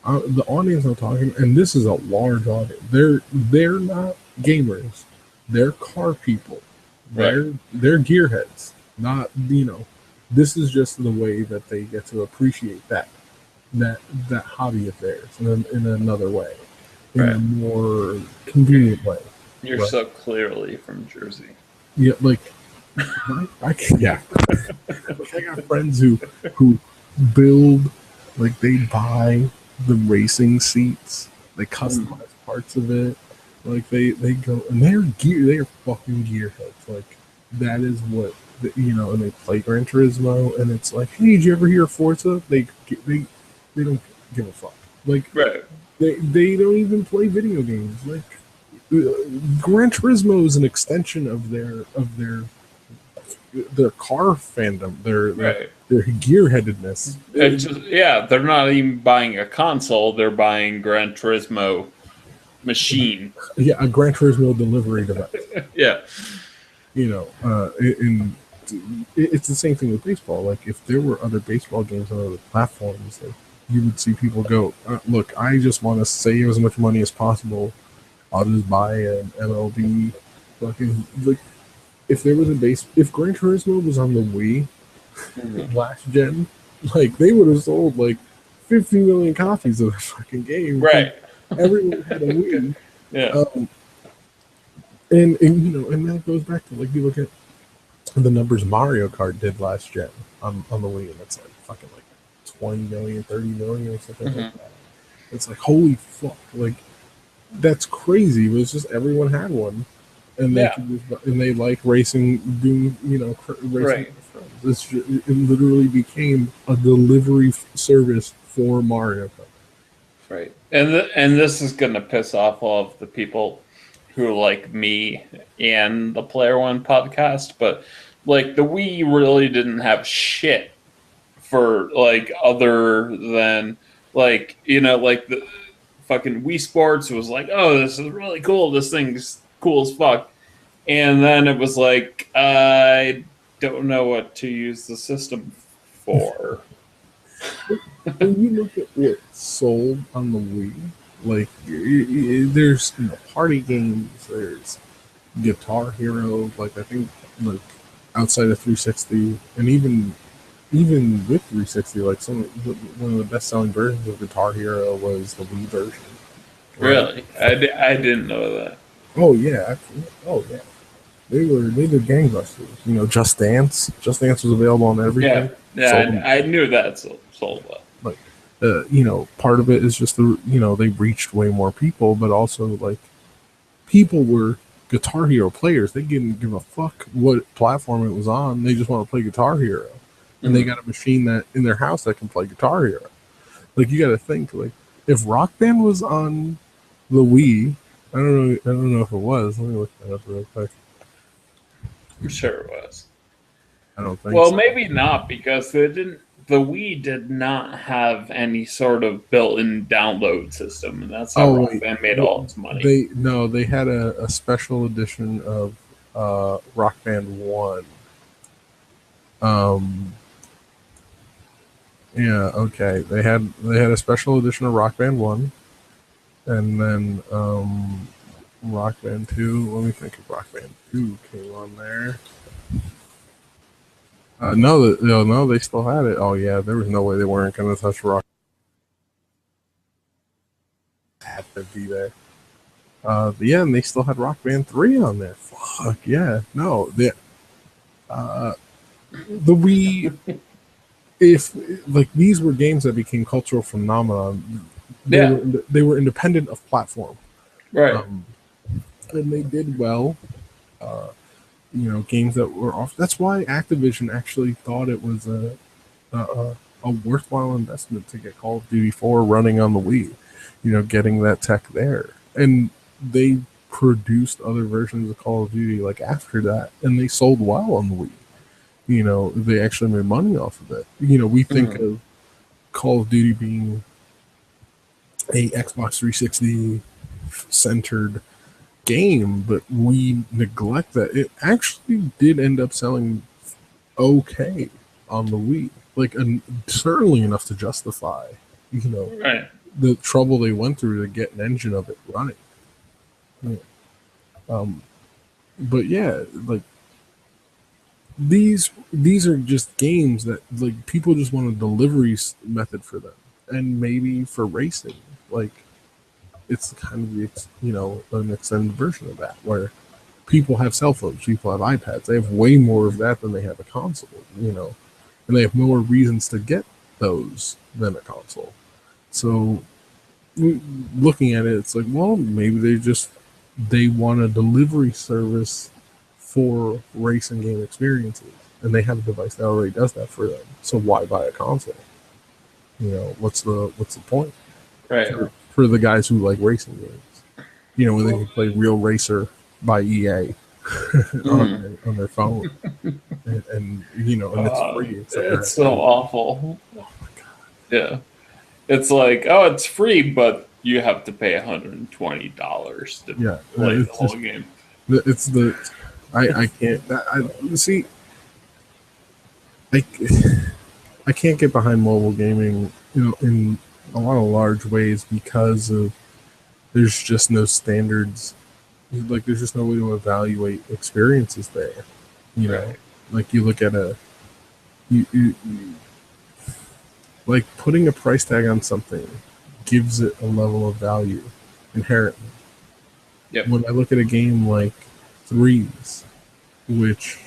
the audience I'm talking, and this is a large audience. They're not gamers. They're car people. They're gearheads. Not This is just the way that they get to appreciate that hobby of theirs in another way, in a more convenient way. You're so clearly from Jersey. Yeah, like I got friends who build, like they buy the racing seats, they customize parts of it, like they go and they're fucking gearheads. Like that is what and they play Gran Turismo, and it's like, hey, did you ever hear of Forza? They don't give a fuck. Like they don't even play video games. Like Gran Turismo is an extension of their car fandom, their gearheadedness. They're not even buying a console; they're buying Gran Turismo machine. Yeah, a Gran Turismo delivery device. Yeah, and it's the same thing with baseball. Like if there were other baseball games on other platforms, like you would see people go, "Look, I just want to save as much money as possible. I'll just buy an MLB fucking like." If there was if Gran Turismo was on the Wii last gen, like they would have sold like 50 million copies of the fucking game. Right. Everyone had a Wii. Yeah. And that goes back to, like, you look at the numbers Mario Kart did last gen on the Wii, and it's like fucking like 20 million, 30 million or something like that. It's like, holy fuck, like that's crazy. But it's just everyone had one. And they like racing, doing racing with friends. It literally became a delivery service for Mario Kart. Right, and this is gonna piss off all of the people who like me and the Player One podcast, but like the Wii really didn't have shit for like other than like like the fucking Wii Sports was like, oh, this is really cool. This thing's cool as fuck. And then it was like, I don't know what to use the system for. When you look at what sold on the Wii, like there's party games, there's Guitar Hero, like I think like outside of 360, and even with 360, like one of the best selling versions of Guitar Hero was the Wii version. Right? Really, I didn't know that. Oh yeah, yeah. They did gangbusters. Just Dance was available on everything. Yeah, I knew that sold well. Like, part of it is just they reached way more people, but also like people were Guitar Hero players. They didn't give a fuck what platform it was on. They just want to play Guitar Hero, and they got a machine that in their house that can play Guitar Hero. Like you got to think like if Rock Band was on the Wii, I don't know if it was. Let me look that up real quick. I'm sure it was. I don't think. Well, so. maybe not because the Wii did not have any sort of built-in download system, and that's how Rock Band made all its money. They had a special edition of Rock Band 1. Yeah, okay. They had a special edition of Rock Band 1, and then Rock Band 2. Let me think if Rock Band 2 came on there. No, they still had it. Oh yeah, there was no way they weren't going to touch Rock. Had to be there. Yeah, and they still had Rock Band 3 on there. Fuck yeah, no, the Wii. If like these were games that became cultural phenomenon, they were independent of platform, right? And they did well. Games that were off. That's why Activision actually thought it was a worthwhile investment to get Call of Duty 4 running on the Wii. Getting that tech there, and they produced other versions of Call of Duty like after that, and they sold well on the Wii. They actually made money off of it. We think of Call of Duty being a Xbox 360 centered game, but we neglect that it actually did end up selling okay on the Wii, like certainly enough to justify right. the trouble they went through to get an engine of it running. But yeah, like these are just games that like people just want a delivery method for them, and maybe for racing, like it's kind of an extended version of that where people have cell phones, people have iPads, they have way more of that than they have a console, and they have more reasons to get those than a console. So looking at it, it's like, well, maybe they want a delivery service for racing game experiences, and they have a device that already does that for them. So why buy a console? What's the point? Right. For the guys who like racing games, when they can play Real Racer by EA on their phone, and it's free. It's so awful. Oh my god. Yeah. It's like, oh, it's free, but you have to pay $120 to play the whole game. It's I can't. See. I can't get behind mobile gaming, in a lot of large ways because of there's just no standards. Like there's just no way to evaluate experiences there. Right. Like you look at like putting a price tag on something gives it a level of value inherently. Yep. When I look at a game like Threes, which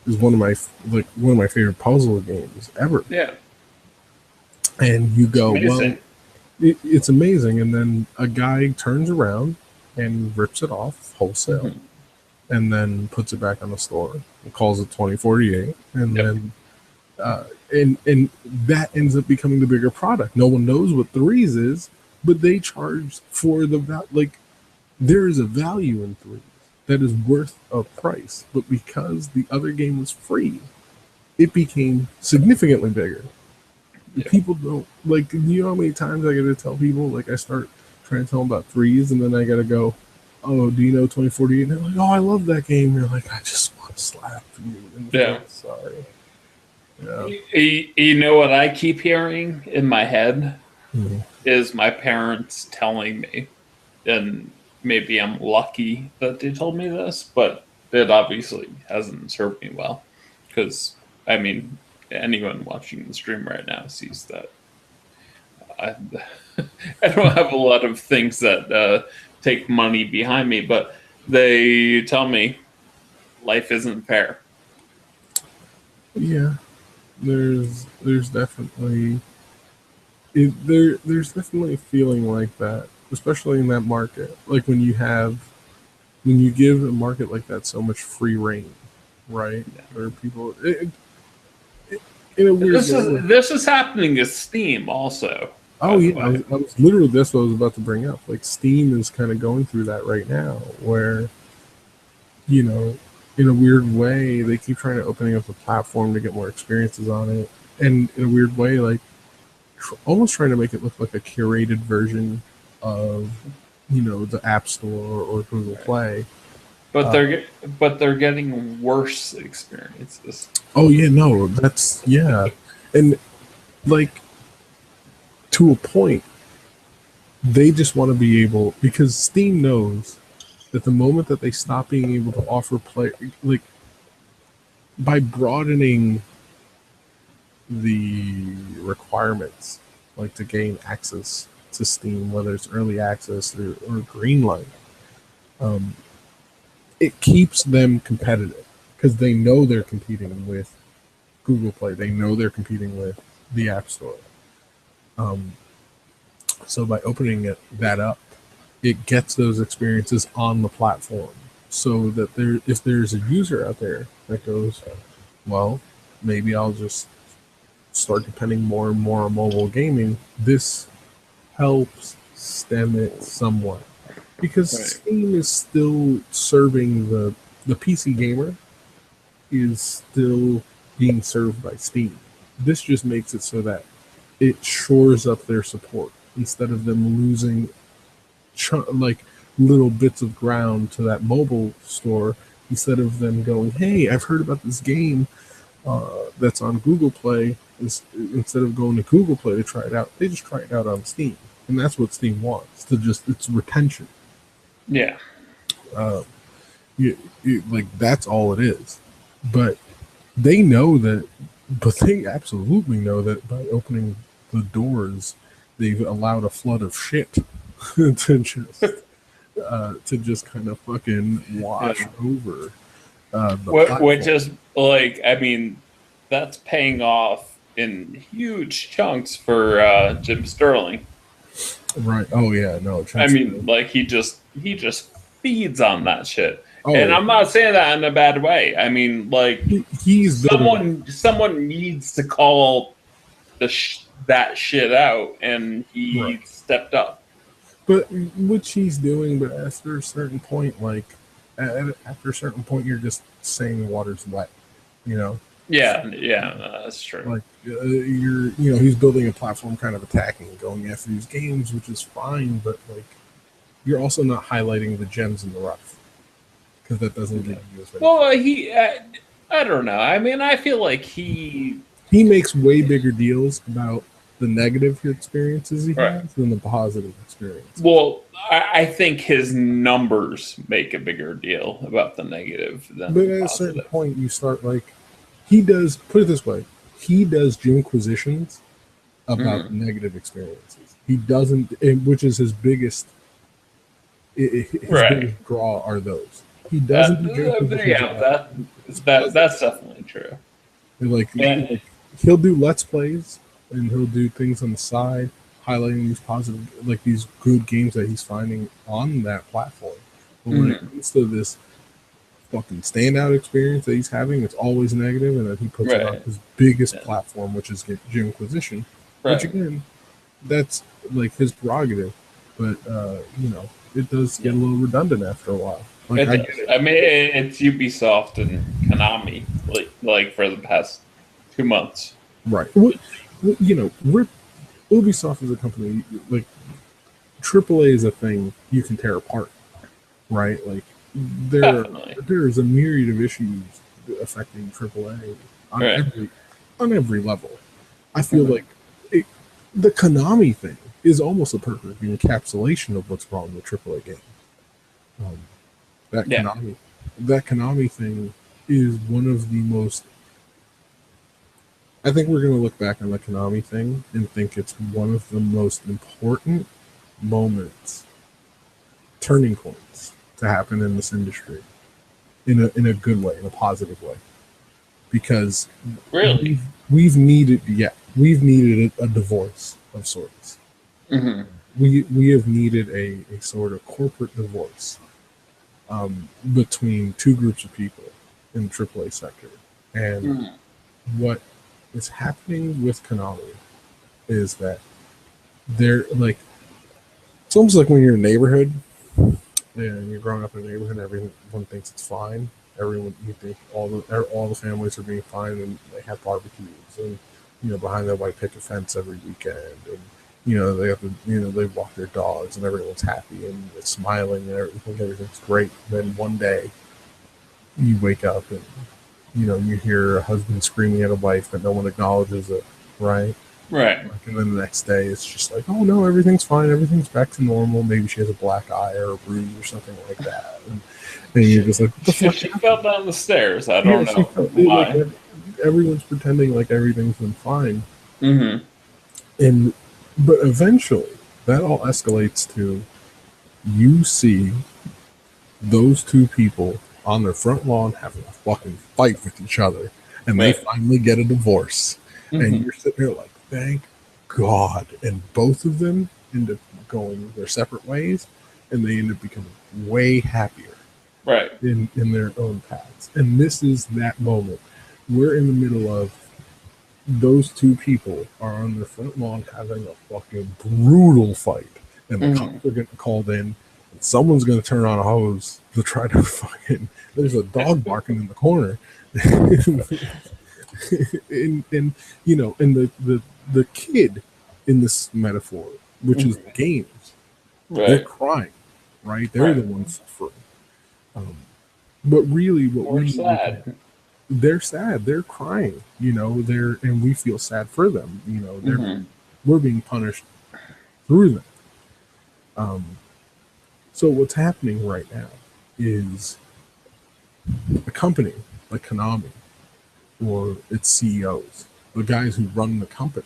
is one of my favorite puzzle games ever. Yeah. And you go, well, it's amazing, and then a guy turns around and rips it off wholesale, and then puts it back on the store and calls it 2048, and then and that ends up becoming the bigger product. No one knows what Threes is, but they charge for there is a value in Threes that is worth a price, but because the other game was free, it became significantly bigger. people don't like. You know how many times I got to tell people? Like I start trying to tell them about threes, and then I got to go, "Oh, do you know 2048?" And they're like, "Oh, I love that game." And you're like, "I just want to slap you in the face." Sorry. Yeah. You know what I keep hearing in my head Mhm. is my parents telling me, and maybe I'm lucky that they told me this, but it obviously hasn't served me well. Because, I mean, anyone watching the stream right now sees that I, I don't have a lot of things that take money behind me, but they tell me life isn't fair. Yeah. There's definitely there's definitely a feeling like that, especially in that market. Like when you give a market like that so much free reign, right? Yeah. Where people in a weird way. This is happening to Steam also. By Oh the yeah, way, I was literally that's what I was about to bring up. Like Steam is kind of going through that right now, where you know, in a weird way, they keep trying to opening up the platform to get more experiences on it, and in a weird way, like almost trying to make it look like a curated version of the App Store or Google Play. but they're getting worse experiences. Oh yeah, no, that's yeah, and like to a point, they just want to be able because Steam knows that the moment that they stop being able to offer play like by broadening the requirements like to gain access to Steam, whether it's early access or green light, um, it keeps them competitive because they know they're competing with Google Play. They know they're competing with the App Store. Um, so by opening that up, it gets those experiences on the platform so that if there's a user out there that goes, well, maybe I'll just start depending more and more on mobile gaming, this helps stem it somewhat. Because Right. Steam is still serving the PC gamer is still being served by Steam. This just makes it so that it shores up their support instead of them losing like little bits of ground to that mobile store. Instead of them going, "Hey, I've heard about this game that's on Google Play." Instead of going to Google Play to try it out, they just try it out on Steam, and that's what Steam wants. It's retention. Yeah. Uh, like that's all it is. But they know that. But they absolutely know that by opening the doors, they've allowed a flood of shit to just kind of fucking wash over the platform. Which is like, I mean, that's paying off in huge chunks for Jim Sterling. Right. Oh yeah. No. I mean, like he just feeds on that shit. Oh, And I'm not saying that in a bad way. I mean, like he's someone needs to call that shit out, and he stepped up. But which he's doing, but after a certain point, after a certain point, you're just saying the water's wet, you know. Yeah, that's true. Like he's building a platform, kind of attacking and going after these games, which is fine, but like you're also not highlighting the gems in the rough because that doesn't give you as many. Well, I don't know. I mean, I feel like he makes way bigger deals about the negative experiences he has than the positive experience. Well, I think his numbers make a bigger deal about the negative than but the at positive. A certain point, you start like he does. Put it this way: he does Jimquisitions about negative experiences. He doesn't, which is his biggest. His biggest draw are those. He doesn't do that's definitely true. Like he'll do Let's Plays and he'll do things on the side highlighting these positive, like these good games that he's finding on that platform. But when it comes to this fucking standout experience that he's having, it's always negative, and that he puts it on his biggest platform, which is Jimquisition. Which again, that's like his prerogative, but it does get a little redundant after a while. Like, I mean, it's Ubisoft and Konami, like for the past 2 months. Right. we're Ubisoft is a company, like AAA is a thing you can tear apart, right? Like Definitely. there's a myriad of issues affecting AAA on Right. every level. I feel like it, the Konami thing is almost a perfect encapsulation of what's wrong with AAA games. Um, that Yeah. Konami that Konami thing is one of the most. I think we're going to look back on the Konami thing and think it's one of the most important moments, turning points to happen in this industry in a good way, in a positive way, because Really. we've needed a divorce of sorts. Hmm. We have needed a sort of corporate divorce between two groups of people in the AAA sector, and what is happening with Konami is that they're like, it's almost like when you're in a neighborhood and you're growing up in a neighborhood, everyone thinks it's fine. Everyone, you think all the families are being fine, and they have barbecues, and behind their white picket fence every weekend, and they have to, they walk their dogs, and everyone's happy and it's smiling, and everything's great. Then one day you wake up and you hear a husband screaming at a wife, but no one acknowledges it, right? Right. And then the next day, it's just like, oh no, everything's fine, everything's back to normal. Maybe she has a black eye or a bruise or something like that, and you're just like, what the fuck? She fell down the stairs. I Yeah, don't know like why. everyone's pretending like everything's been fine, Hmm. and but eventually that all escalates to you see those two people on their front lawn having a fucking fight with each other, and they Right. finally get a divorce, and Hmm. you're sitting there like, thank God. And both of them end up going their separate ways, and they end up becoming way happier Right. in their own paths. And this is that moment. We're in the middle of, those two people are on their front lawn having a fucking brutal fight, and the Hmm. cops are getting called in, and someone's going to turn on a hose to try to fucking. There's a dog barking in the corner, and and the kid in this metaphor, which is the games, they're Right. crying, right? They're the Right. ones suffering. Um, but really, what More we look at, sad. they're sad, they're crying, they're, and we feel sad for them. Hmm. We're being punished through them. Um, so what's happening right now is a company like Konami or its CEOs, the guys who run the company,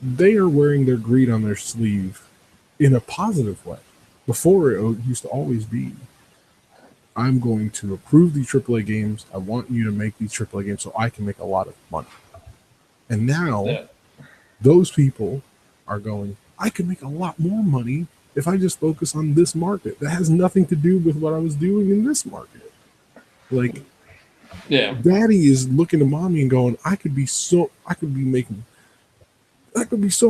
they are wearing their greed on their sleeve in a positive way. Before, it used to always be, I'm going to approve these AAA games. I want you to make these AAA games so I can make a lot of money. And now Yeah. those people are going, I can make a lot more money if I just focus on this market. That has nothing to do with what I was doing in this market. Like, Yeah. daddy is looking to mommy and going, I could be so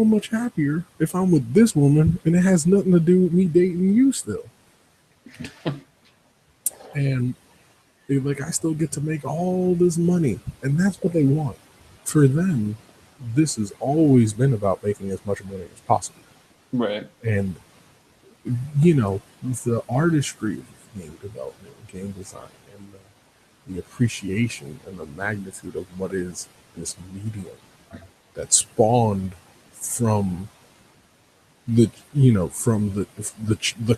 much happier if I'm with this woman, and it has nothing to do with me dating you still. And like, I still get to make all this money, and that's what they want. For them, this has always been about making as much money as possible. Right. And the artistry of game development, game design, and the appreciation and the magnitude of what is this medium that spawned from the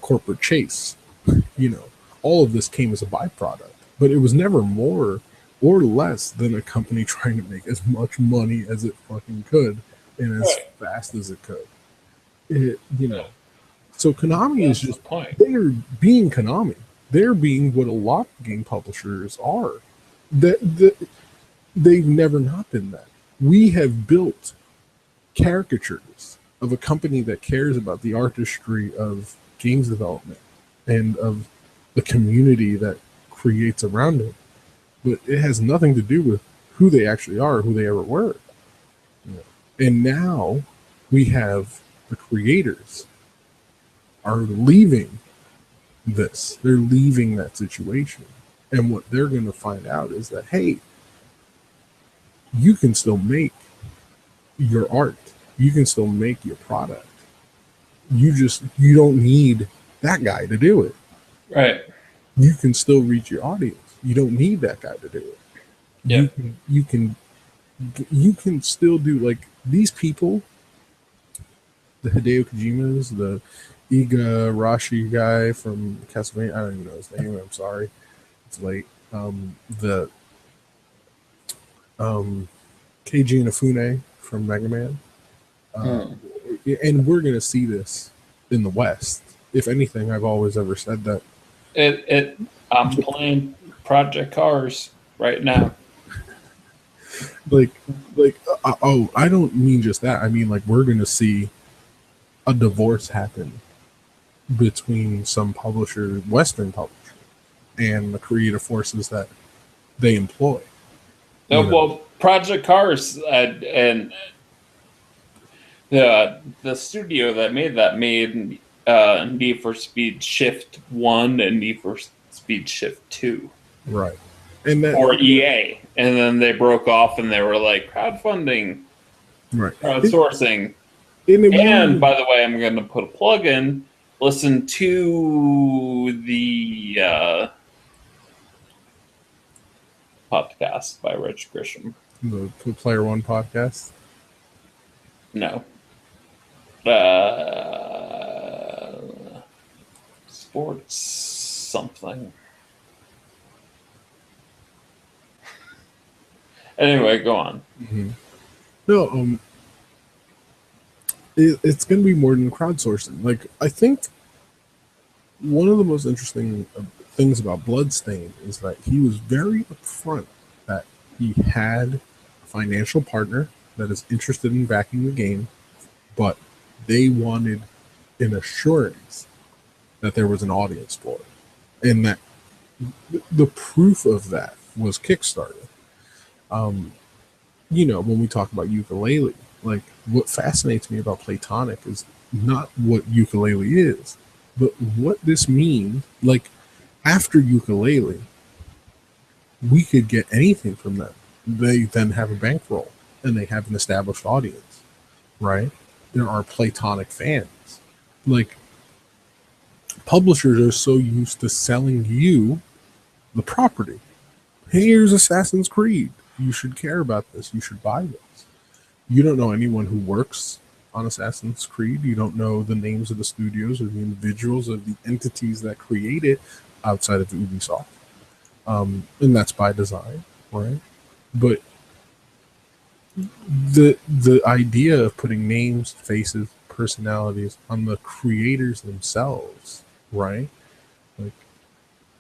corporate chase. you know all of this came as a byproduct, but it was never more or less than a company trying to make as much money as it fucking could and as Right. fast as it could. it, you know So Konami is That's the just, point. they're being Konami. They're being what a lot of game publishers are. That they've never not been that. We have built caricatures of a company that cares about the artistry of games development and of the community that creates around it. But it has nothing to do with who they actually are, who they ever were. And now we have the creators are leaving this. They're leaving that situation. And what they're going to find out is that, hey, you can still make your art. You can still make your product. You don't need that guy to do it. Right. You can still reach your audience. You don't need that guy to do it. Yep. You can still do, like, these people, the Hideo Kojimas, the Igarashi guy from Castlevania. I don't even know his name. I'm sorry, it's late. The Keiji Inafune from Mega Man. And we're gonna see this in the West. If anything, I've always ever said that. I'm playing Project Cars right now. Like, I don't mean just that. I mean, like, we're gonna see a divorce happen between some publisher, Western publisher, and the creative forces that they employ. Well, Project Cars and the studio that made that made Need for Speed Shift 1 and Need for Speed Shift 2. Right. And that, or EA. And then they broke off and they were like, crowdfunding, right, crowdsourcing. And by the way, I'm going to put a plug in. Listen to the podcast by Rich Grisham. The Player One podcast? No. Sports something. Anyway, go on. Mm-hmm. No, it's going to be more than crowdsourcing. Like, I think one of the most interesting things about Bloodstain is that he was very upfront that he had a financial partner that is interested in backing the game, but they wanted an assurance that there was an audience for it. And that the proof of that was Kickstarter. When we talk about ukulele, like, what fascinates me about Playtonic is not what ukulele is, but what this means. Like, after ukulele, we could get anything from them. They then have a bankroll and they have an established audience, right? There are Playtonic fans. Like, publishers are so used to selling you the property. Here's Assassin's Creed. You should care about this. You should buy this. You don't know anyone who works on Assassin's Creed. You don't know the names of the studios or the individuals or the entities that create it outside of Ubisoft. And that's by design, right? But the idea of putting names, faces, personalities on the creators themselves, right? Like,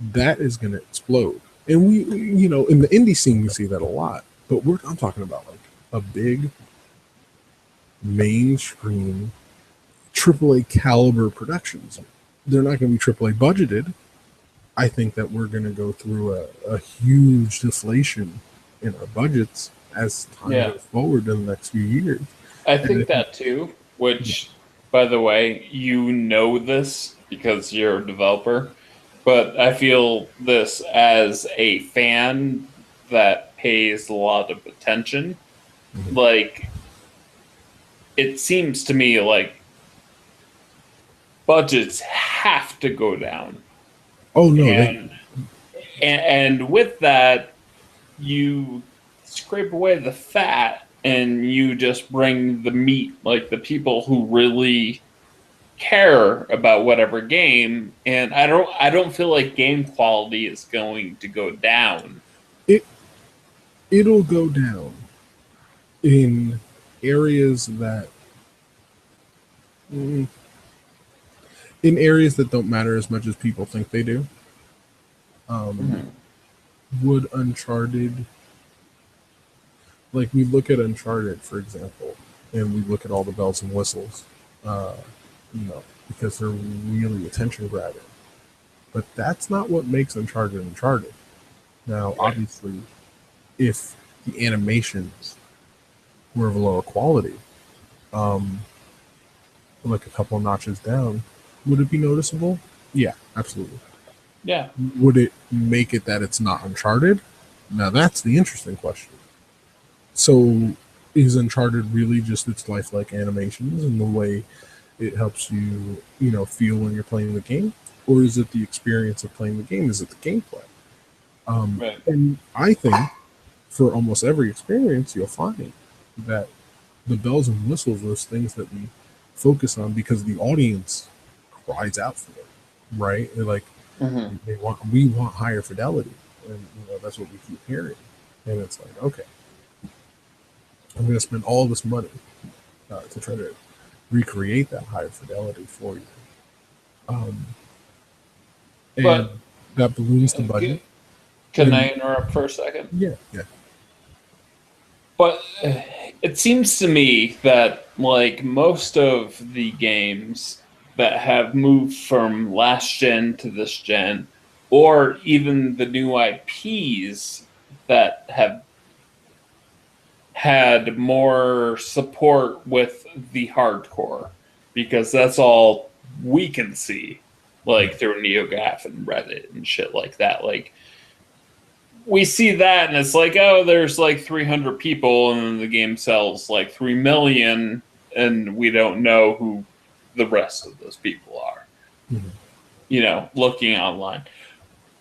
that is going to explode. And we, in the indie scene, we see that a lot. But I'm talking about, like, a big mainstream AAA caliber productions. They're not going to be AAA budgeted. I think that we're going to go through a huge deflation in our budgets as time goes forward in the next few years. I think that too, which, by the way, this because you're a developer, but I feel this as a fan that pays a lot of attention. Mm-hmm. Like, it seems to me like budgets have to go down. Oh, no. And with that, you scrape away the fat and you just bring the meat, like the people who really care about whatever game. And I don't feel like game quality is going to go down. It'll go down in areas that don't matter as much as people think they do. Would Uncharted, like, we look at Uncharted, for example, and we look at all the bells and whistles, because they're really attention grabbing. But that's not what makes Uncharted. Now, obviously, if the animations were of a lower quality, like a couple of notches down, would it be noticeable? Yeah, absolutely. Yeah. Yeah. Would it make it that it's not Uncharted? Now, that's the interesting question. Would it make it that it's not Uncharted? Now, that's the interesting question. Would it make it that it's not Uncharted? Now, that's the interesting question. Would it make it that it's not Uncharted? Now, that's the interesting question. Would it make it that it's not Uncharted? Now, that's the interesting question. So is Uncharted really just its lifelike animations and the way it helps you, feel when you're playing the game? Or is it the experience of playing the game? Is it the gameplay? Right. And I think for almost every experience, you'll find that the bells and whistles, those things that we focus on because the audience cries out for it, right? They're like, Mm-hmm. we want higher fidelity. And that's what we keep hearing. And it's like, okay, I'm going to spend all this money to try to recreate that higher fidelity for you. Um, and But that balloons the budget. can And I interrupt for a second? yeah, yeah. But it seems to me that like most of the games that have moved from last gen to this gen, or even the new IPs that have had more support with the hardcore, because that's all we can see, like through NeoGAF and Reddit and shit like that. Like we see that and it's like, oh, there's like 300 people and then the game sells like 3 million and we don't know who the rest of those people are, looking online.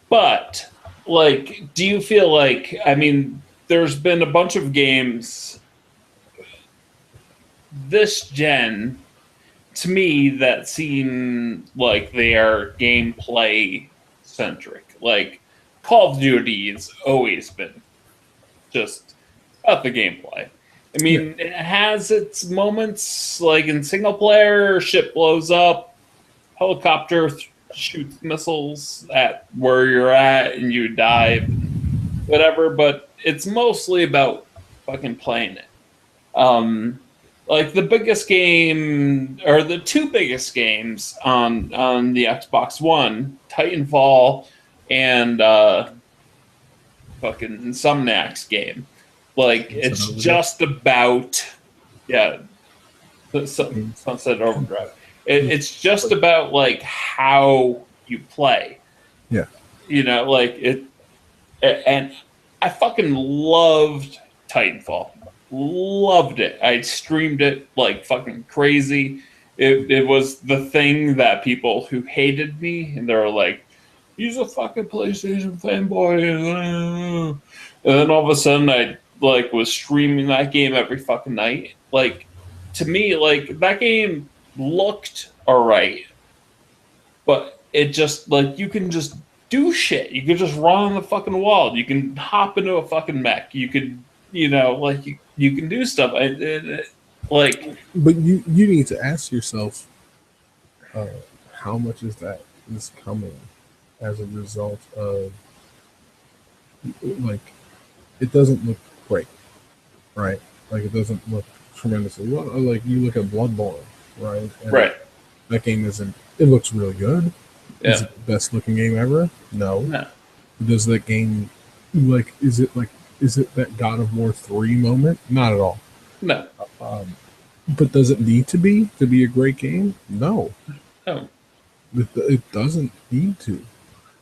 But like, do you feel like, I mean, there's been a bunch of games this gen to me that seem like they are gameplay centric. Like Call of Duty has always been just about the gameplay. I mean, it has its moments, like in single player, ship blows up, helicopter shoots missiles at where you're at, and you dive, whatever. But it's mostly about fucking playing it. Like the biggest game, or the two biggest games on the Xbox One, Titanfall and fucking Insomniac's game. Like it's just about Sunset Overdrive. It's just about like how you play. Yeah. Like it, and I fucking loved Titanfall. Loved it. I streamed it like fucking crazy. It was the thing that people who hated me and they were like, he's a fucking PlayStation fanboy. And then all of a sudden I like was streaming that game every fucking night. Like to me, like that game looked alright, but it just like you can just do shit. You can just run on the fucking wall. You can hop into a fucking mech. You could, like you can do stuff. Like, but you need to ask yourself, how much is coming as a result of like it doesn't look great, right? Like it doesn't look tremendously well. Like you look at Bloodborne, right? And right. That game isn't. It looks really good. Yeah. Is it the best looking game ever? No. No. Does that game is it that God of War 3 moment? Not at all. No. But does it need to be a great game? No. No. It doesn't need to.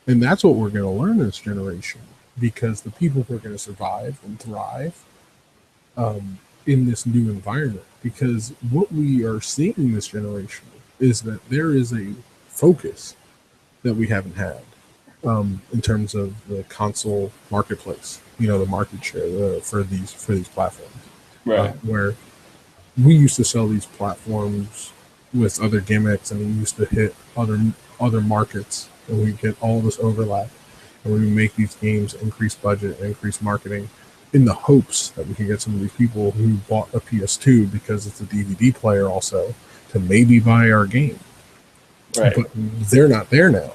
And that's what we're going to learn in this generation, because the people who are going to survive and thrive in this new environment, because what we are seeing in this generation is that there is a focus that we haven't had in terms of the console marketplace, the market share for these platforms, right? Where we used to sell these platforms with other gimmicks, and we used to hit other markets, and we get all this overlap, and we make these games, increase budget, increase marketing, in the hopes that we can get some of these people who bought a PS2 because it's a DVD player also to maybe buy our game. Right. But they're not there now.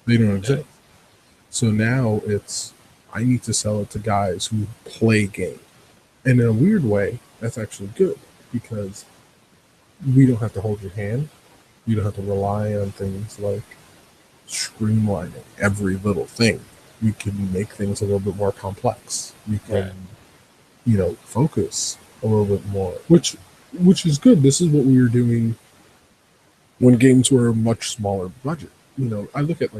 They don't exist. So now I need to sell it to guys who play game. And in a weird way, that's actually good, because we don't have to hold your hand. You don't have to rely on things like streamlining every little thing. We can make things a little bit more complex. We can, focus a little bit more, which is good. This is what we were doing when games were a much smaller budget. I look at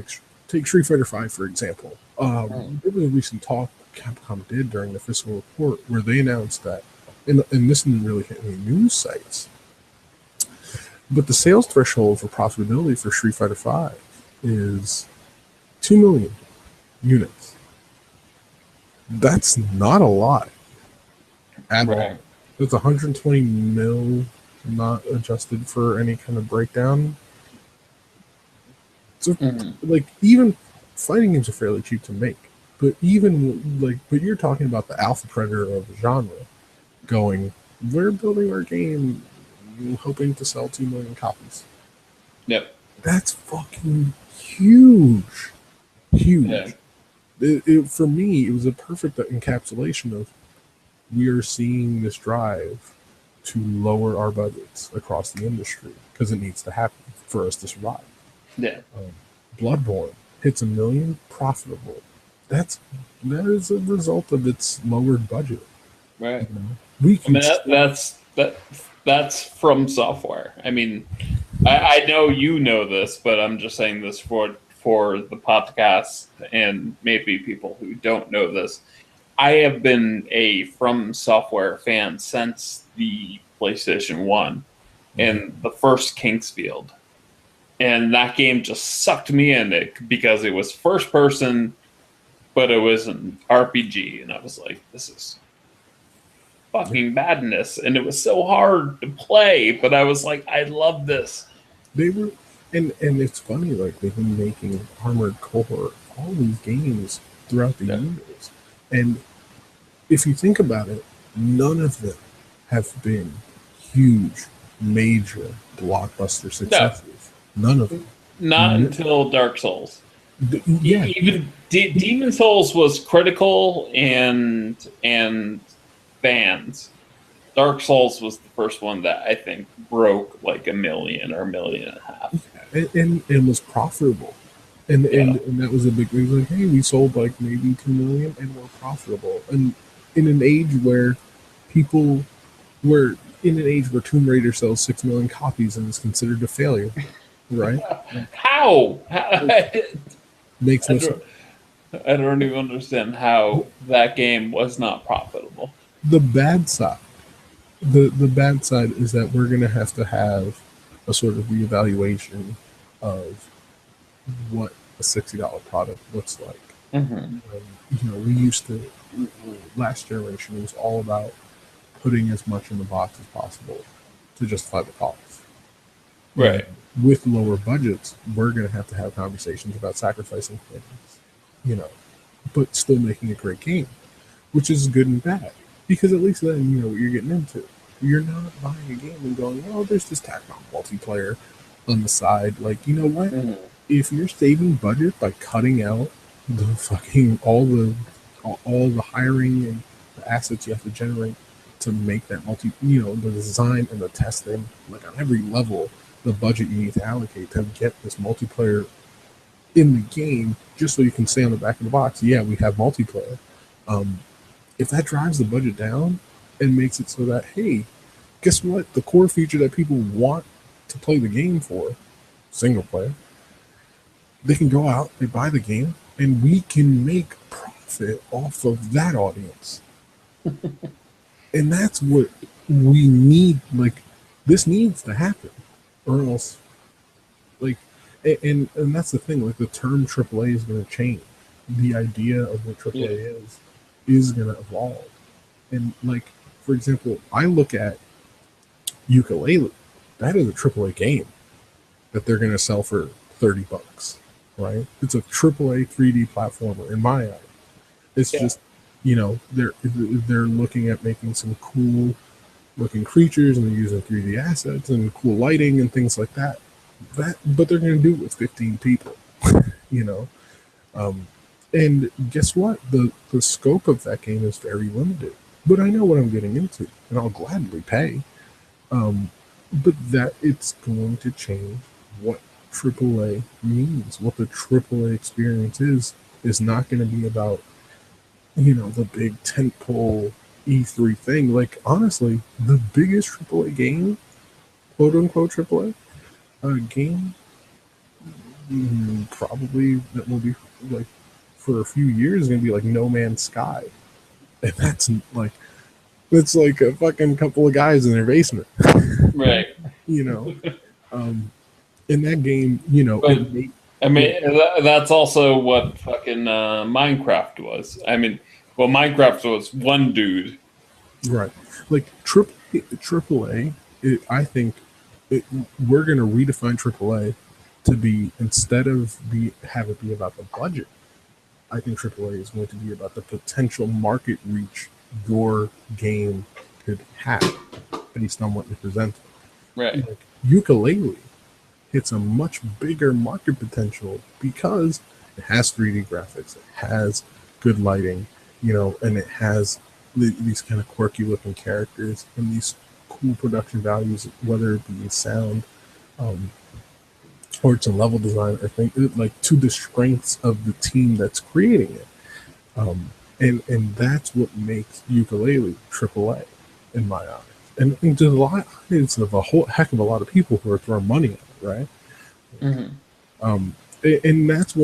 take Street Fighter V, for example. There was a recent talk Capcom did during the fiscal report, where they announced that, and this didn't really hit any news sites, but the sales threshold for profitability for Street Fighter V is 2 million units. That's not a lot at all. It's 120 mil, not adjusted for any kind of breakdown. So, like, even fighting games are fairly cheap to make. But but you're talking about the alpha predator of the genre going, we're building our game hoping to sell 2 million copies. Yep. That's fucking huge. Huge. Yeah. For me, it was a perfect encapsulation of, we are seeing this drive to lower our budgets across the industry because it needs to happen for us to survive. Yeah. Bloodborne hits 1 million profitable. That is a result of its lowered budget. Right. You know? That's from software. I mean, I know you know this, but I'm just saying this for the podcast and maybe people who don't know this. I have been a From Software fan since the PlayStation 1 and the first Kingsfield. And that game just sucked me in because it was first person, but it was an RPG. And I was like, this is fucking madness. And it was so hard to play, but I was like, I love this. They were, and it's funny, like, they've been making Armored Core, all these games throughout the years. And if you think about it, none of them have been huge, major blockbuster successes. None of them. Not until Dark Souls. Yeah. Even Demon Souls was critical and fans. Dark Souls was the first one that I think broke like 1 million or 1.5 million. And was profitable. And that was a big thing. Like, hey, we sold like maybe 2 million and we're profitable. And in an age where Tomb Raider sells 6 million copies and is considered a failure, right? How? Makes no sense. I don't even understand how that game was not profitable. The bad side. The bad side is that we're going to have a sort of reevaluation of what a $60 product looks like. We used to, last generation, it was all about putting as much in the box as possible to justify the cost. Right. And with lower budgets, we're going to have conversations about sacrificing things, but still making a great game, which is good and bad. Because at least then you know what you're getting into. You're not buying a game and going, oh, there's this tacked on multiplayer on the side. Like, you know what? If you're saving budget by cutting out the fucking all the hiring and the assets you have to generate to make that the design and the testing, like on every level, the budget you need to allocate to get this multiplayer in the game, just so you can say on the back of the box, yeah, we have multiplayer. If that drives the budget down and makes it so that, hey, guess what? The core feature that people want to play the game for, single player, they can go out, they buy the game, and we can make profit off of that audience. And that's what we need. Like, this needs to happen, or else, like, and that's the thing. Like, the term AAA is going to change. The idea of what AAA is going to evolve. And, like, for example, I look at Ukulele. That is a AAA game that they're going to sell for $30, right? It's a AAA 3D platformer in my eye. It's just, they're looking at making some cool looking creatures and they're using 3D assets and cool lighting and things like that. But they're going to do it with 15 people, and guess what? The scope of that game is very limited. But I know what I'm getting into, and I'll gladly pay. But that it's going to change what AAA means. What the AAA experience is not going to be about, the big tentpole E3 thing. Like, honestly, the biggest AAA game, quote unquote AAA game, probably that will be like for a few years is going to be like No Man's Sky, and that's like a fucking couple of guys in their basement, right? you know. In that game, you know, But I mean, that's also what fucking Minecraft was. I mean, well, Minecraft was one dude, right? Like AAA, I think we're going to redefine AAA to be, instead of have it be about the budget. I think AAA is going to be about the potential market reach your game could have based on what you present. right? Like Ukulele hits a much bigger market potential because it has 3D graphics, it has good lighting, you know, and it has these kind of quirky looking characters and these cool production values, whether it be sound or it's a level design. I think like to the strengths of the team that's creating it, and that's what makes Ukulele AAA in my eyes. And there's a lot of a whole heck of a lot of people who are throwing money at it, right? And that's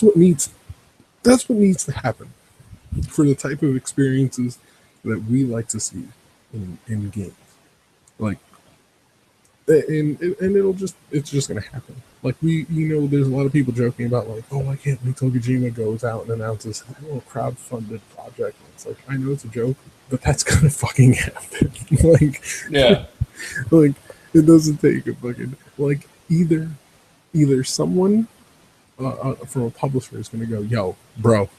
what needs to happen for the type of experiences that we like to see in games. Like, and it's just gonna happen. Like there's a lot of people joking about like, oh, I can't wait till Kojima goes out and announces a little crowdfunded project. And it's like, I know it's a joke, but that's gonna fucking happen. Like, Yeah. like it doesn't take a fucking like either someone from a publisher is gonna go, yo, bro,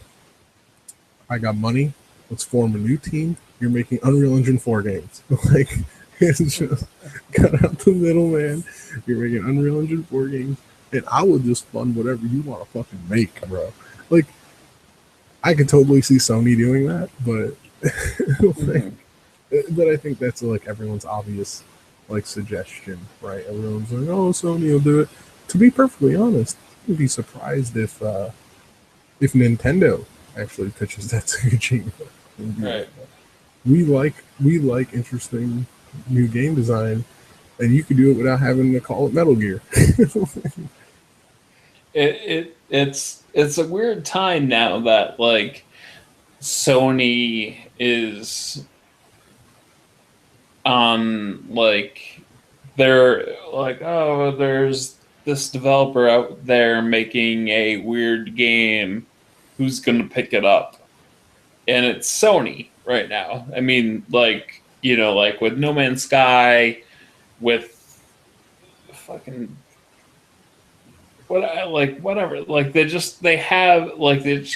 I got money. Let's form a new team. You're making Unreal Engine 4 games. Like, it's just cut out the middle, man. You're making Unreal Engine 4 games, and I will just fund whatever you want to fucking make, bro. Like, I could totally see Sony doing that, but but I think that's like everyone's obvious like suggestion, right? Everyone's like, oh, Sony will do it. To be perfectly honest, I'd be surprised if Nintendo actually pitches that to Kojima. Right. We like interesting new game design, and you could do it without having to call it Metal Gear. It's a weird time now that like Sony is on like they're like, oh, there's this developer out there making a weird game, who's gonna pick it up? And it's Sony right now. I mean, like, you know, like with No Man's Sky, with fucking whatever. Like they just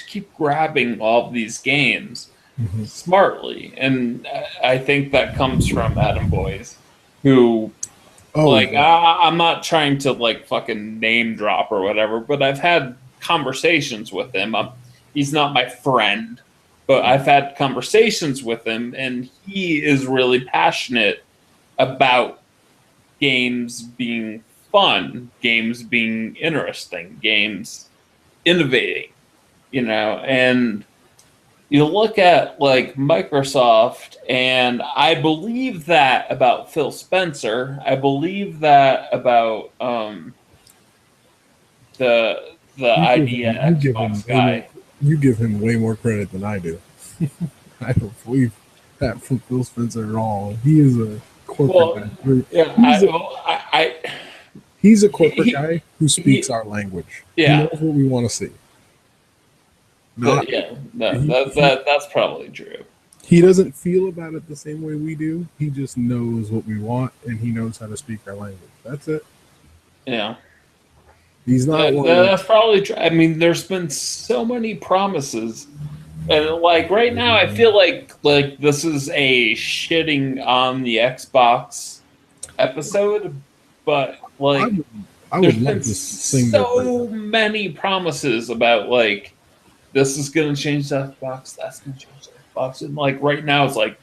keep grabbing all of these games smartly, and I think that comes from Adam Boyes, who I'm not trying to like fucking name drop or whatever, but I've had conversations with him. He's not my friend, but I've had conversations with him, and he is really passionate about games being fun, games being interesting, games innovating, you know. And you look at like Microsoft, and I believe that about Phil Spencer. I believe that about the idea Xbox guy. You give him way more credit than I do. I don't believe that from Phil Spencer at all. He is a corporate guy. Yeah, he's a corporate guy who speaks our language. Yeah. He knows what we want to see. That's probably true. He doesn't feel about it the same way we do. He just knows what we want, and he knows how to speak our language. That's it. Yeah. He's not. That's probably true. I mean, there's been so many promises, and like right now, I feel like this is a shitting on the Xbox episode, but like I would love to sing so many promises about like this is going to change the Xbox, that's going to change the Xbox, and like right now it's like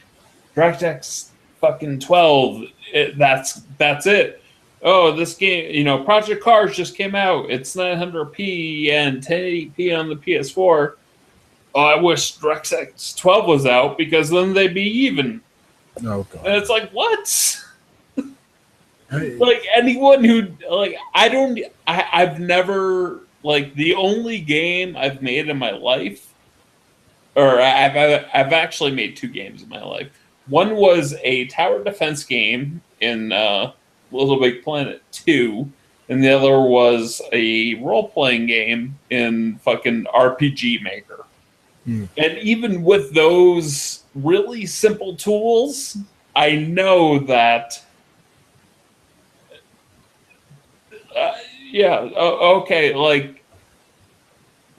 DirectX fucking 12. That's it. Oh, this game, you know, Project Cars just came out. It's 900p and 1080p on the PS4. Oh, I wish DirectX 12 was out because then they'd be even. Oh, God. And it's like, what? Like anyone who like I've never like the only game I've made in my life, or I've actually made 2 games in my life. One was a tower defense game in Little Big Planet 2, and the other was a role playing game in fucking RPG Maker. And even with those really simple tools, I know that, yeah, okay, like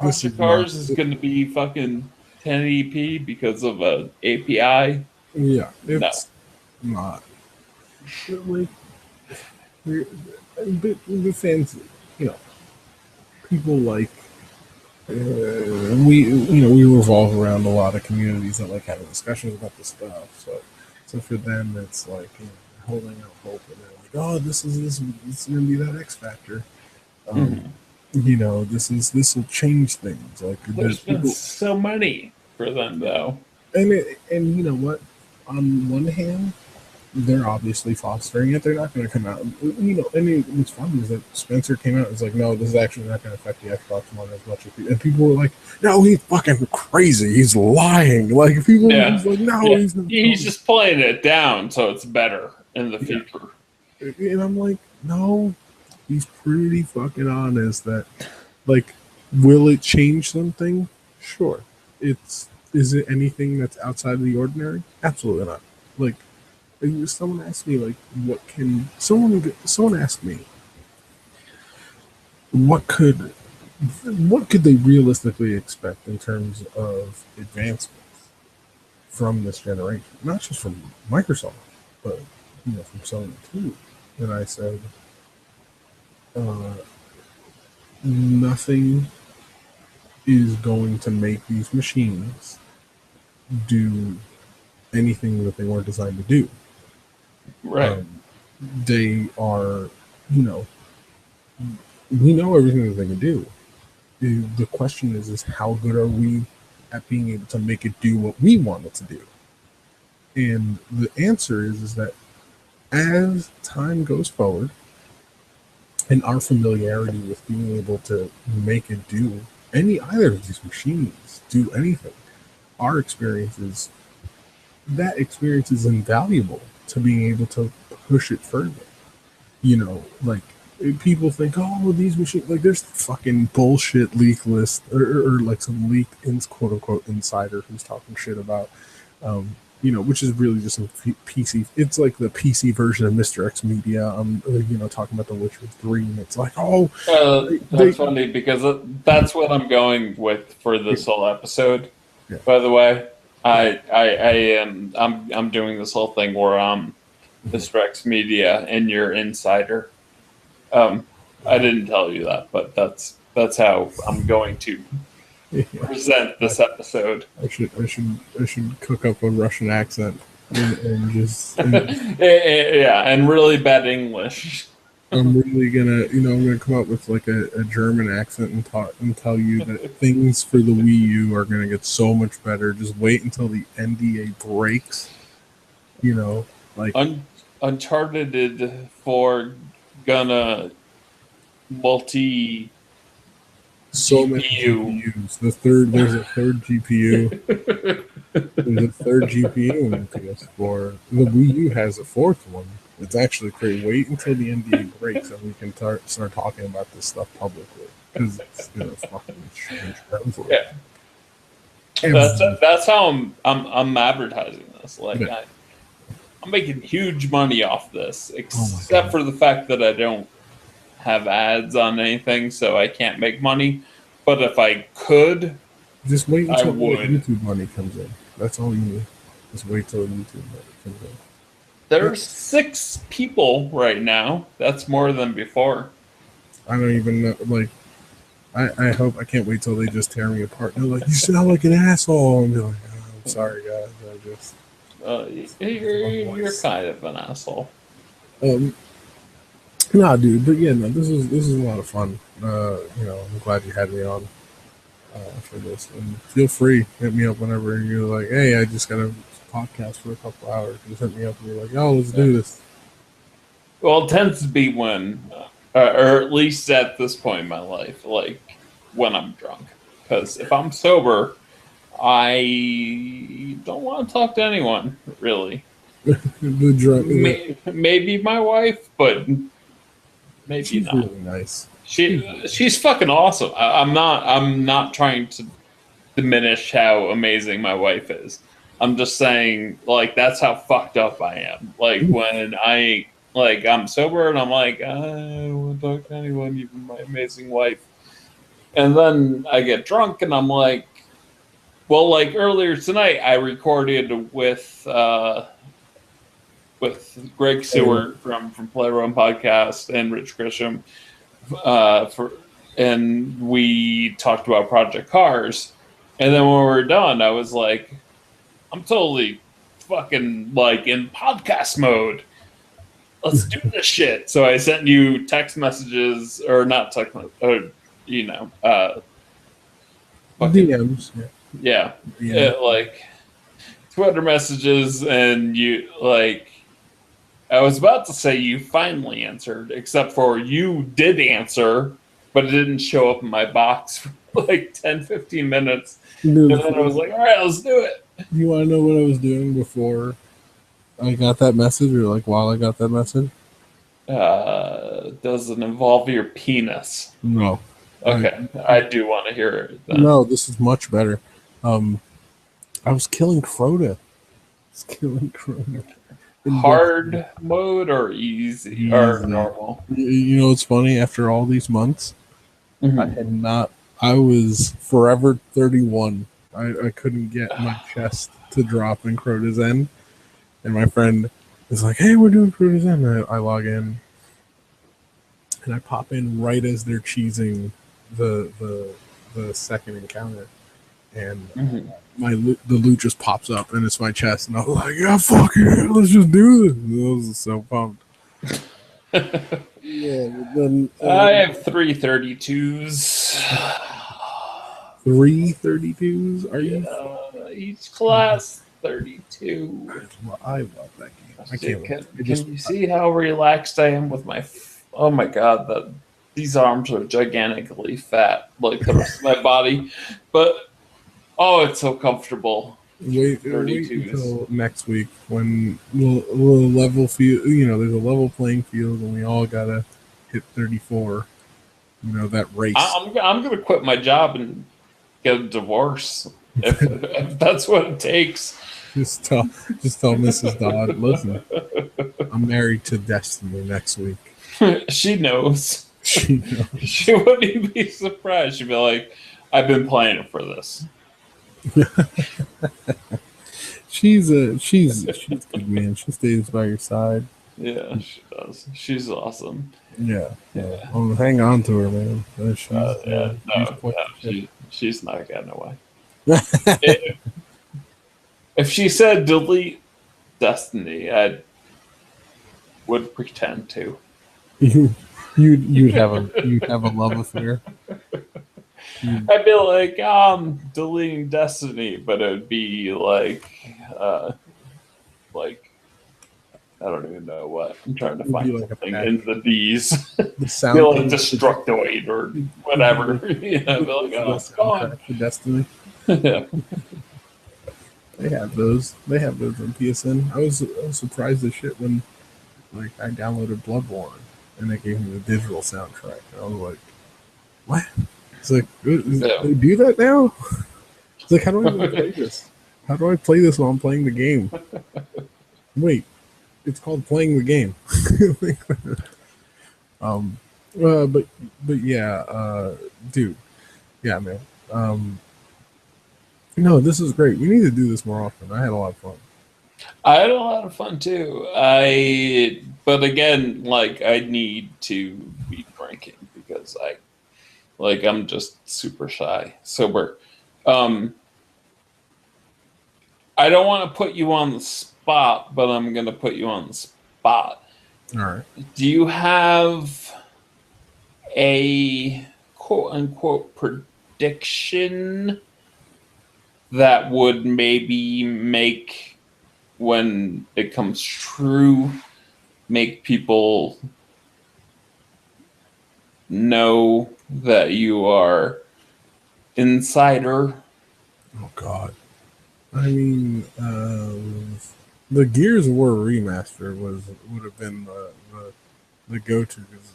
This Project is not. Cars is going to be fucking 1080p because of a API. Yeah, No. it's not. Like, the fans, you know, people like we revolve around a lot of communities that like having discussions about this stuff. So for them, it's like holding out hope, and they're like, oh, this is gonna be that X factor. This will change things. Like There's been people, so many for them, though. and you know what? On one hand, they're obviously fostering it. They're not going to come out. What's funny is that Spencer came out and was like, no, this is actually not going to affect the Xbox One as much as people. And people were like, no, he's fucking crazy. He's lying. Like, people were just like, no, he's not. He's just playing it down so it's better in the future. And I'm like, no, he's pretty fucking honest that, like, will it change something? Sure. Is it anything that's outside of the ordinary? Absolutely not. Like, someone asked me, like, someone asked me, what could they realistically expect in terms of advancements from this generation? Not just from Microsoft, but from Sony too. And I said, nothing is going to make these machines do anything that they weren't designed to do. Right. They are, we know everything that they can do. The question is how good are we at being able to make it do what we want it to do? And the answer is that as time goes forward and our familiarity with being able to make it do either of these machines do anything, our experience is invaluable to being able to push it further. Like, people think, oh, these machines, like, there's fucking bullshit leak list or like some leak quote unquote insider who's talking shit about, which is really just some PC. It's like the PC version of Mr. X Media. Talking about The Witcher 3, and it's like, oh, that's funny because that's what I'm going with for this whole episode. Yeah. By the way, I'm doing this whole thing where I'm Mr. X Media and you're insider. I didn't tell you that, but that's how I'm going to present this episode. I should cook up a Russian accent and just yeah, and really bad English. I'm really gonna I'm gonna come up with like a German accent and tell you that things for the Wii U are gonna get so much better. Just wait until the NDA breaks. Like Uncharted 4 gonna multi so GPU. many GPUs. There's a third GPU. There's a third GPU in the PS4. The Wii U has a fourth one. It's actually great. Wait until the NDA breaks and we can start talking about this stuff publicly, because it's gonna fucking change everything. Yeah, that's how I'm advertising this. Like, yeah. I'm making huge money off this, except for the fact that I don't have ads on anything, so I can't make money. But if I could, just wait until YouTube money comes in. That's all you need. Just wait till YouTube money comes in. There's 6 people right now. That's more than before. I don't even know. Like, I can't wait till they just tear me apart. They're like, you sound like an asshole. And they're like, oh, I'm sorry, guys. I just. You're kind of an asshole. Nah, dude. But yeah, no. This is a lot of fun. I'm glad you had me on for this. And feel free, hit me up whenever you're like, hey, I just got a podcast for a couple hours. Just hit me up and you're like, oh, let's do this. Well, it tends to be when or at least at this point in my life, like when I'm drunk. Because if I'm sober, I don't want to talk to anyone really. The drunk, Maybe my wife, but maybe she's not. really nice. She's fucking awesome. I'm not trying to diminish how amazing my wife is. I'm just saying, like, that's how fucked up I am. Like when I'm sober and I'm like, I don't want to talk to anyone, even my amazing wife. And then I get drunk and I'm like, well, like earlier tonight, I recorded with Greg Seward from Playroom Podcast and Rich Grisham for and we talked about Project Cars. And then when we were done, I was like, I'm totally fucking like in podcast mode. Let's do this shit. So I sent you text messages, or not text, or you know, fucking, DMs. yeah, like Twitter messages, and you like. I was about to say you finally answered, except for you did answer, but it didn't show up in my box for like 10, 15 minutes. Dude, And then I was like, all right, let's do it. You want to know what I was doing before I got that message, or like while I got that message? Does it involve your penis? No. Okay, I do want to hear it. Then. No, this is much better. I was killing Crota. Hard mode or easy or normal? You know, it's funny. After all these months, I was forever 31. I couldn't get my chest to drop in Crota's End, and my friend is like, "Hey, we're doing Crota's End." I log in, and I pop in right as they're cheesing the second encounter, and the loot just pops up and it's my chest, and I was like, "Yeah, fuck it, let's just do this." I was so pumped. Yeah, but then I have 332s. 332s? Are you? Each class 32. Well, I love that game. I can't. Can you see how relaxed I am with my? Oh my god, these arms are gigantically fat, like the rest of my body, but oh, it's so comfortable. Wait until next week when we'll level field. You know, there's a level playing field, and we all gotta hit 34. You know, that race. I'm gonna quit my job and get a divorce if that's what it takes. Just tell Mrs. Dodd, listen, I'm married to Destiny next week. She knows. She wouldn't even be surprised. She'd be like, I've been planning for this. She's good, man. She stays by your side. Yeah, she does. She's awesome. Yeah. Hang on to her, man. She's not getting away. If she said delete Destiny, I would pretend to. You'd have a love affair. I'd be like, deleting Destiny, but it'd be like I don't even know what. I'm trying to find like something in the D's. The sound feel like Destructoid or whatever. Be like, oh, it's gone. For Destiny. Yeah. They have those. They have those on PSN. I was surprised as shit when like I downloaded Bloodborne and they gave me the digital soundtrack. I was like, what? It's like, they do that now? It's like, how do I even play this? How do I play this while I'm playing the game? Wait, it's called playing the game. But yeah, dude, yeah, man. No, this is great. We need to do this more often. I had a lot of fun. I had a lot of fun too. But again, like I need to be drinking because I'm just super shy, sober. I don't want to put you on the spot, but I'm going to put you on the spot. All right. Do you have a quote unquote prediction that would maybe make, when it comes true, make people know that you are insider. Oh God. I mean, the Gears of War remaster would have been the go-to because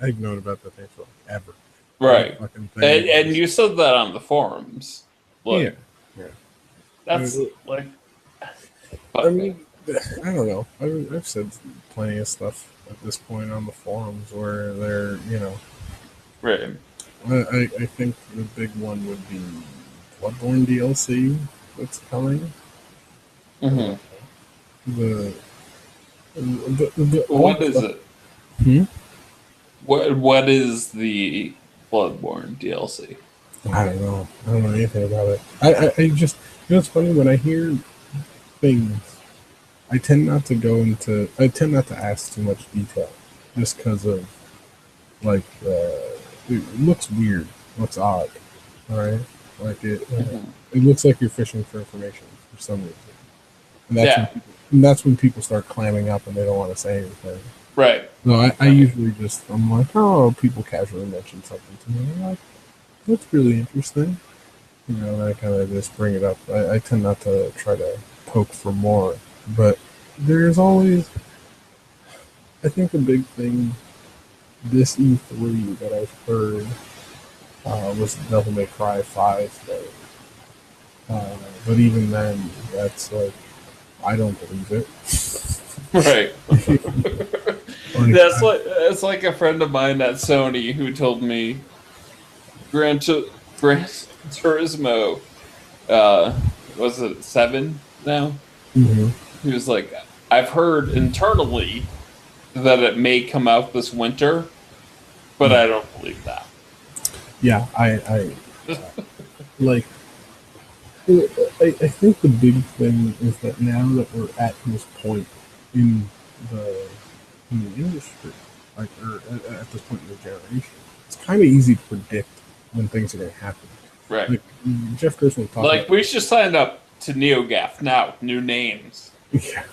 I've known about that thing for like ever. That Right. fucking thing. And you said that on the forums. Yeah, Look, yeah. that's like, I fuck me. mean, I don't know. I've said plenty of stuff at this point on the forums where they're, Right. I think the big one would be Bloodborne DLC that's coming. Hmm. The, the all What is stuff. it? Hmm? What is the Bloodborne DLC? I don't know. I don't know anything about it. I just, it's funny when I hear things, I tend not to go into, I tend not to ask too much detail just because of, like, it looks weird, looks odd, all right? Like, Hmm. it looks like you're fishing for information for some reason. Yeah. And that's when people start clamming up and they don't want to say anything. Right. No, I Right. usually just, I'm like, oh, people casually mention something to me. I'm like, that's really interesting. And I kind of just bring it up. I tend not to try to poke for more, but there's always, I think, the big thing this E3 that I've heard was the Devil May Cry 5 thing. But even then, that's like, I don't believe it. Right. Like, That's like a friend of mine at Sony who told me Gran Turismo, was it 7 now? mhm. He was like, I've heard internally that it may come out this winter, but I don't believe that. Yeah, I like. I think the big thing is that now that we're at this point in the in the industry, like, or at this point in the generation, it's kind of easy to predict when things are going to happen. Right. Like Jeff Gerstmann talking Like, about, we should sign up to NeoGAF now, new names, yeah,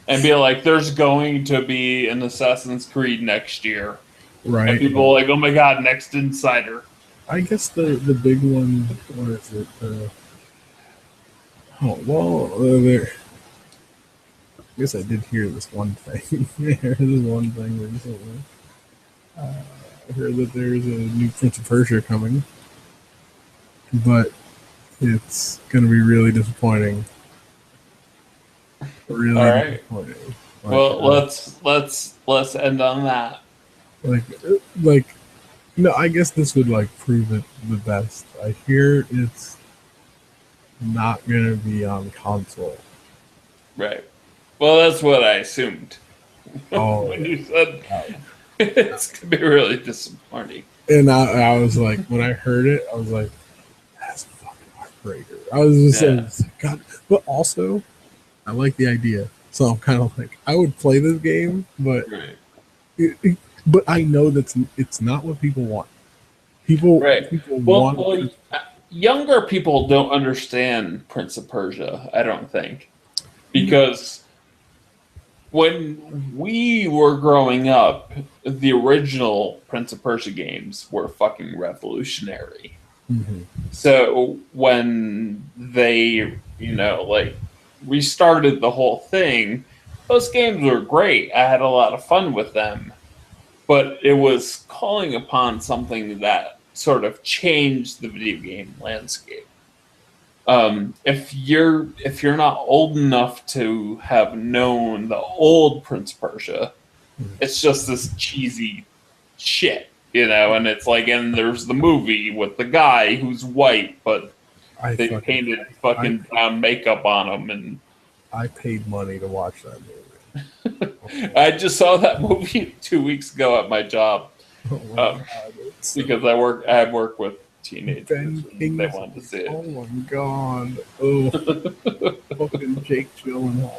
and be like, there's going to be an Assassin's Creed next year. And right. people are like, oh my god, next Insider. I guess the big one, what is it? Oh well, there. I guess I did hear this one thing. I heard this one thing recently. I heard that there's a new Prince of Persia coming, but it's going to be really disappointing. All Really right. disappointing. Well, let's end on that. Like, like, no. I guess this would like prove it the best. I hear it's not going to be on console. Right. Well, that's what I assumed Oh, when yeah. you said it's gonna be really disappointing. And I was like, when I heard it, I was like, that's a fucking heartbreaker. I was just like, God. But also, I like the idea. So I'm kind of like, I would play this game, but but I know that it's not what people want. People Right. Well, want. younger people don't understand Prince of Persia, I don't think, because when we were growing up, the original Prince of Persia games were fucking revolutionary. Mhm. So when they, like, restarted the whole thing, those games were great. I had a lot of fun with them, but it was calling upon something that sort of changed the video game landscape. If you're not old enough to have known the old Prince Persia, it's just this cheesy shit, and it's like, and there's the movie with the guy who's white, but they painted fucking brown makeup on him, and I paid money to watch that movie. I just saw that movie 2 weeks ago at my job, Oh my God, because I had work with teenagers, Ben and they wanted to see it. Oh my God! Oh, fucking Jake Gyllenhaal.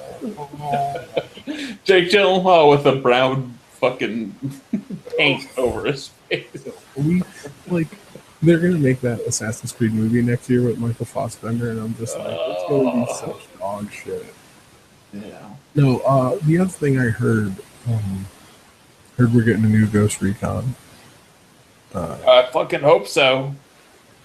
Oh. Jake Gyllenhaal with a brown fucking paint over his face. We like they're gonna make that Assassin's Creed movie next year with Michael Fassbender, and I'm just like, it's gonna be such dog shit. Yeah. No, the other thing I heard we're getting a new Ghost Recon. I fucking hope so.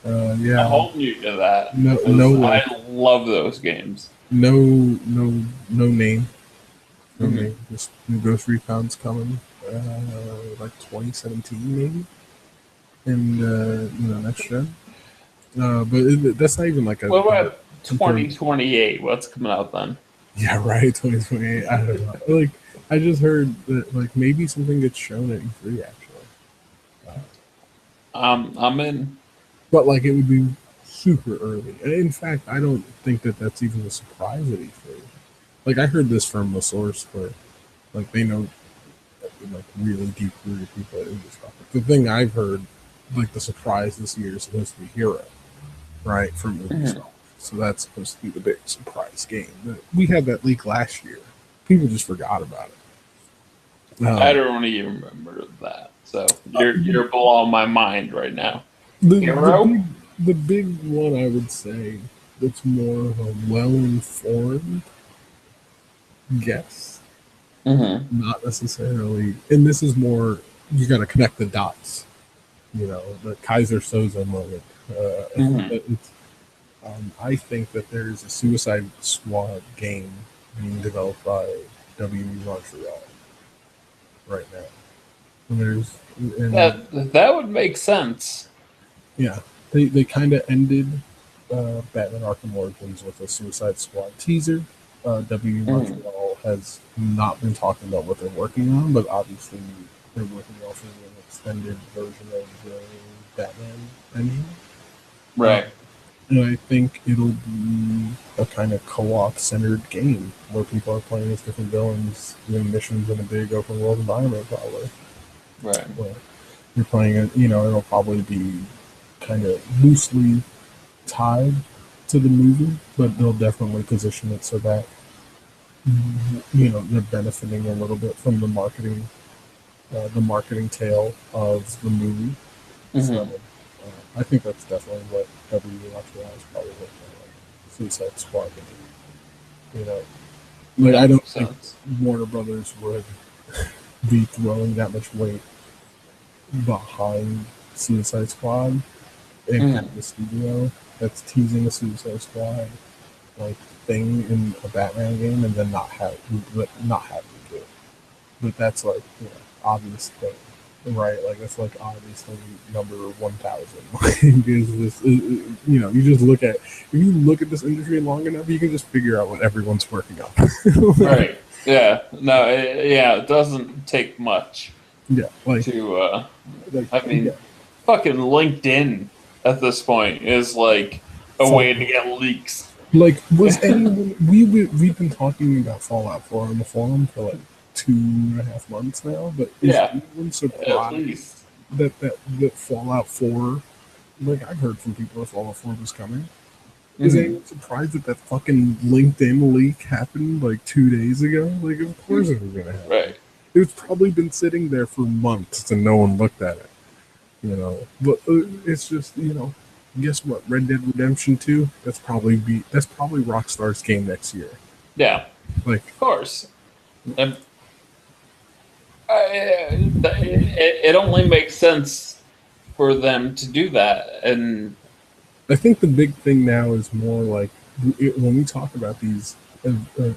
Yeah, I'm holding you to that. no, 'Cause no, I love those games. no name. No Mhm. name. Just new Ghost Recon's coming, like 2017 maybe, and next gen. That's not even like a What about confirmed. 2028? What's coming out then? Yeah, right. 2028. I don't know. Like I just heard that like maybe something gets shown at E3 actually, I'm in. but like it would be super early. And in fact, I don't think that that's even a surprise at E3. Like I heard this from a source where like they know like really deep rooted people into stuff. The thing I've heard, like the surprise this year is supposed to be Hero, right? From Mhm. Ubisoft. So that's supposed to be the big surprise game. We had that leak last year. People just forgot about it. I don't even remember that. So you're blowing my mind right now. The Hero? big one I would say that's more of a well informed guess, Hmm. not necessarily. And this is more you got to connect the dots. The Kaiser Soze moment. Hmm. I think that there's a Suicide Squad game being developed by WE Montreal right now. And That would make sense. yeah, they kind of ended Batman Arkham Origins with a Suicide Squad teaser. WE Mm. Montreal has not been talking about what they're working on, but obviously they're working off of an extended version of the Batman engine. Uh, Right. And I think it'll be a kind of co-op centered game where people are playing as different villains doing missions in a big open world environment probably. Right. Where you're playing it, it'll probably be kind of loosely tied to the movie, but they'll definitely position it so that they're benefiting a little bit from the marketing tail of the movie. So Hmm. I think that's definitely what WWF is probably looking at, like Suicide Squad. You know, like I That don't makes think sense. Warner Brothers would be throwing that much weight behind Suicide Squad and Mm. have the studio that's teasing a Suicide Squad like thing in a Batman game and then not have them do it. But that's like obvious thing, right? Like that's like obviously number 1,000. You just look at if you look at this industry long enough, you can just figure out what everyone's working on. Right. Yeah. No. Yeah. It doesn't take much Yeah, to. like I yeah, mean, fucking LinkedIn at this point is like a way to Fallout. get leaks. Like was anyone we've been talking about Fallout 4 on the forum for like 2.5 months now, but is Yeah. anyone At surprised least. that Fallout 4, like I've heard from people that Fallout 4 was coming. Is Hmm. anyone surprised that fucking LinkedIn leak happened like 2 days ago? Like, of course it was gonna happen. Right. It's probably been sitting there for months and no one looked at it. But it's just guess what? Red Dead Redemption 2. That's probably Rockstar's game next year. Yeah. Like, Of course. And it only makes sense for them to do that. And I think the big thing now is more like when we talk about these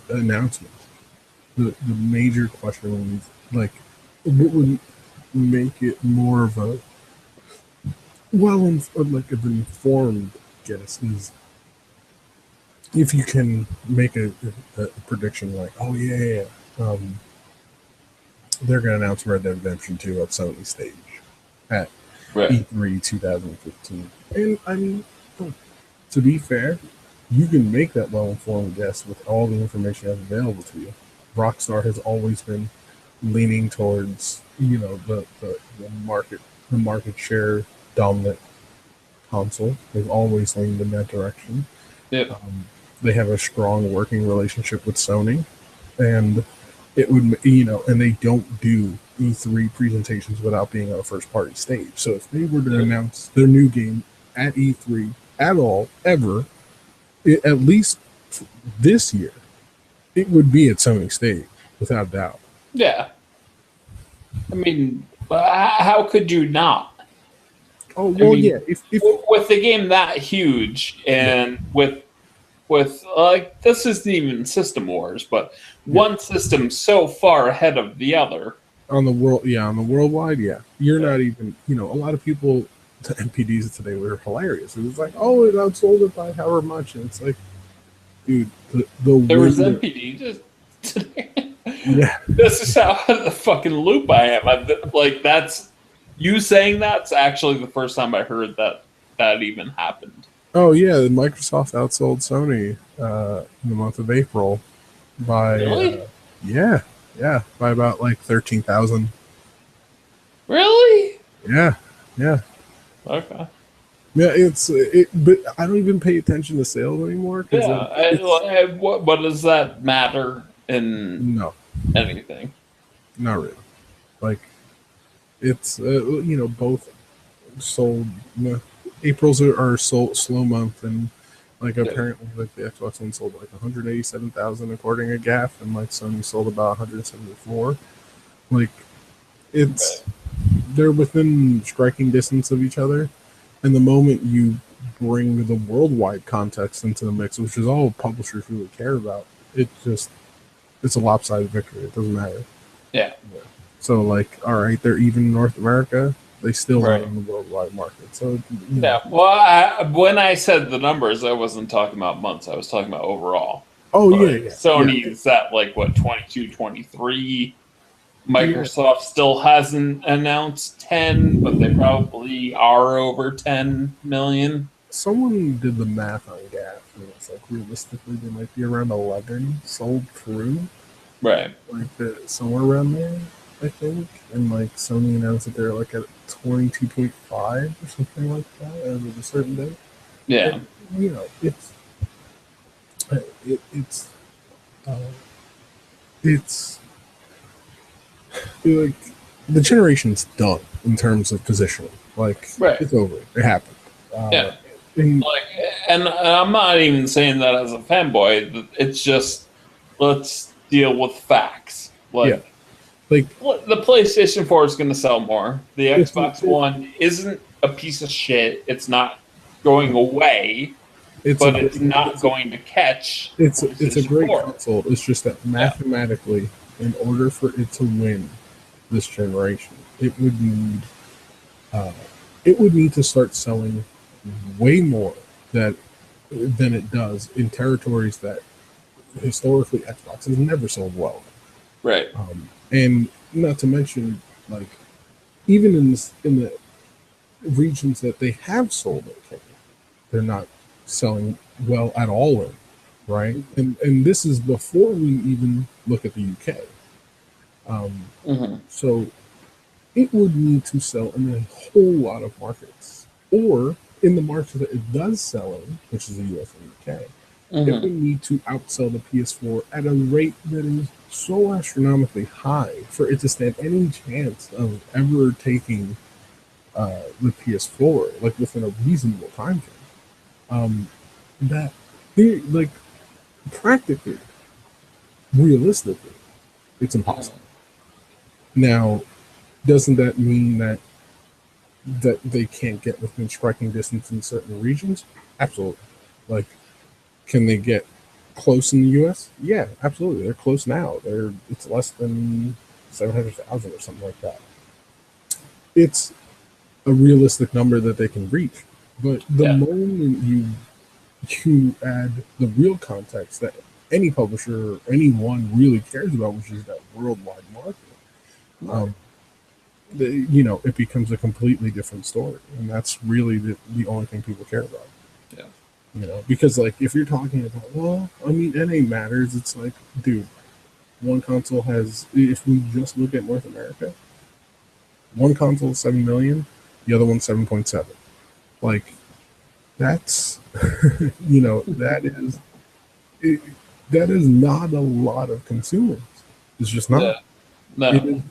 announcements, the major question when like what would make it more of a like of an informed guess is if you can make a prediction like, oh yeah, they're going to announce Red Dead Redemption 2 at Sony stage at right. E3 2015. And I mean, look, to be fair, you can make that well informed guess with all the information that's available to you. Rockstar has always been leaning towards the market share dominant console. They've always leaned in that direction. Yep. Um, they have a strong working relationship with Sony, and and they don't do E3 presentations without being on a first party stage. So if they were to Yep. announce their new game at E3 at all, ever, at least this year, it would be at Sony stage, without a doubt. Yeah. I mean, how could you not? Oh well, yeah. If with the game that huge and with like this isn't even System Wars, but one system so far ahead of the other. On the worldwide, you're not even. A lot of people, the NPDs today were hilarious. It was like, oh, it outsold it by however much, and it's like, dude, There was NPD just today. Yeah. This is how the fucking loop I am. Like that's you saying that's actually the first time I heard that even happened. Oh yeah, Microsoft outsold Sony in the month of April by really? By about like 13,000. Really? Yeah. Okay. Yeah, but I don't even pay attention to sales anymore. What does that matter in anything? Not really. Like, it's both sold. April's are slow month, and like apparently like the Xbox One sold like 187,000 according to GAF, and like Sony sold about 174. Like, they're within striking distance of each other, and the moment you bring the worldwide context into the mix, which is all publishers really care about, it's a lopsided victory. It doesn't matter. Yeah. So like, all right, they're even in North America. They still are in the worldwide market. So well, when I said the numbers, I wasn't talking about months. I was talking about overall. Oh Sony's at like what 22, 23. Microsoft still hasn't announced 10, but they probably are over 10 million. Someone did the math on GAF, and it's like realistically they might be around 11 sold through. Right. Like somewhere around there, I think. And like Sony announced that they're like at 22.5 or something like that as of a certain day. Yeah. And, it's like the generation's done in terms of positioning. Like it's over. It happened. And I'm not even saying that as a fanboy. It's just let's deal with facts. Like the PlayStation 4 is going to sell more. The Xbox One isn't a piece of shit. It's not going away, but it's not going to catch. It's a great console. It's just that mathematically, in order for it to win this generation, it would need to start selling way more than it does in territories that historically Xbox has never sold well. Right. And not to mention, like, even in the regions that they have sold okay, they're not selling well at all in, right? And this is before we even look at the UK. So it would need to sell in a whole lot of markets, or in the markets that it does sell in, which is the US and UK, it would need to outsell the PS4 at a rate that is so astronomically high for it to stand any chance of ever taking the PS4 like within a reasonable time frame. That like practically, realistically, it's impossible. Now, doesn't that mean that they can't get within striking distance in certain regions? Absolutely. Like, can they get close in the US? Yeah, absolutely. They're close now. It's less than 700,000 or something like that. It's a realistic number that they can reach. But the moment you add the real context that any publisher or anyone really cares about, which is that worldwide market, it becomes a completely different story. And that's really the only thing people care about. Because like if you're talking about, well, I mean, NA matters. It's like, dude, one console has, if we just look at North America, one console is 7 million, the other one's 7.7. Like, that's that is not a lot of consumers. It's just not. No. It is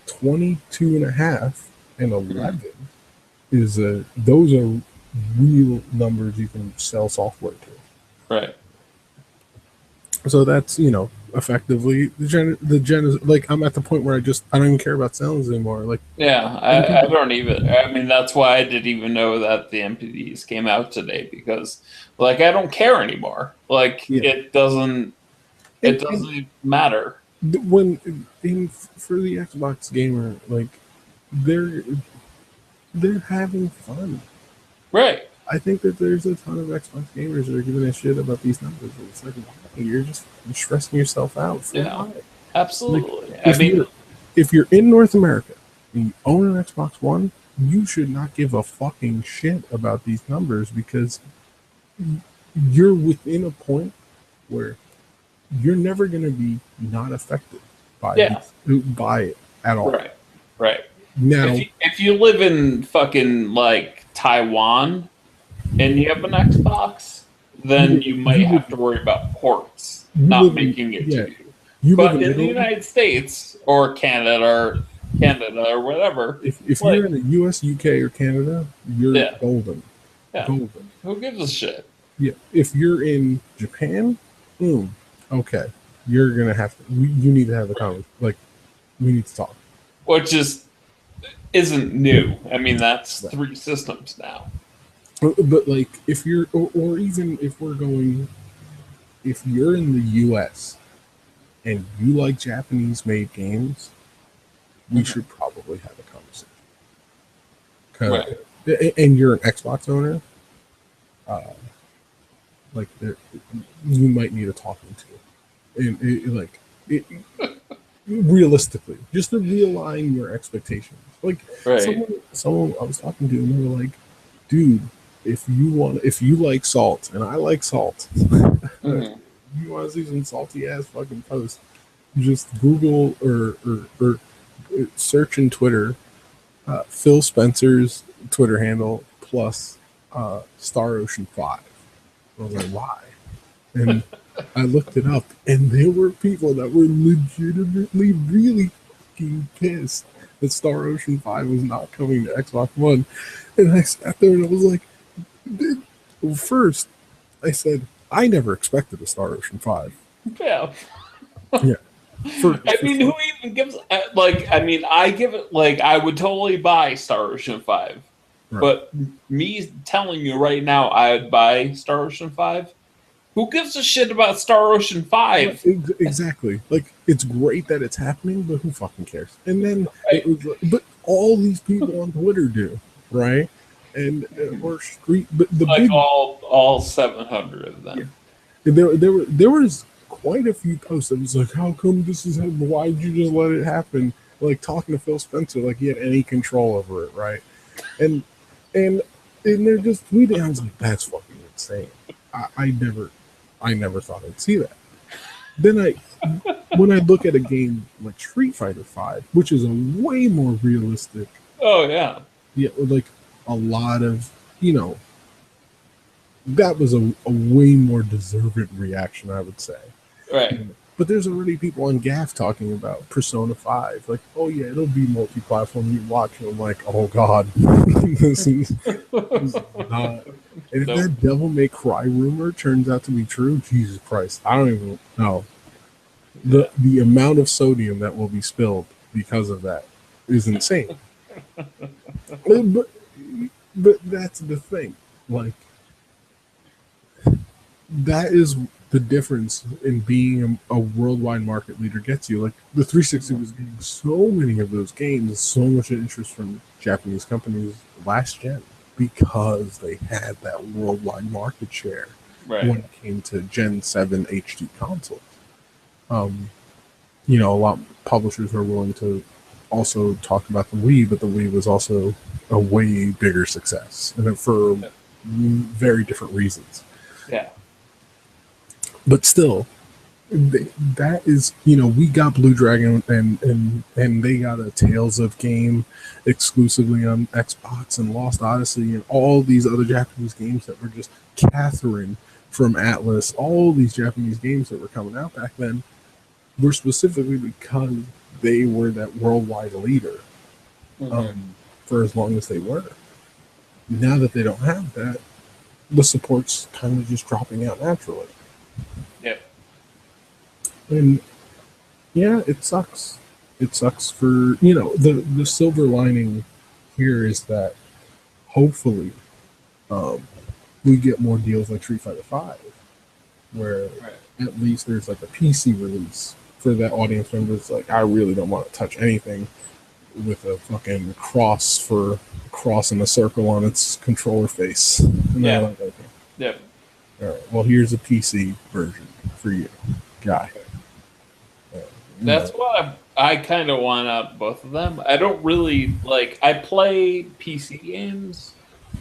22.5 and 11 is those are real numbers you can sell software to. Right. So that's effectively the gen is like I'm at the point where I don't even care about sales anymore. Like Yeah, I don't even. I mean, that's why I didn't even know that the MPDs came out today because, like, I don't care anymore. Like, yeah, it and doesn't matter. for the Xbox gamer, like they're they're having fun. Right. I think that there's a ton of Xbox gamers that are giving a shit about these numbers. It's like, why? You're just stressing yourself out for Yeah. why? Like, Absolutely. I if mean, you're in North America and you own an Xbox One, you should not give a fucking shit about these numbers because you're within a point where you're never going to be not affected yeah. by it at all. Right. Right. Now, If you live in fucking like Taiwan and you have an Xbox, then you might have to worry about ports not making it to you. you live But in in the Italy. United States or Canada or whatever, If like, you're in the U.S., UK, or Canada, you're yeah, golden. yeah, Golden. who gives a shit? Yeah. If you're in Japan, okay, you're gonna have to. You need to have the conversation. Like, we need to talk. Which isn't new. I mean, that's Right. 3 systems now. But like, if you're, or even if we're going, if you're in the U.S. and you like Japanese-made games, we should probably have a conversation. Right. And you're an Xbox owner, like you might need a talking to, realistically, just to realign your expectations. Like Right. someone I was talking to, and they were like, "Dude, if you like salt, and I like salt, Mhm. you want to see some salty ass fucking posts, just Google or search in Twitter, Phil Spencer's Twitter handle plus Star Ocean 5. I was like, why? And I looked it up, and there were people that were legitimately really fucking pissed that Star Ocean 5 was not coming to Xbox One. And I sat there and I was like, well, first, I said, I never expected a Star Ocean 5. Yeah. Yeah. I mean, who even gives like? I mean, I give it like I would totally buy Star Ocean 5, Right. but me telling you right now I'd buy Star Ocean 5. Who gives a shit about Star Ocean 5? Exactly. Like, it's great that it's happening, but who fucking cares? And then Right. but all these people on Twitter do, right? And or street, but the Like big all 700 of them. there was quite a few posts that was like, how come this is happening? Why did you just let it happen? Like talking to Phil Spencer, like he had any control over it, right? And and they're just tweeting. I was like, that's fucking insane. I never thought I'd see that. Then when I look at a game like Street Fighter V, which is a way more realistic, Oh yeah. like a lot of, that was a way more deserved reaction, I would say. Right. But there's already people on GAF talking about Persona 5. Like, oh yeah, it'll be multi-platform. You watch, and I'm like, oh god, this is not. And if that Devil May Cry rumor turns out to be true, Jesus Christ, I don't even know. The amount of sodium that will be spilled because of that is insane. but that's the thing. Like, that is the difference in being a worldwide market leader gets you. Like, the 360 was getting so many of those games, so much interest from Japanese companies last gen because they had that worldwide market share when it came to Gen 7 HD consoles. A lot of publishers are willing to also talk about the Wii, but the Wii was also a way bigger success, and for very different reasons. Yeah. But still, that is, we got Blue Dragon and they got a Tales of game exclusively on Xbox, and Lost Odyssey and all these other Japanese games that were just Catherine from Atlas. All these Japanese games that were coming out back then were specifically because they were that worldwide leader for as long as they were. Now that they don't have that, the support's kind of just dropping out naturally. Yeah. And yeah, it sucks. It sucks for the silver lining here is that hopefully we get more deals like Street Fighter Five, where Right. at least there's like a PC release for that audience members. Like, I really don't want to touch anything with a fucking cross and a circle on its controller face. And Yeah. like, okay. Yeah. All right. Well, here's a PC version for you, guy. That's why I kind of want out both of them. I don't really like. I play PC games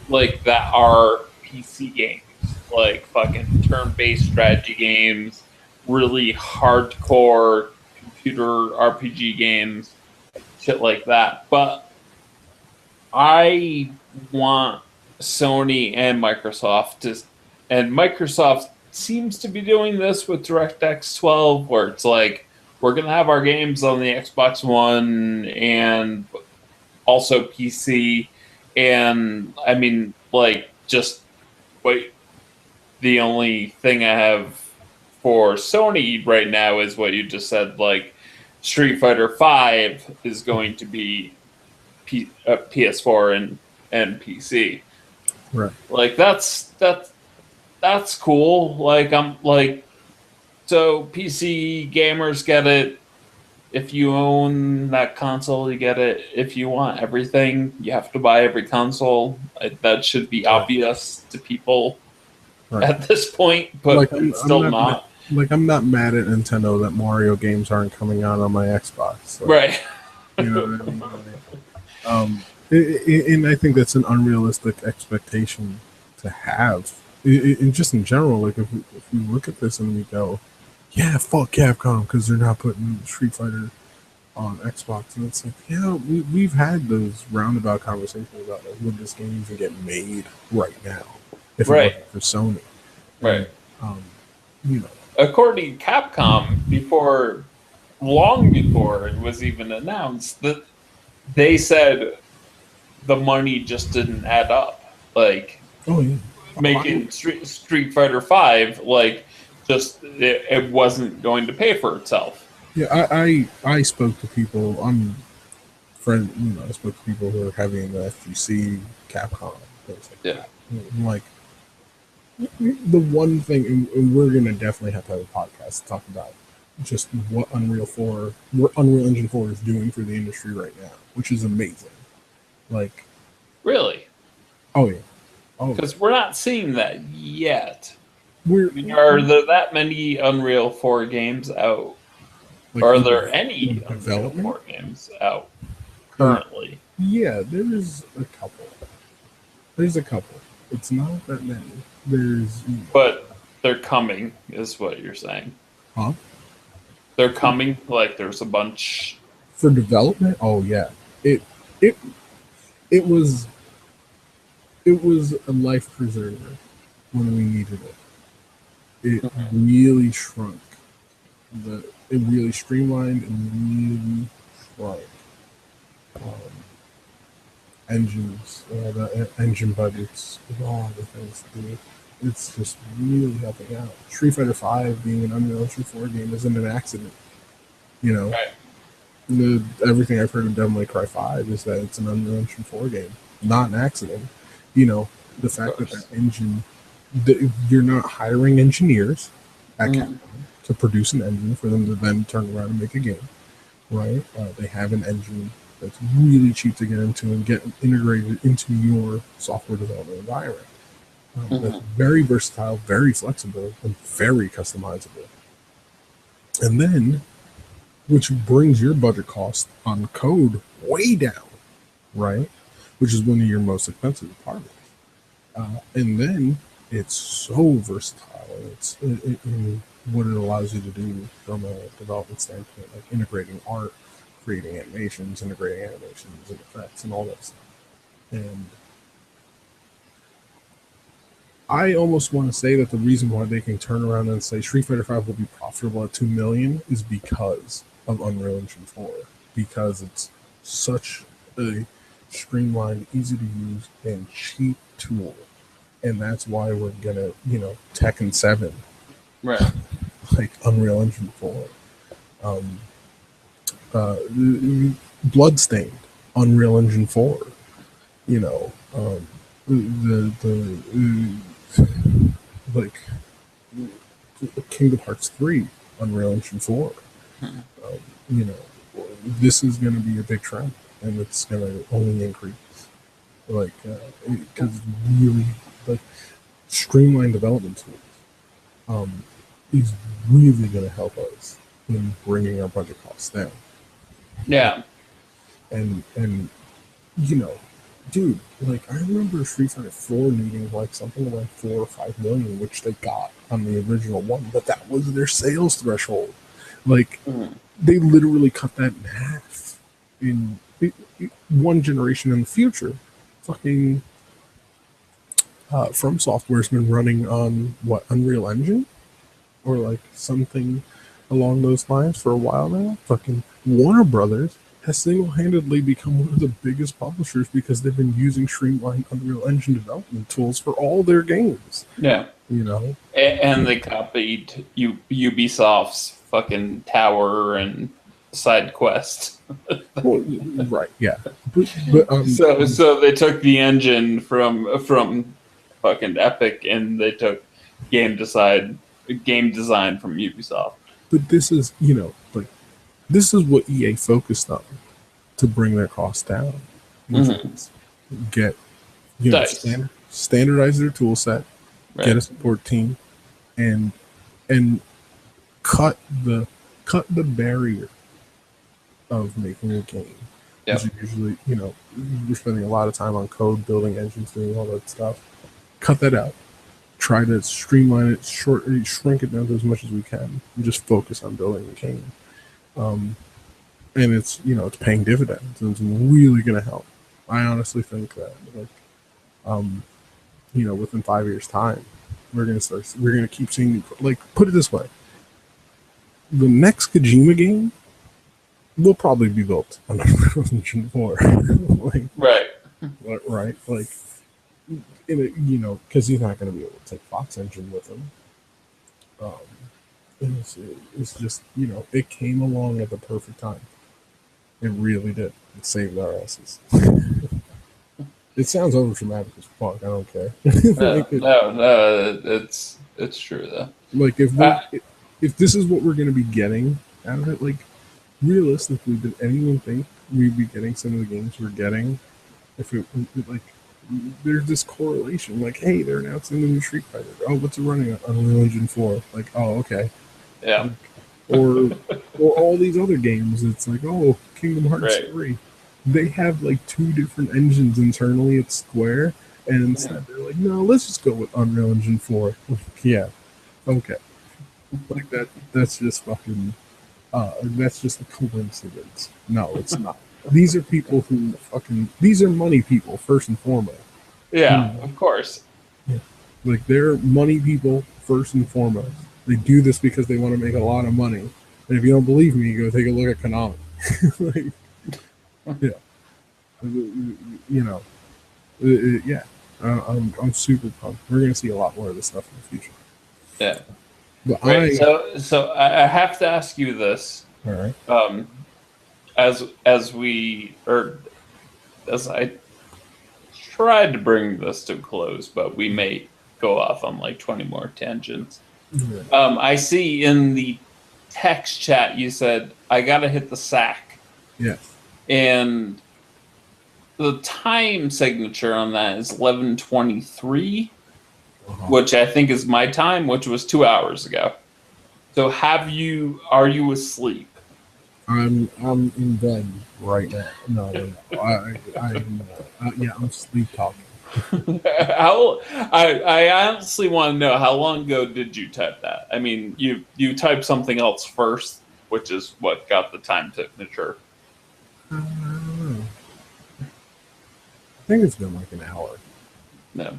like that are PC games, like fucking turn-based strategy games, really hardcore computer RPG games, shit like that. But I want Sony and Microsoft to, and Microsoft seems to be doing this with DirectX 12, where it's like, we're going to have our games on the Xbox One and also PC. And I mean, like, just wait. The only thing I have for Sony right now is what you just said. Like, Street Fighter 5 is going to be PS4 and PC. Right. Like, that's cool. Like, I'm like, so PC gamers get it. If you own that console, you get it. If you want everything, you have to buy every console. That should be obvious to people at this point, but Like, it's still not. Like, I'm not mad at Nintendo that Mario games aren't coming out on my Xbox. Like, Right. You know what I mean? And I think that's an unrealistic expectation to have. And just in general, like, if we look at this and we go, yeah, fuck Capcom because they're not putting Street Fighter on Xbox, and it's like, yeah, we've had those roundabout conversations about, like, would this game even get made right now if it wasn't for Sony? Right. And, according to Capcom, long before it was even announced, that they said the money just didn't add up. Like, making Street Fighter 5, like, just it wasn't going to pay for itself. Yeah, I spoke to people. I spoke to people who are heavy in the FGC, Capcom, things like that. I'm like, the one thing, and we're gonna definitely have to have a podcast to talk about just what Unreal Engine 4 is doing for the industry right now, which is amazing. Like, really? Oh yeah. Because we're not seeing that yet. Are there that many Unreal 4 games out? Like, are there any Unreal 4 games out currently? Yeah, there's a couple. It's not that many. But they're coming, is what you're saying. Huh? They're coming, like there's a bunch. For development? Oh yeah. It was a life preserver when we needed it. It really shrunk. It really streamlined and really shrunk engines, the engine budgets, and all the things to do. It's just really helping out. Street Fighter 5 being an Unreal Engine 4 game isn't an accident. Right. Everything I've heard of Devil May Cry 5 is that it's an Unreal Engine 4 game, not an accident. The fact that engine, you're not hiring engineers at Capcom to produce an engine for them to then turn around and make a game, right? They have an engine that's really cheap to get into and get integrated into your software development environment. That's very versatile, very flexible, and very customizable. And then, which brings your budget cost on code way down, right? Which is one of your most expensive departments. And then it's so versatile. It's in what it allows you to do from a development standpoint, like integrating art, creating animations, integrating animations and effects and all that stuff. And I almost want to say that the reason why they can turn around and say Street Fighter 5 will be profitable at $2 million is because of Unreal Engine 4, because it's such a streamlined, easy to use, and cheap tool. And that's why we're gonna, Tekken 7. Right. like Unreal Engine 4. Bloodstained, Unreal Engine 4. You know, like Kingdom Hearts 3, Unreal Engine 4. You know, this is going to be a big trend, and it's going to only increase. Like, because really, like, streamlined development tools is really going to help us in bringing our budget costs down. Yeah. And you know, dude, like, I remember Street Fighter 4 needing like something like 4 or 5 million, which they got on the original one, but that was their sales threshold. Like, they literally cut that in half in one generation in the future. Fucking From Software's been running on what, Unreal Engine or like something along those lines for a while now. Fucking Warner Brothers has single-handedly become one of the biggest publishers because they've been using streamlined Unreal Engine development tools for all their games. Yeah. You know? And they copied Ubisoft's fucking Tower and side quest. Well, right, yeah. But so they took the engine from fucking Epic, and they took game design from Ubisoft. But this is, you know, like, this is what EA focused on to bring their costs down. Get, you know, standardize their tool set, get a support team, and cut the barrier of making a game. Yep. Usually, you know, you're spending a lot of time on code, building engines, doing all that stuff. Cut that out. Try to streamline it, shrink it down to as much as we can, and just focus on building the game. And it's, you know, it's paying dividends, and it's really going to help. I honestly think that, like, you know, within 5 years' time, we're going to keep seeing, like, put it this way, the next Kojima game will probably be built on Unreal Engine 4. Like, right, like, you know, because he's not going to be able to take Fox Engine with him. It's just, you know, it came along at the perfect time. It really did. It saved our asses. It sounds over dramatic as fuck. I don't care. No, it's true though. Like, if this is what we're going to be getting out of it, like, realistically, did anyone think we'd be getting some of the games we're getting? If it like, there's this correlation. Like, hey, they're announcing the new Street Fighter. Oh, what's it running on? Unreal Engine 4. Like, oh, okay. Yeah. Or all these other games. It's like, oh, Kingdom Hearts 3. They have like 2 different engines internally at Square, and instead they're like, no, let's just go with Unreal Engine 4. Yeah. Okay. Like that's just fucking that's just a coincidence. No, it's not. These are people who these are money people first and foremost. Yeah, of course. Yeah. Like, they're money people first and foremost. They do this because they want to make a lot of money. And if you don't believe me, go take a look at Konami. Like, yeah. You know, yeah. I'm super pumped. We're going to see a lot more of this stuff in the future. Yeah. But so I have to ask you this. All right. As I tried to bring this to a close, but we may go off on like 20 more tangents. Yeah. I see in the text chat you said, I gotta hit the sack. Yes. And the time signature on that is 11:23, which I think is my time, which was 2 hours ago. So are you asleep? I'm in bed right now. No. I'm sleep talking. I honestly want to know, how long ago did you type that? I mean, you typed something else first, which is what got the time signature. I don't know. I think it's been like an hour. No.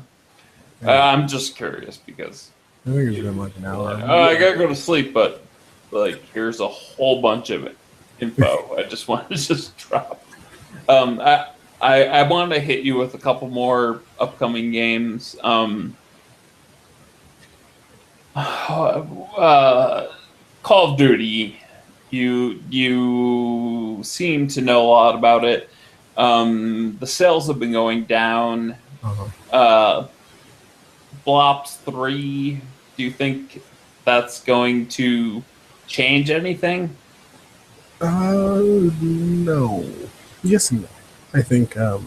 I'm just curious because I think it's been like an hour. I gotta go to sleep, but like, here's a whole bunch of info I just want to just drop. I want to hit you with a couple more upcoming games. Call of Duty. You seem to know a lot about it. The sales have been going down. Uh-huh. Blops 3. Do you think that's going to change anything? No. Yes and no. I think I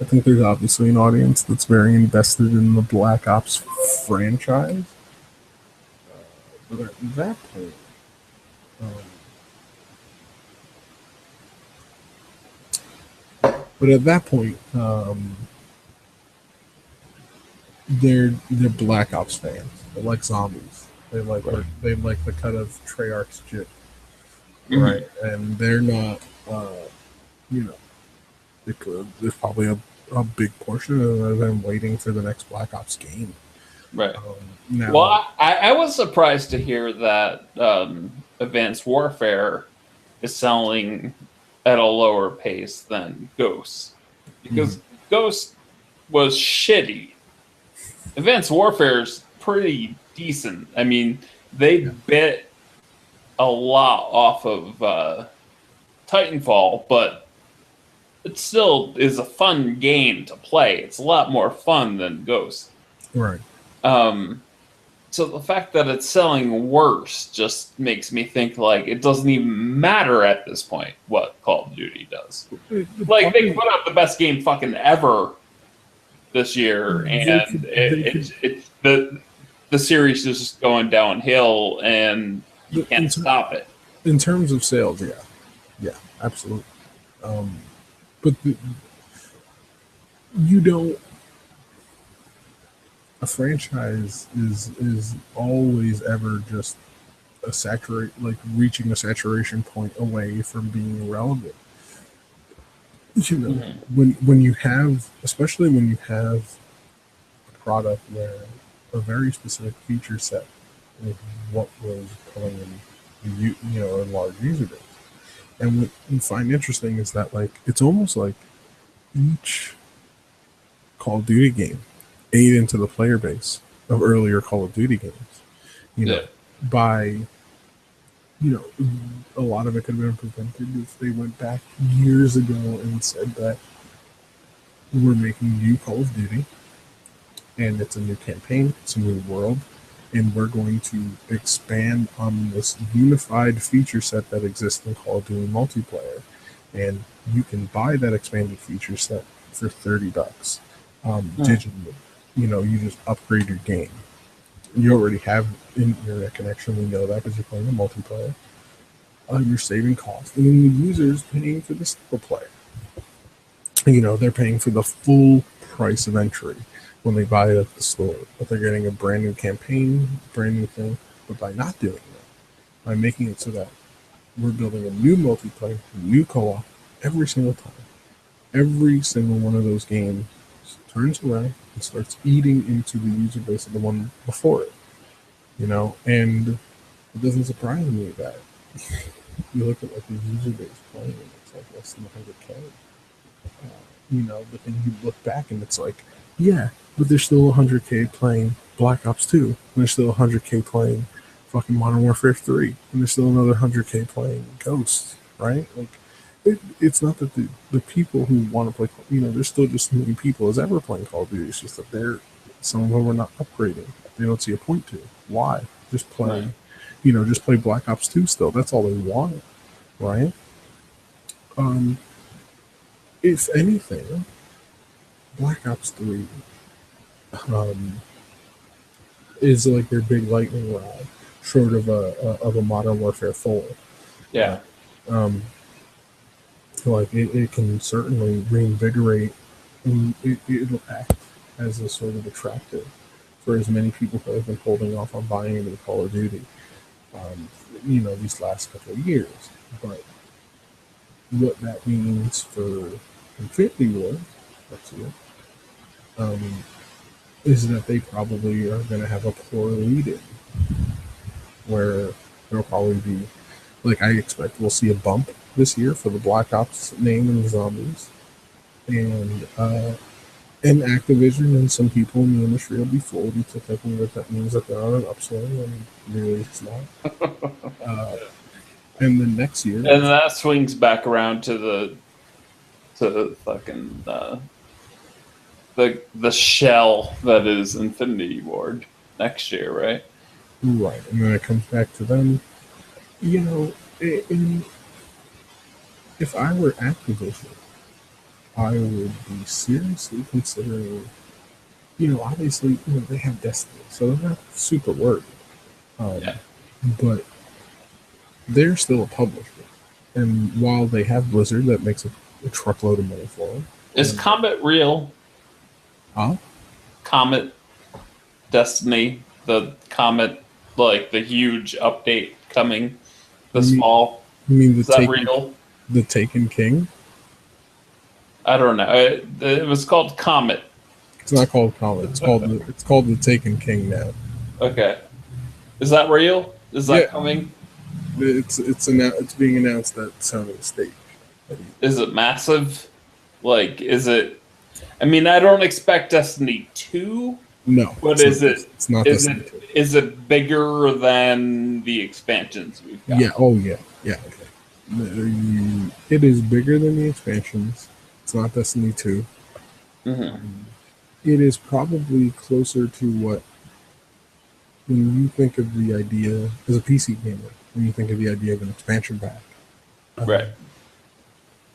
think there's obviously an audience that's very invested in the Black Ops franchise. But at that point, um, they're Black Ops fans. They like zombies. Right. They like the cut of Treyarch's jit, Mm-hmm. right? And they're not, you know, there's probably a big portion of them waiting for the next Black Ops game. Right. Now, Well, I was surprised to hear that Advanced Warfare is selling at a lower pace than Ghost, because Ghost was shitty. Advanced Warfare is pretty decent. I mean, they yeah, bit a lot off of Titanfall, but it still is a fun game to play. It's a lot more fun than Ghost. right. Um, so the fact that it's selling worse just makes me think like it doesn't even matter at this point what Call of Duty does. Like they put out the best game fucking ever this year, and the series is just going downhill, and you can't stop it. In terms of sales, yeah, absolutely. But you don't. A franchise is always ever just a saturate, like reaching a saturation point away from being relevant. You know, when you have, especially when you have a product where a very specific feature set is what was pulling in, you know, a large user base. And what you find interesting is that like it's almost like each Call of Duty game ate into the player base of earlier Call of Duty games. You know, Yeah. by you know, a lot of it could have been prevented if they went back years ago and said that we're making new Call of Duty and it's a new campaign, it's a new world, and we're going to expand on this unified feature set that exists in Call of Duty multiplayer. And you can buy that expanded feature set for $30 digitally. You know, you just upgrade your game. You already have internet connection. We know that because you're playing the multiplayer. You're saving costs, and then the user's paying for the single player. You know, they're paying for the full price of entry when they buy it at the store, but they're getting a brand new campaign, brand new thing. But by not doing that, by making it so that we're building a new multiplayer, a new co-op every single time, every single one of those games turns away and starts eating into the user base of the one before it. You know, and it doesn't surprise me that you look at like the user base playing, it's like less than 100K. You know, but then you look back and it's like, yeah, but there's still 100K playing Black Ops 2, and there's still 100K playing fucking Modern Warfare 3, and there's still another 100K playing Ghosts, right? Like, it's not that the people who want to play, you know, there's still just as many people as ever playing Call of Duty. It's just that some of them are not upgrading. They don't see a point to. Why? Just play, Right. you know, just play Black Ops 2 still. That's all they want, right? Um, if anything, Black Ops 3 is like their big lightning rod, short of a Modern Warfare 4. Yeah. Like it can certainly reinvigorate, and it'll act as a sort of attractive for as many people who have been holding off on buying into Call of Duty, you know, these last couple of years. But what that means for Infinity War, let's see, is that they probably are going to have a poor lead in, where there'll probably be, like, I expect we'll see a bump this year for the Black Ops name and the zombies, and And Activision and some people in the industry will be fooled into thinking that means that they're on an upswing, and really it's not. And then next year, And that swings back around to the fucking the shell that is Infinity Ward next year, right? right, and then it comes back to them. You know, if I were Activision, I would be seriously considering. Obviously, they have Destiny, so they're not super worried. Yeah. But they're still a publisher, and while they have Blizzard, that makes a truckload of money for them. Is Comet real? Huh? Comet Destiny, the Comet, like the huge update coming this fall. You mean Is that real? The Taken King? I don't know. It was called Comet. It's not called Comet. It's called the Taken King now. Okay. Is that real? Is that coming? It's being announced at Sony Stage. Is it massive? Like, is it? I mean, I don't expect Destiny 2. No. But is it? It's not Destiny 2. Is it bigger than the expansions we've got? Yeah. Oh, yeah. Yeah. Okay. It is bigger than the expansions. It's not Destiny 2. Mm-hmm. It is probably closer to what, when you think of the idea as a PC gamer, when you think of the idea of an expansion pack. Right.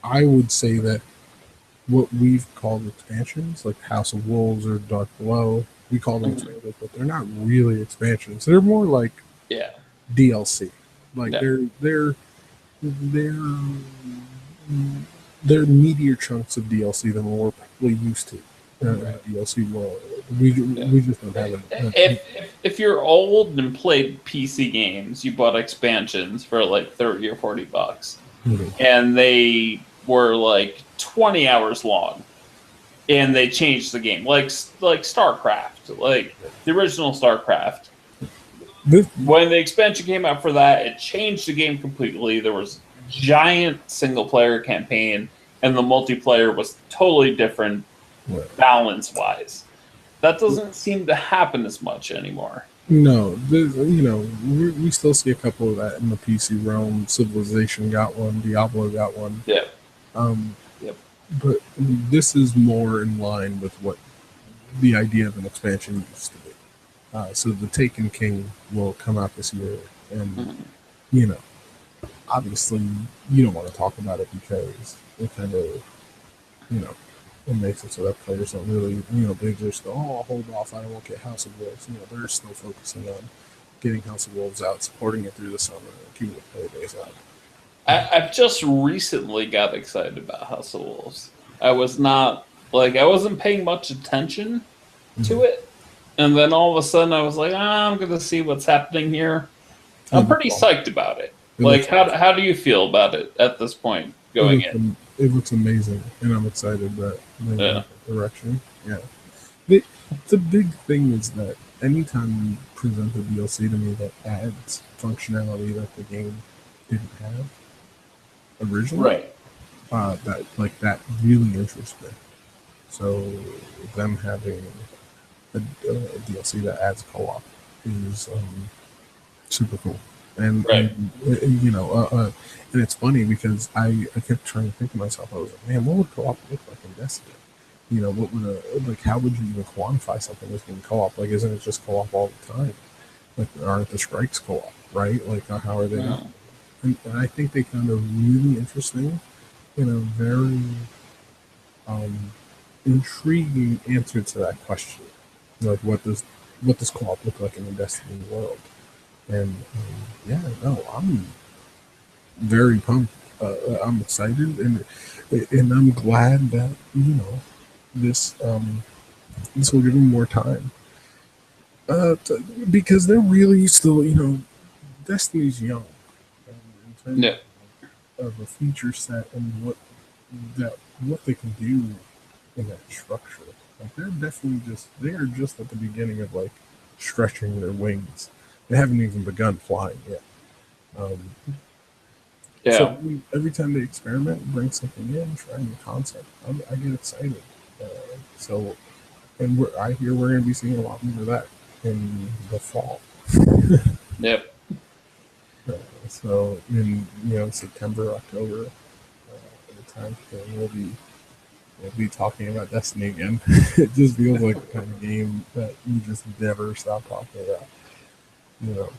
I would say that what we've called expansions, like House of Wolves or Dark Below, we call them expansions, but they're not really expansions. They're more like DLC. Like they're meatier chunks of DLC than we're probably used to in the DLC world. We just don't have it. If you're old and played PC games, you bought expansions for like $30 or $40, and they were like 20 hours long, and they changed the game, like StarCraft, like the original StarCraft. When the expansion came out for that, it changed the game completely. There was giant single player campaign, and the multiplayer was totally different balance wise. That doesn't seem to happen as much anymore. No, we still see a couple of that in the PC realm. Civilization got one, Diablo got one. Yeah. But this is more in line with what the idea of an expansion used to be. So the Taken King will come out this year, and obviously you don't want to talk about it because it kind of, it makes it so that players don't really, they just go, I'll hold off, I won't get House of Wolves. They're still focusing on getting House of Wolves out, supporting it through the summer, and keeping the play days out. I've just recently got excited about House of Wolves. I wasn't paying much attention to it, and then all of a sudden I was like, I'm going to see what's happening here. I'm pretty psyched about it. Like, how do you feel about it at this point going in? It looks amazing, and I'm excited that they went that direction. Yeah. The big thing is that anytime you present a DLC to me that adds functionality that the game didn't have originally, that really interests me. So them having a DLC that adds co-op is super cool. And it's funny because I kept trying to think to myself, I was like, man, what would co-op look like in Destiny? What would how would you even quantify something as being co-op? Like, isn't it just co-op all the time? Like, aren't the strikes co-op, right? Like, how are they not? And I think they found a really interesting, very intriguing answer to that question. Like, what does co-op look like in the Destiny world? And I'm very pumped. I'm excited, and I'm glad that this will give them more time because they're really still Destiny's young in terms of a feature set and what they can do in that structure. Like, they are just at the beginning of like stretching their wings. They haven't even begun flying yet. So every time they experiment, bring something in, try a new concept, I get excited. So, and I hear we're going to be seeing a lot more of that in the fall. Yep. So in September, October, the time frame, we'll be talking about Destiny again. It just feels like the kind of game that you just never stop talking about. You know.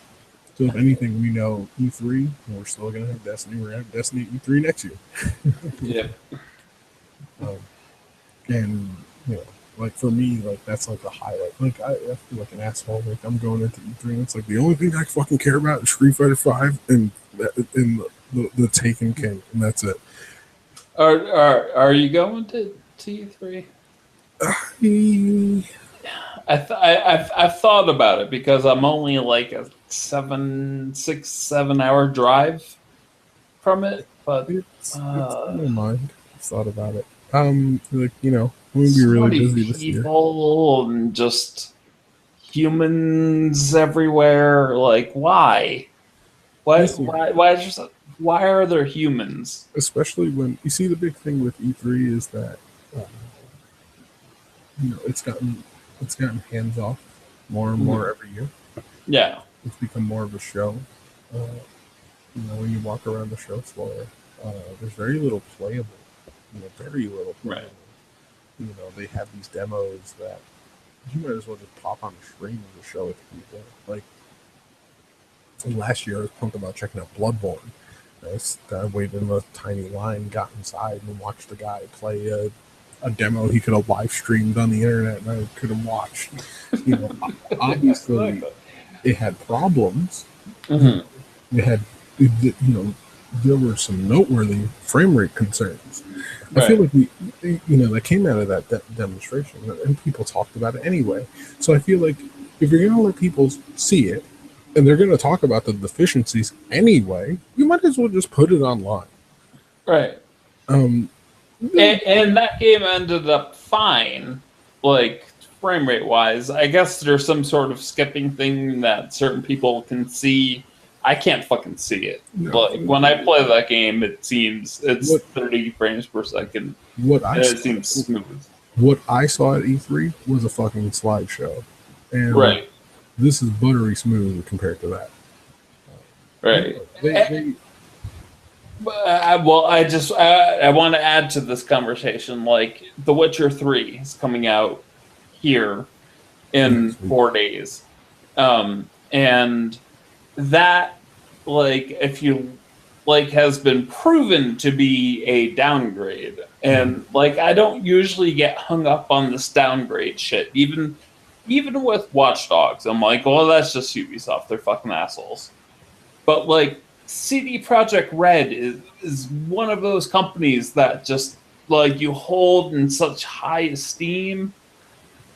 So if anything, we know E3, and we're still gonna have Destiny. We're gonna have Destiny E3 next year. Yep. And like for me, like that's like the highlight. Like I feel like an asshole. Like I'm going into E3, and it's like the only thing I fucking care about is Street Fighter V and the Taken King, and that's it. Are you going to T3? I've thought about it because I'm only like a 6-7 hour drive from it, but it's in my mind. I've thought about it. Like I'm gonna be so really many busy this year. people and just humans everywhere. Like, why? Why? This year. Why are there humans? Especially when you see the big thing with E3 is that it's gotten hands off more and more every year. Yeah, It's become more of a show. When you walk around the show floor, there's very little playable. Very little playable. Right. They have these demos that you might as well just pop on the screen and just show it to people. Like last year, I was pumped about checking out Bloodborne. I waited in a tiny line, got inside, and watched the guy play a demo he could have live streamed on the internet, and I could have watched. Obviously, it had problems. Mm-hmm. It had, there were some noteworthy frame rate concerns. Right. I feel like that came out of that demonstration, and people talked about it anyway. So I feel like if you're going to let people see it, and they're going to talk about the deficiencies anyway, you might as well just put it online. Right. And that game ended up fine, like frame rate wise. I guess there's some sort of skipping thing that certain people can see. I can't fucking see it. Like when I play that game, it seems it's 30 frames per second. It seems smooth. What I saw at E3 was a fucking slideshow, and right. This is buttery smooth compared to that. Right. I want to add to this conversation. Like The Witcher 3 is coming out here in 4 days, and that, like, if you like, has been proven to be a downgrade, and like I don't usually get hung up on this downgrade shit, even with Watch Dogs. I'm like, well, that's just Ubisoft. They're fucking assholes. But like CD Projekt Red is one of those companies that just like you hold in such high esteem,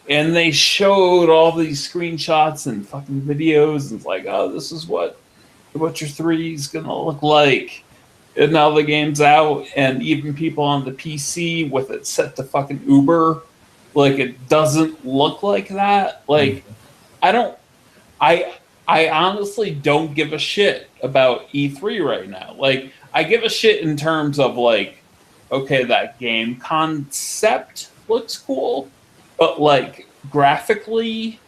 and they showed all these screenshots and fucking videos, and it's like, oh, this is what The Witcher 3 is gonna look like. And now the game's out, and even people on the PC with it set to fucking Uber, like it doesn't look like that. Like I honestly don't give a shit about E3 right now. Like, I give a shit in terms of, like, okay, that game concept looks cool, but, like, graphically,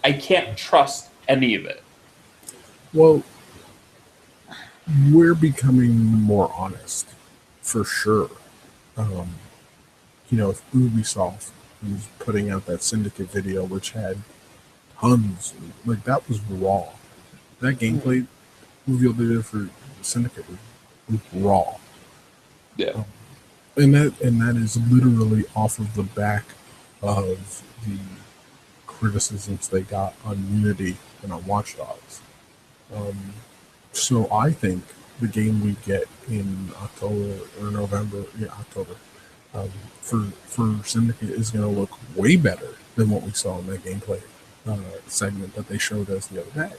I can't trust any of it. Well, we're becoming more honest, for sure. Ubisoft was putting out that Syndicate video, which had tons, like that was raw. That gameplay reveal they did for Syndicate was raw. Yeah. And that is literally off of the back of the criticisms they got on Unity and on Watch Dogs. So I think the game we get in October or November, October, for Syndicate is going to look way better than what we saw in that gameplay segment that they showed us the other day.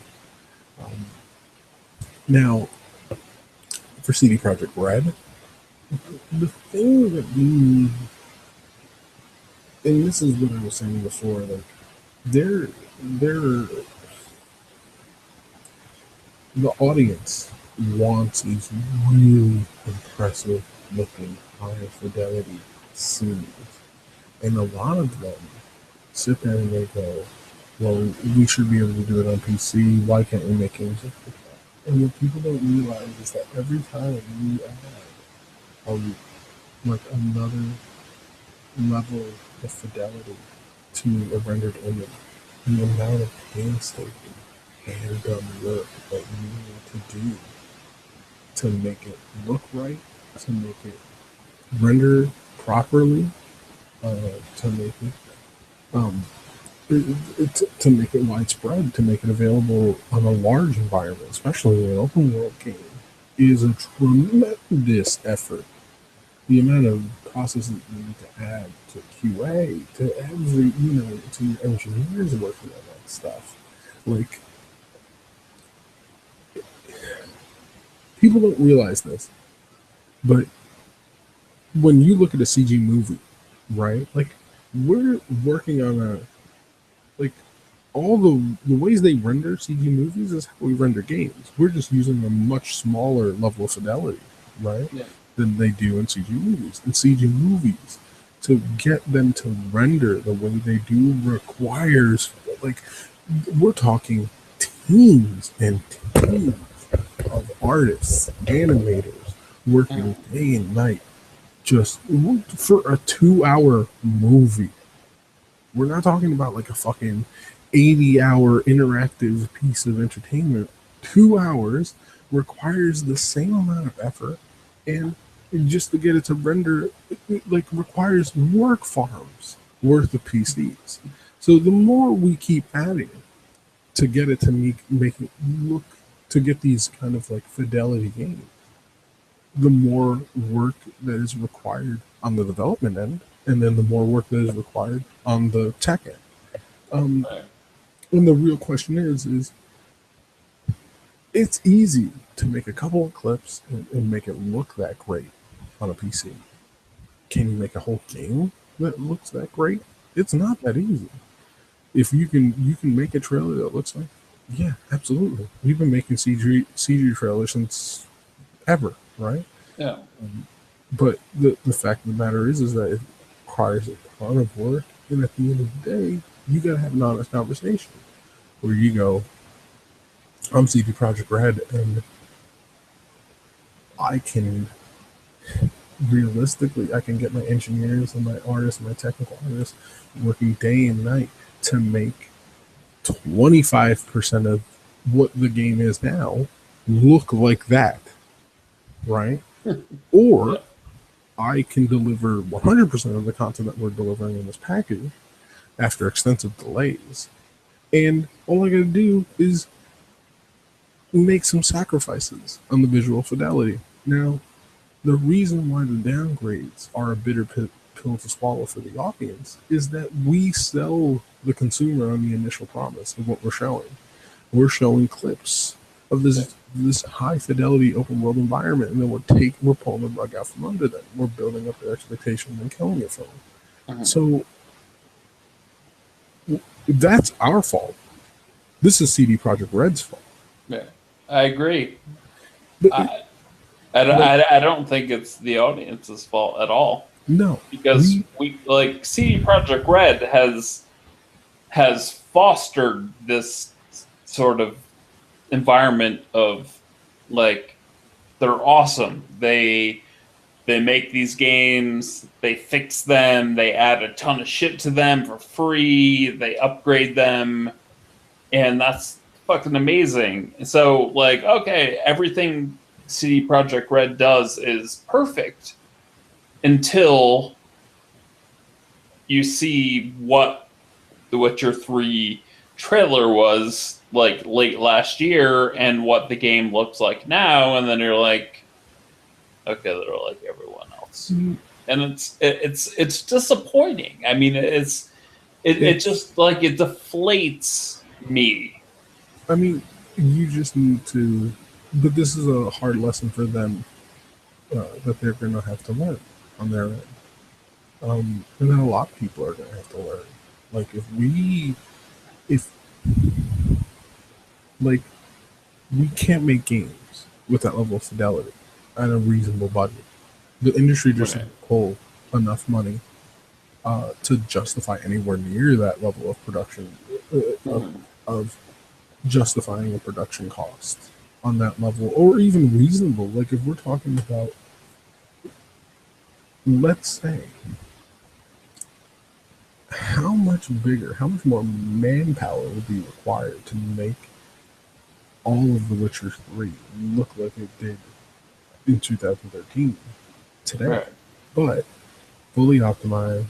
Now, for CD Projekt Red, the thing that we need, and this is what I was saying before, like they're the audience wants these really impressive looking high fidelity scenes. And a lot of them sit there and they go, well, we should be able to do it on PC. Why can't we make games like that? And what people don't realize is that every time you add like another level of fidelity to a rendered image, the amount of painstaking and work that you need to do to make it look right, to make it render properly, to make it to make it widespread, to make it available on a large environment, especially in an open world game, is a tremendous effort. The amount of processes you need to add to QA, to every, to your engineers working on that stuff. Like, people don't realize this, but when you look at a CG movie, right? Like, we're working on like, all the ways they render CG movies is how we render games. We're just using a much smaller level of fidelity, right? Yeah. Than they do in CG movies. In CG movies, to get them to render the way they do requires, like, we're talking teams and teams of artists, animators, working day and night just for a 2-hour movie. We're not talking about like a fucking 80-hour interactive piece of entertainment. 2 hours requires the same amount of effort, and just to get it to render, it like requires work farms worth of PCs. So the more we keep adding to get it to make it look, to get these kind of like fidelity games, the more work that is required on the development end, and then the more work that is required on the tech end. And the real question is it's easy to make a couple of clips and make it look that great on a PC. Can you make a whole game that looks that great? It's not that easy. If you can make a trailer that looks like, yeah, absolutely. We've been making CG trailers since ever, right? Yeah. But the fact of the matter is that it requires a ton of work, and at the end of the day, you gotta have an honest conversation where you go, I'm CD Projekt Red, and I can realistically, I can get my engineers and my artists and my technical artists working day and night to make 25% of what the game is now look like that, right? Or I can deliver 100% of the content that we're delivering in this package after extensive delays. And all I got to do is make some sacrifices on the visual fidelity. Now, the reason why the downgrades are a bitter pill to swallow for the audience is that we sell the consumer on the initial promise of what we're showing. We're showing clips of this high fidelity open world environment, and then we're pulling the rug out from under them. We're building up their expectations and killing it for them. So that's our fault. This is CD Projekt Red's fault. Yeah, I agree. But I don't think it's the audience's fault at all. No, because we like CD Projekt Red has fostered this sort of environment of like they're awesome. They make these games, they fix them, they add a ton of shit to them for free, they upgrade them, and that's fucking amazing. So like, okay, everything CD Projekt Red does is perfect until you see what The Witcher 3 trailer was like late last year and what the game looks like now, and then you're like, okay, they're like everyone else. And it's disappointing. I mean, it just like it deflates me. I mean, you just need to, but this is a hard lesson for them that they're going to have to learn on their end. And then a lot of people are going to have to learn. Like we can't make games with that level of fidelity at a reasonable budget. The industry just doesn't pull enough money to justify anywhere near that level of production, of justifying a production cost on that level, or even reasonable. Like if we're talking about, let's say, how much bigger, how much more manpower would be required to make all of The Witcher 3 look like it did in 2013 today, Right. but fully optimized,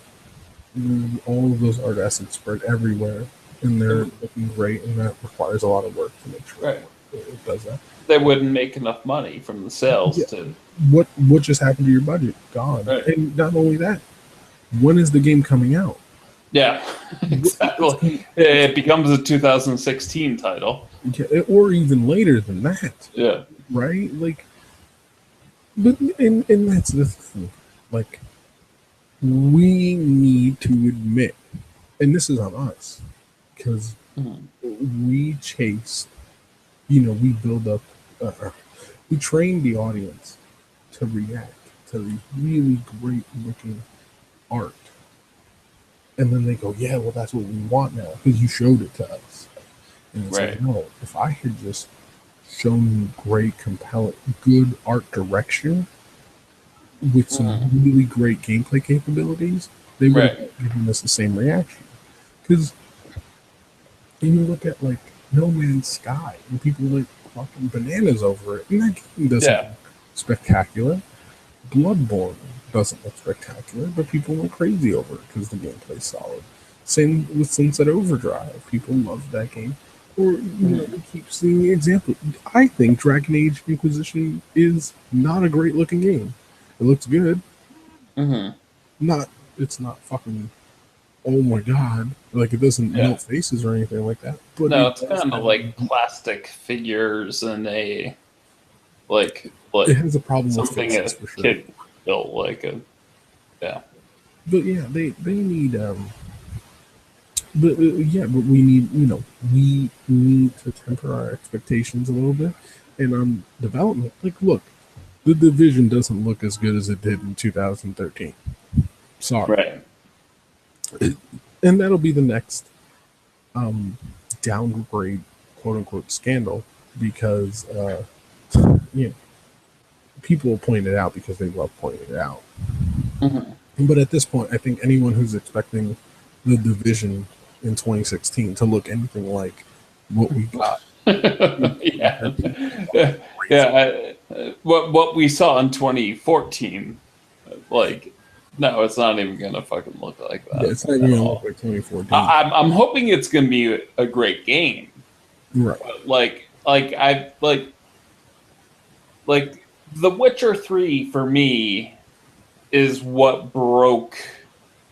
all of those art assets spread everywhere, and they're looking great, and that requires a lot of work to make sure it does that. They wouldn't make enough money from the sales to. What just happened to your budget? Gone. Right. And not only that, when is the game coming out? Yeah, exactly. It becomes a 2016 title. Or even later than that. Yeah. Right? Like, but and that's the thing. Like, we need to admit, and this is on us, because we chase, we build up, we train the audience to react to the really great looking art. And then they go, yeah, well, that's what we want now because you showed it to us. And it's like, no, if I had just shown you great, compelling, good art direction with some really great gameplay capabilities, they would have given us the same reaction. Because you look at like No Man's Sky and people like fucking bananas over it, and that game doesn't look spectacular. Bloodborne doesn't look spectacular, but people went crazy over it because the gameplay's solid. Same with Sunset Overdrive. People love that game. Or, we keep seeing the example. I think Dragon Age Inquisition is not a great looking game. It looks good. It's not fucking, oh my god. Like, it doesn't melt faces or anything like that. But no, it's kind of like plastic figures and a, like it has a problem with something faces, a for sure. kid built, like a, But yeah, they need but we need, we need to temper our expectations a little bit. And on development, like, look, The Division doesn't look as good as it did in 2013. Sorry. And that'll be the next downgrade, quote unquote, scandal, because people will point it out because they love pointing it out. But at this point, I think anyone who's expecting The Division in 2016 to look anything like what we got, what we saw in 2014, like, no, it's not even gonna fucking look like that. Yeah, it's not even gonna look like 2014. I'm hoping it's gonna be a great game, right? But like The Witcher 3 for me is what broke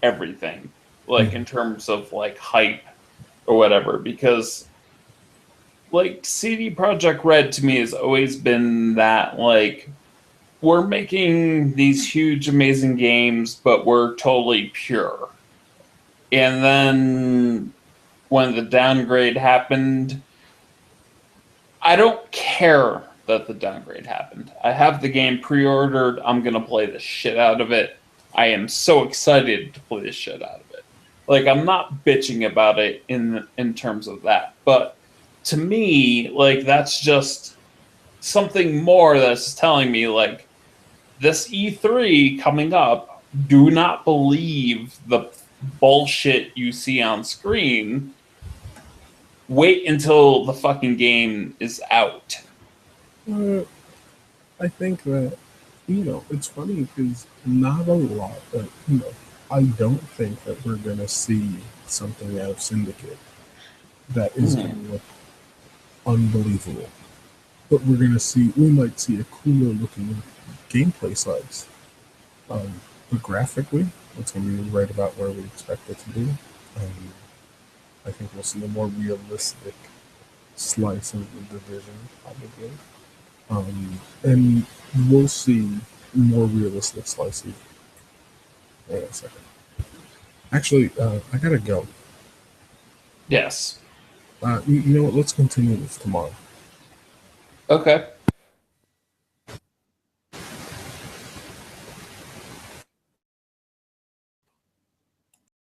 everything, like in terms of like hype or whatever, because like CD Projekt Red to me has always been that, like, we're making these huge amazing games but we're totally pure. And then when the downgrade happened, I don't care that the downgrade happened. I have the game pre-ordered. I'm going to play the shit out of it. I am so excited to play the shit out of it. Like, I'm not bitching about it in terms of that. But to me, like, that's just something more that's telling me, like, this E3 coming up, do not believe the bullshit you see on screen. Wait until the fucking game is out. I think that, it's funny because not a lot, but, I don't think that we're going to see something out of Syndicate that is going to look unbelievable. But we might see a cooler looking gameplay slice. But graphically, it's going to be right about where we expect it to be. I think we'll see a more realistic slice of the Division, probably. And we'll see more realistic slices. Wait a second. Actually, I gotta go. Yes. You know what? Let's continue this tomorrow. Okay.